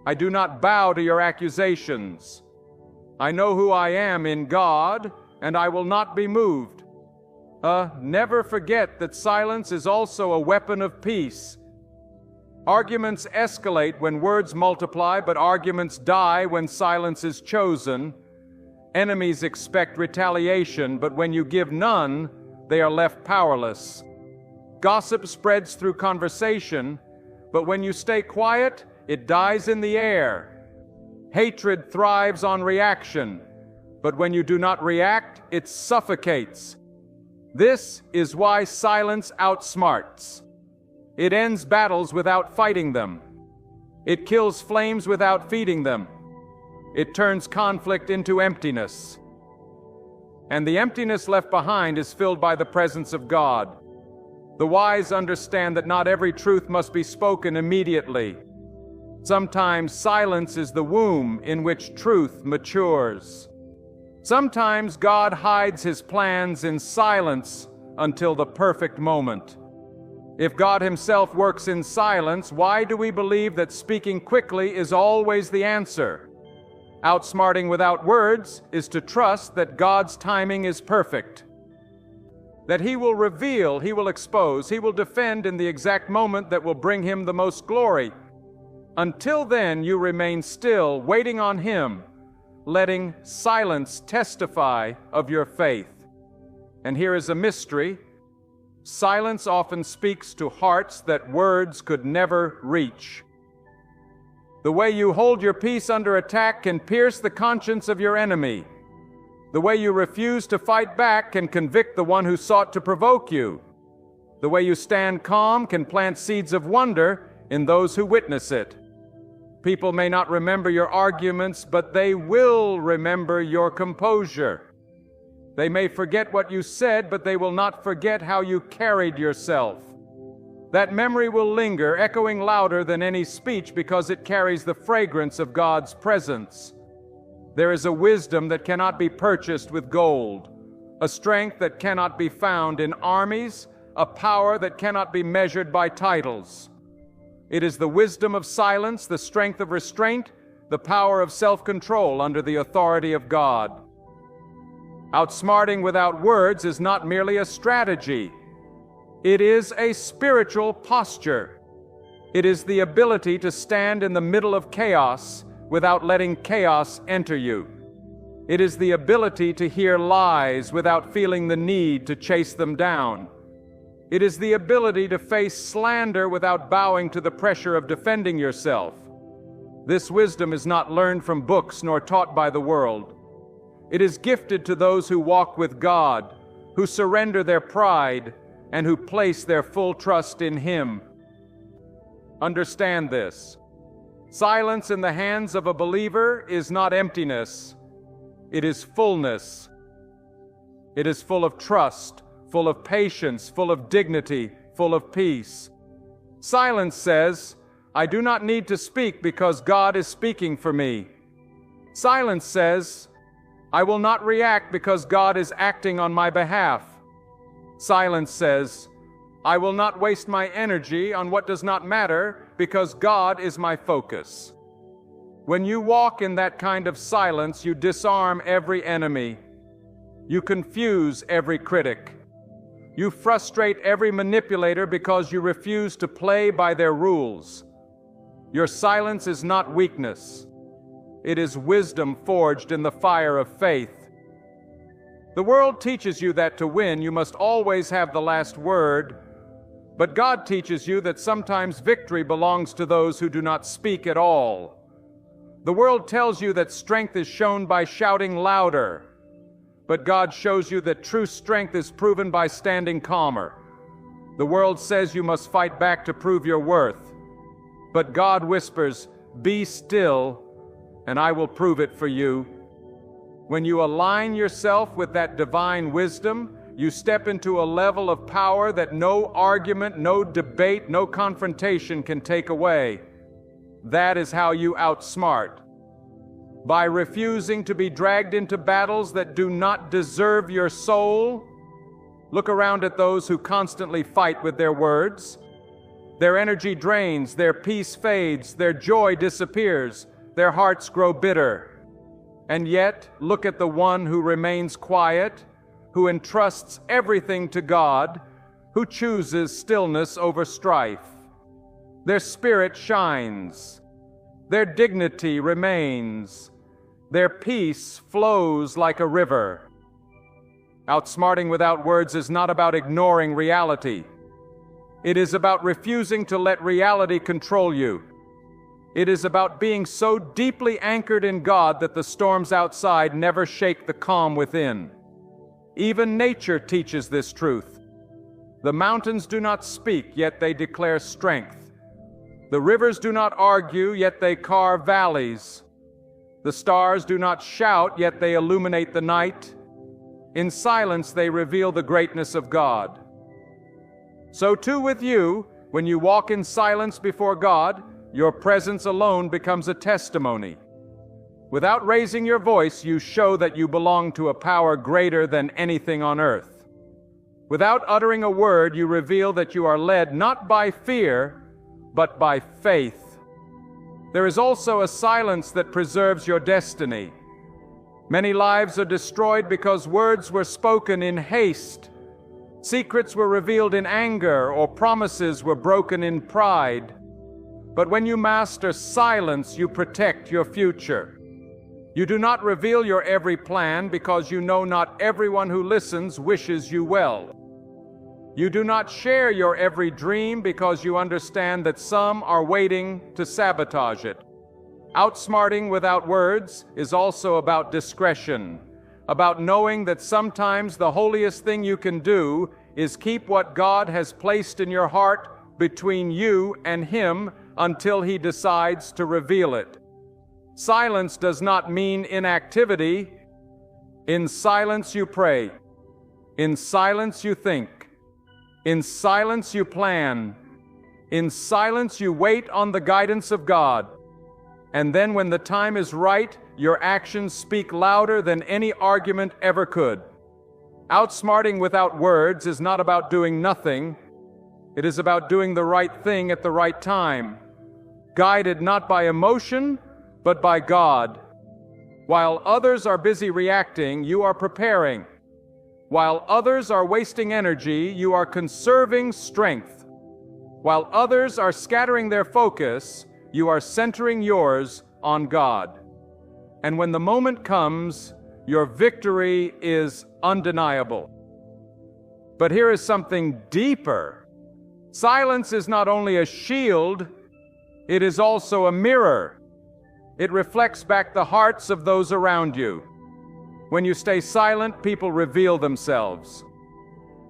I do not bow to your accusations. I know who I am in God, and I will not be moved. Never forget that silence is also a weapon of peace. Arguments escalate when words multiply, but arguments die when silence is chosen. Enemies expect retaliation, but when you give none, they are left powerless. Gossip spreads through conversation, but when you stay quiet, it dies in the air. Hatred thrives on reaction, but when you do not react, it suffocates. This is why silence outsmarts. It ends battles without fighting them. It kills flames without feeding them. It turns conflict into emptiness. And the emptiness left behind is filled by the presence of God. The wise understand that not every truth must be spoken immediately. Sometimes silence is the womb in which truth matures. Sometimes God hides his plans in silence until the perfect moment. If God himself works in silence, why do we believe that speaking quickly is always the answer? Outsmarting without words is to trust that God's timing is perfect. That he will reveal, he will expose, he will defend in the exact moment that will bring him the most glory. Until then, you remain still, waiting on him, letting silence testify of your faith. And here is a mystery. Silence often speaks to hearts that words could never reach. The way you hold your peace under attack can pierce the conscience of your enemy. The way you refuse to fight back can convict the one who sought to provoke you. The way you stand calm can plant seeds of wonder in those who witness it. People may not remember your arguments, but they will remember your composure. They may forget what you said, but they will not forget how you carried yourself. That memory will linger, echoing louder than any speech because it carries the fragrance of God's presence. There is a wisdom that cannot be purchased with gold, a strength that cannot be found in armies, a power that cannot be measured by titles. It is the wisdom of silence, the strength of restraint, the power of self-control under the authority of God. Outsmarting without words is not merely a strategy. It is a spiritual posture. It is the ability to stand in the middle of chaos without letting chaos enter you. It is the ability to hear lies without feeling the need to chase them down. It is the ability to face slander without bowing to the pressure of defending yourself. This wisdom is not learned from books nor taught by the world. It is gifted to those who walk with God, who surrender their pride, and who place their full trust in Him. Understand this. Silence in the hands of a believer is not emptiness. It is fullness. It is full of trust, full of patience, full of dignity, full of peace. Silence says, I do not need to speak because God is speaking for me. Silence says, I will not react because God is acting on my behalf. Silence says, I will not waste my energy on what does not matter because God is my focus. When you walk in that kind of silence, you disarm every enemy. You confuse every critic. You frustrate every manipulator because you refuse to play by their rules. Your silence is not weakness. It is wisdom forged in the fire of faith. The world teaches you that to win, you must always have the last word, but God teaches you that sometimes victory belongs to those who do not speak at all. The world tells you that strength is shown by shouting louder, but God shows you that true strength is proven by standing calmer. The world says you must fight back to prove your worth, but God whispers, "Be still, and I will prove it for you." When you align yourself with that divine wisdom, you step into a level of power that no argument, no debate, no confrontation can take away. That is how you outsmart. By refusing to be dragged into battles that do not deserve your soul. Look around at those who constantly fight with their words. Their energy drains, their peace fades, their joy disappears, their hearts grow bitter. And yet, look at the one who remains quiet, who entrusts everything to God, who chooses stillness over strife. Their spirit shines. Their dignity remains. Their peace flows like a river. Outsmarting without words is not about ignoring reality. It is about refusing to let reality control you. It is about being so deeply anchored in God that the storms outside never shake the calm within. Even nature teaches this truth. The mountains do not speak, yet they declare strength. The rivers do not argue, yet they carve valleys. The stars do not shout, yet they illuminate the night. In silence they reveal the greatness of God. So too with you, when you walk in silence before God, your presence alone becomes a testimony. Without raising your voice, you show that you belong to a power greater than anything on earth. Without uttering a word, you reveal that you are led not by fear, but by faith. There is also a silence that preserves your destiny. Many lives are destroyed because words were spoken in haste. Secrets were revealed in anger, or promises were broken in pride. But when you master silence, you protect your future. You do not reveal your every plan because you know not everyone who listens wishes you well. You do not share your every dream because you understand that some are waiting to sabotage it. Outsmarting without words is also about discretion, about knowing that sometimes the holiest thing you can do is keep what God has placed in your heart between you and Him until He decides to reveal it. Silence does not mean inactivity. In silence you pray. In silence you think. In silence you plan. In silence you wait on the guidance of God. And then when the time is right, your actions speak louder than any argument ever could. Outsmarting without words is not about doing nothing. It is about doing the right thing at the right time, guided not by emotion, but by God. While others are busy reacting, you are preparing. While others are wasting energy, you are conserving strength. While others are scattering their focus, you are centering yours on God. And when the moment comes, your victory is undeniable. But here is something deeper. Silence is not only a shield, it is also a mirror. It reflects back the hearts of those around you. When you stay silent, people reveal themselves.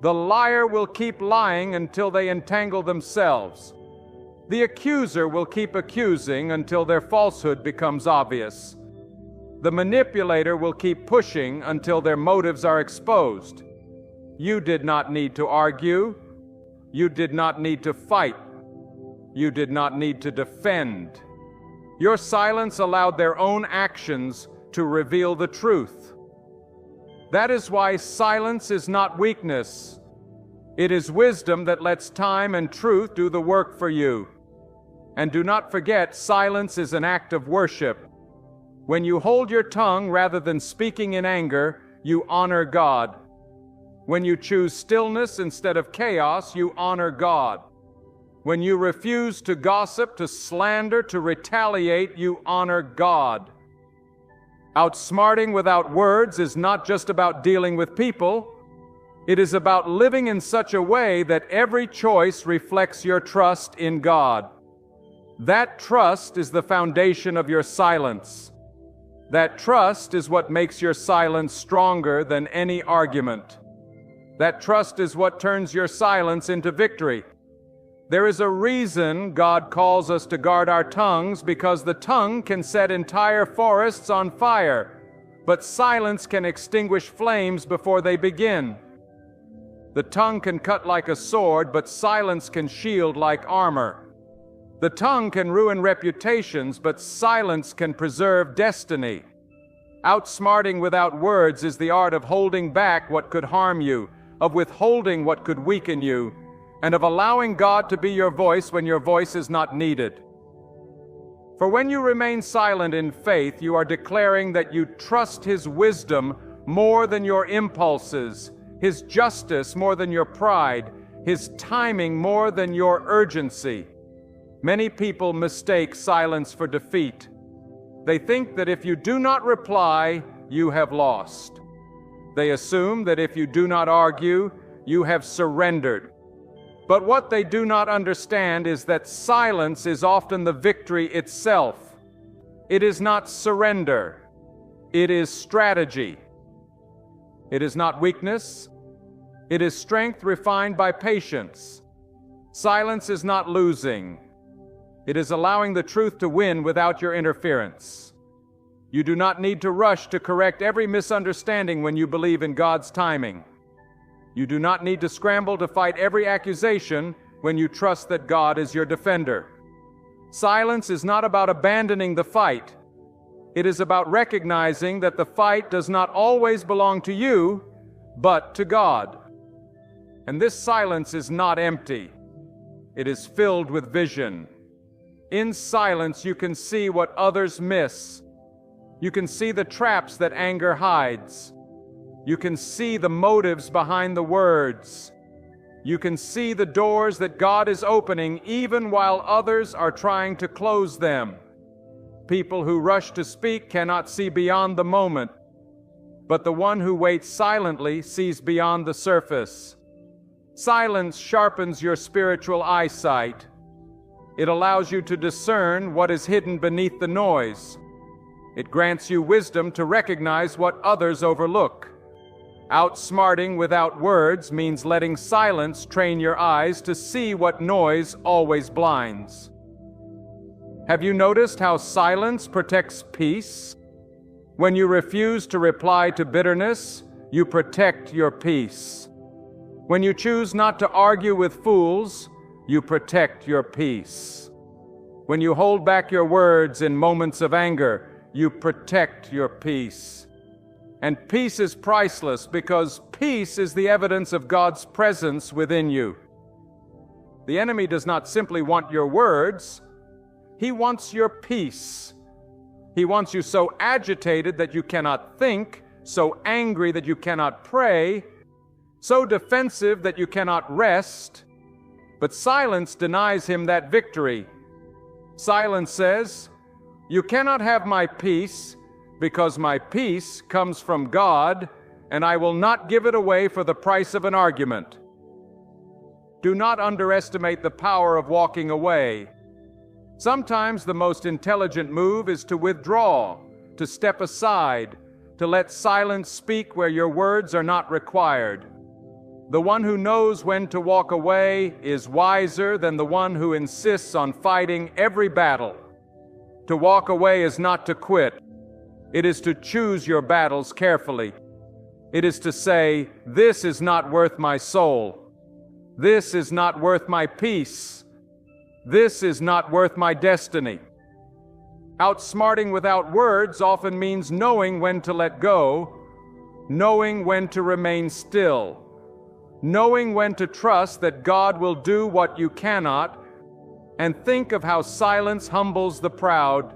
The liar will keep lying until they entangle themselves. The accuser will keep accusing until their falsehood becomes obvious. The manipulator will keep pushing until their motives are exposed. You did not need to argue. You did not need to fight. You did not need to defend. Your silence allowed their own actions to reveal the truth. That is why silence is not weakness. It is wisdom that lets time and truth do the work for you. And do not forget, silence is an act of worship. When you hold your tongue rather than speaking in anger, you honor God. When you choose stillness instead of chaos, you honor God. When you refuse to gossip, to slander, to retaliate, you honor God. Outsmarting without words is not just about dealing with people. It is about living in such a way that every choice reflects your trust in God. That trust is the foundation of your silence. That trust is what makes your silence stronger than any argument. That trust is what turns your silence into victory. There is a reason God calls us to guard our tongues, because the tongue can set entire forests on fire, but silence can extinguish flames before they begin. The tongue can cut like a sword, but silence can shield like armor. The tongue can ruin reputations, but silence can preserve destiny. Outsmarting without words is the art of holding back what could harm you, of withholding what could weaken you, and of allowing God to be your voice when your voice is not needed. For when you remain silent in faith, you are declaring that you trust His wisdom more than your impulses, His justice more than your pride, His timing more than your urgency. Many people mistake silence for defeat. They think that if you do not reply, you have lost. They assume that if you do not argue, you have surrendered. But what they do not understand is that silence is often the victory itself. It is not surrender. It is strategy. It is not weakness. It is strength refined by patience. Silence is not losing. It is allowing the truth to win without your interference. You do not need to rush to correct every misunderstanding when you believe in God's timing. You do not need to scramble to fight every accusation when you trust that God is your defender. Silence is not about abandoning the fight. It is about recognizing that the fight does not always belong to you, but to God. And this silence is not empty. It is filled with vision. In silence, you can see what others miss. You can see the traps that anger hides. You can see the motives behind the words. You can see the doors that God is opening even while others are trying to close them. People who rush to speak cannot see beyond the moment, but the one who waits silently sees beyond the surface. Silence sharpens your spiritual eyesight. It allows you to discern what is hidden beneath the noise. It grants you wisdom to recognize what others overlook. Outsmarting without words means letting silence train your eyes to see what noise always blinds. Have you noticed how silence protects peace? When you refuse to reply to bitterness, you protect your peace. When you choose not to argue with fools, you protect your peace. When you hold back your words in moments of anger, you protect your peace. And peace is priceless because peace is the evidence of God's presence within you. The enemy does not simply want your words. He wants your peace. He wants you so agitated that you cannot think, so angry that you cannot pray, so defensive that you cannot rest. But silence denies him that victory. Silence says, "You cannot have my peace, because my peace comes from God, and I will not give it away for the price of an argument." Do not underestimate the power of walking away. Sometimes the most intelligent move is to withdraw, to step aside, to let silence speak where your words are not required. The one who knows when to walk away is wiser than the one who insists on fighting every battle. To walk away is not to quit. It is to choose your battles carefully. It is to say, "This is not worth my soul. This is not worth my peace. This is not worth my destiny." Outsmarting without words often means knowing when to let go, knowing when to remain still, knowing when to trust that God will do what you cannot, and think of how silence humbles the proud.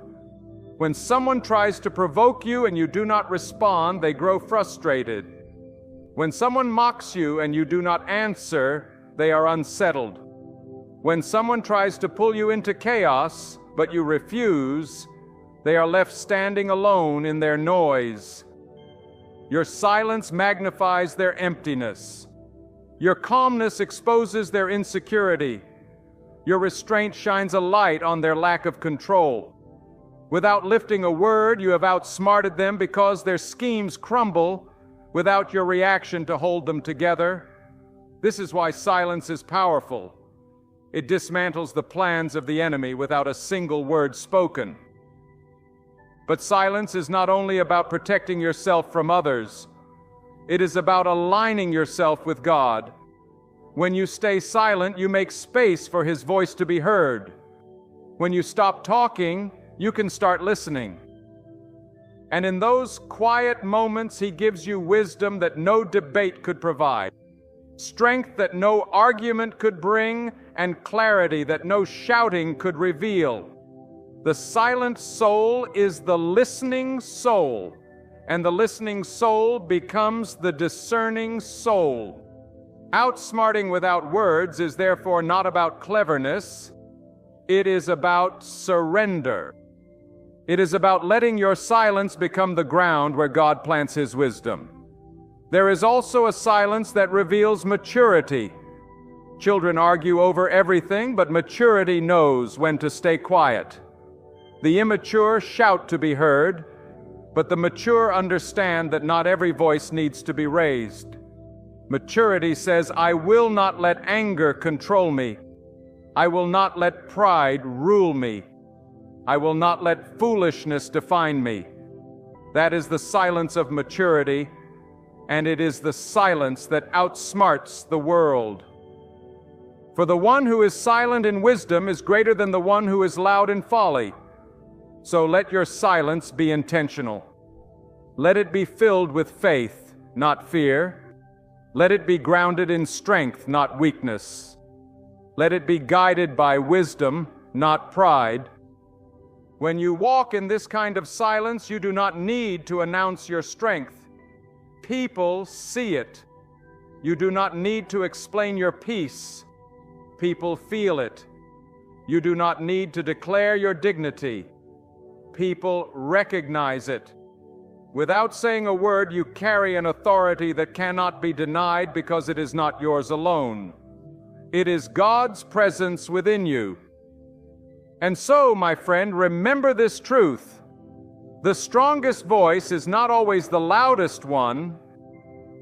When someone tries to provoke you and you do not respond, they grow frustrated. When someone mocks you and you do not answer, they are unsettled. When someone tries to pull you into chaos, but you refuse, They are left standing alone in their noise. Your silence magnifies their emptiness. Your calmness exposes their insecurity. Your restraint shines a light on their lack of control. Without lifting a word, you have outsmarted them because their schemes crumble without your reaction to hold them together. This is why silence is powerful. It dismantles the plans of the enemy without a single word spoken. But silence is not only about protecting yourself from others. It is about aligning yourself with God. When you stay silent, you make space for His voice to be heard. When you stop talking, you can start listening. And in those quiet moments, He gives you wisdom that no debate could provide, strength that no argument could bring, and clarity that no shouting could reveal. The silent soul is the listening soul, and the listening soul becomes the discerning soul. Outsmarting without words is therefore not about cleverness. It is about surrender. It is about letting your silence become the ground where God plants His wisdom. There is also a silence that reveals maturity. Children argue over everything, but maturity knows when to stay quiet. The immature shout to be heard, but the mature understand that not every voice needs to be raised. Maturity says, I will not let anger control me. I will not let pride rule me. I will not let foolishness define me. That is the silence of maturity, and it is the silence that outsmarts the world. For the one who is silent in wisdom is greater than the one who is loud in folly. So let your silence be intentional. Let it be filled with faith, not fear. Let it be grounded in strength, not weakness. Let it be guided by wisdom, not pride. When you walk in this kind of silence, you do not need to announce your strength. People see it. You do not need to explain your peace. People feel it. You do not need to declare your dignity. People recognize it. Without saying a word, you carry an authority that cannot be denied because it is not yours alone. It is God's presence within you. And so, my friend, remember this truth. The strongest voice is not always the loudest one.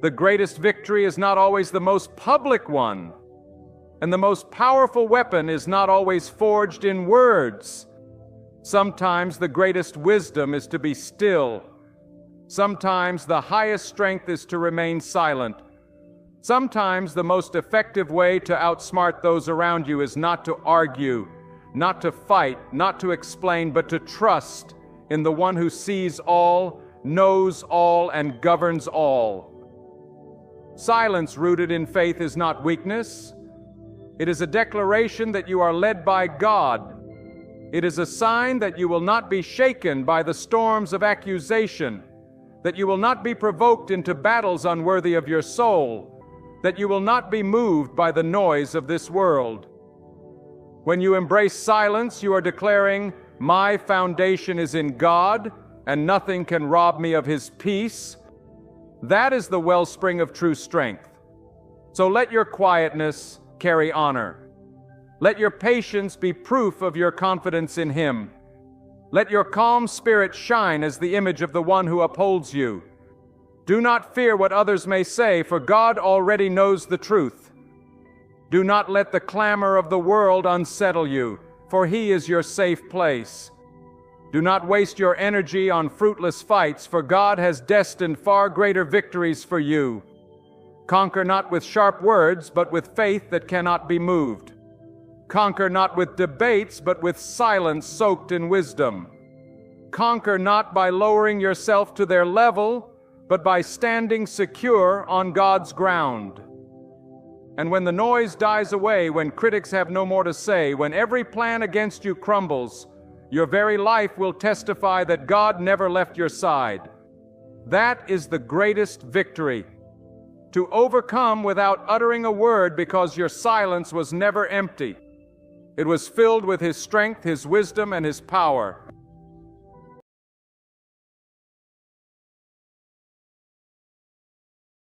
The greatest victory is not always the most public one. And the most powerful weapon is not always forged in words. Sometimes the greatest wisdom is to be still. Sometimes the highest strength is to remain silent. Sometimes the most effective way to outsmart those around you is not to argue, not to fight, not to explain, but to trust in the one who sees all, knows all, and governs all. Silence rooted in faith is not weakness. It is a declaration that you are led by God. It is a sign that you will not be shaken by the storms of accusation, that you will not be provoked into battles unworthy of your soul, that you will not be moved by the noise of this world. When you embrace silence, you are declaring, my foundation is in God, and nothing can rob me of His peace. That is the wellspring of true strength. So let your quietness carry honor. Let your patience be proof of your confidence in Him. Let your calm spirit shine as the image of the one who upholds you. Do not fear what others may say, for God already knows the truth. Do not let the clamor of the world unsettle you, for He is your safe place. Do not waste your energy on fruitless fights, for God has destined far greater victories for you. Conquer not with sharp words, but with faith that cannot be moved. Conquer not with debates, but with silence soaked in wisdom. Conquer not by lowering yourself to their level, but by standing secure on God's ground. And when the noise dies away, when critics have no more to say, when every plan against you crumbles, your very life will testify that God never left your side. That is the greatest victory. To overcome without uttering a word because your silence was never empty. It was filled with His strength, His wisdom, and His power.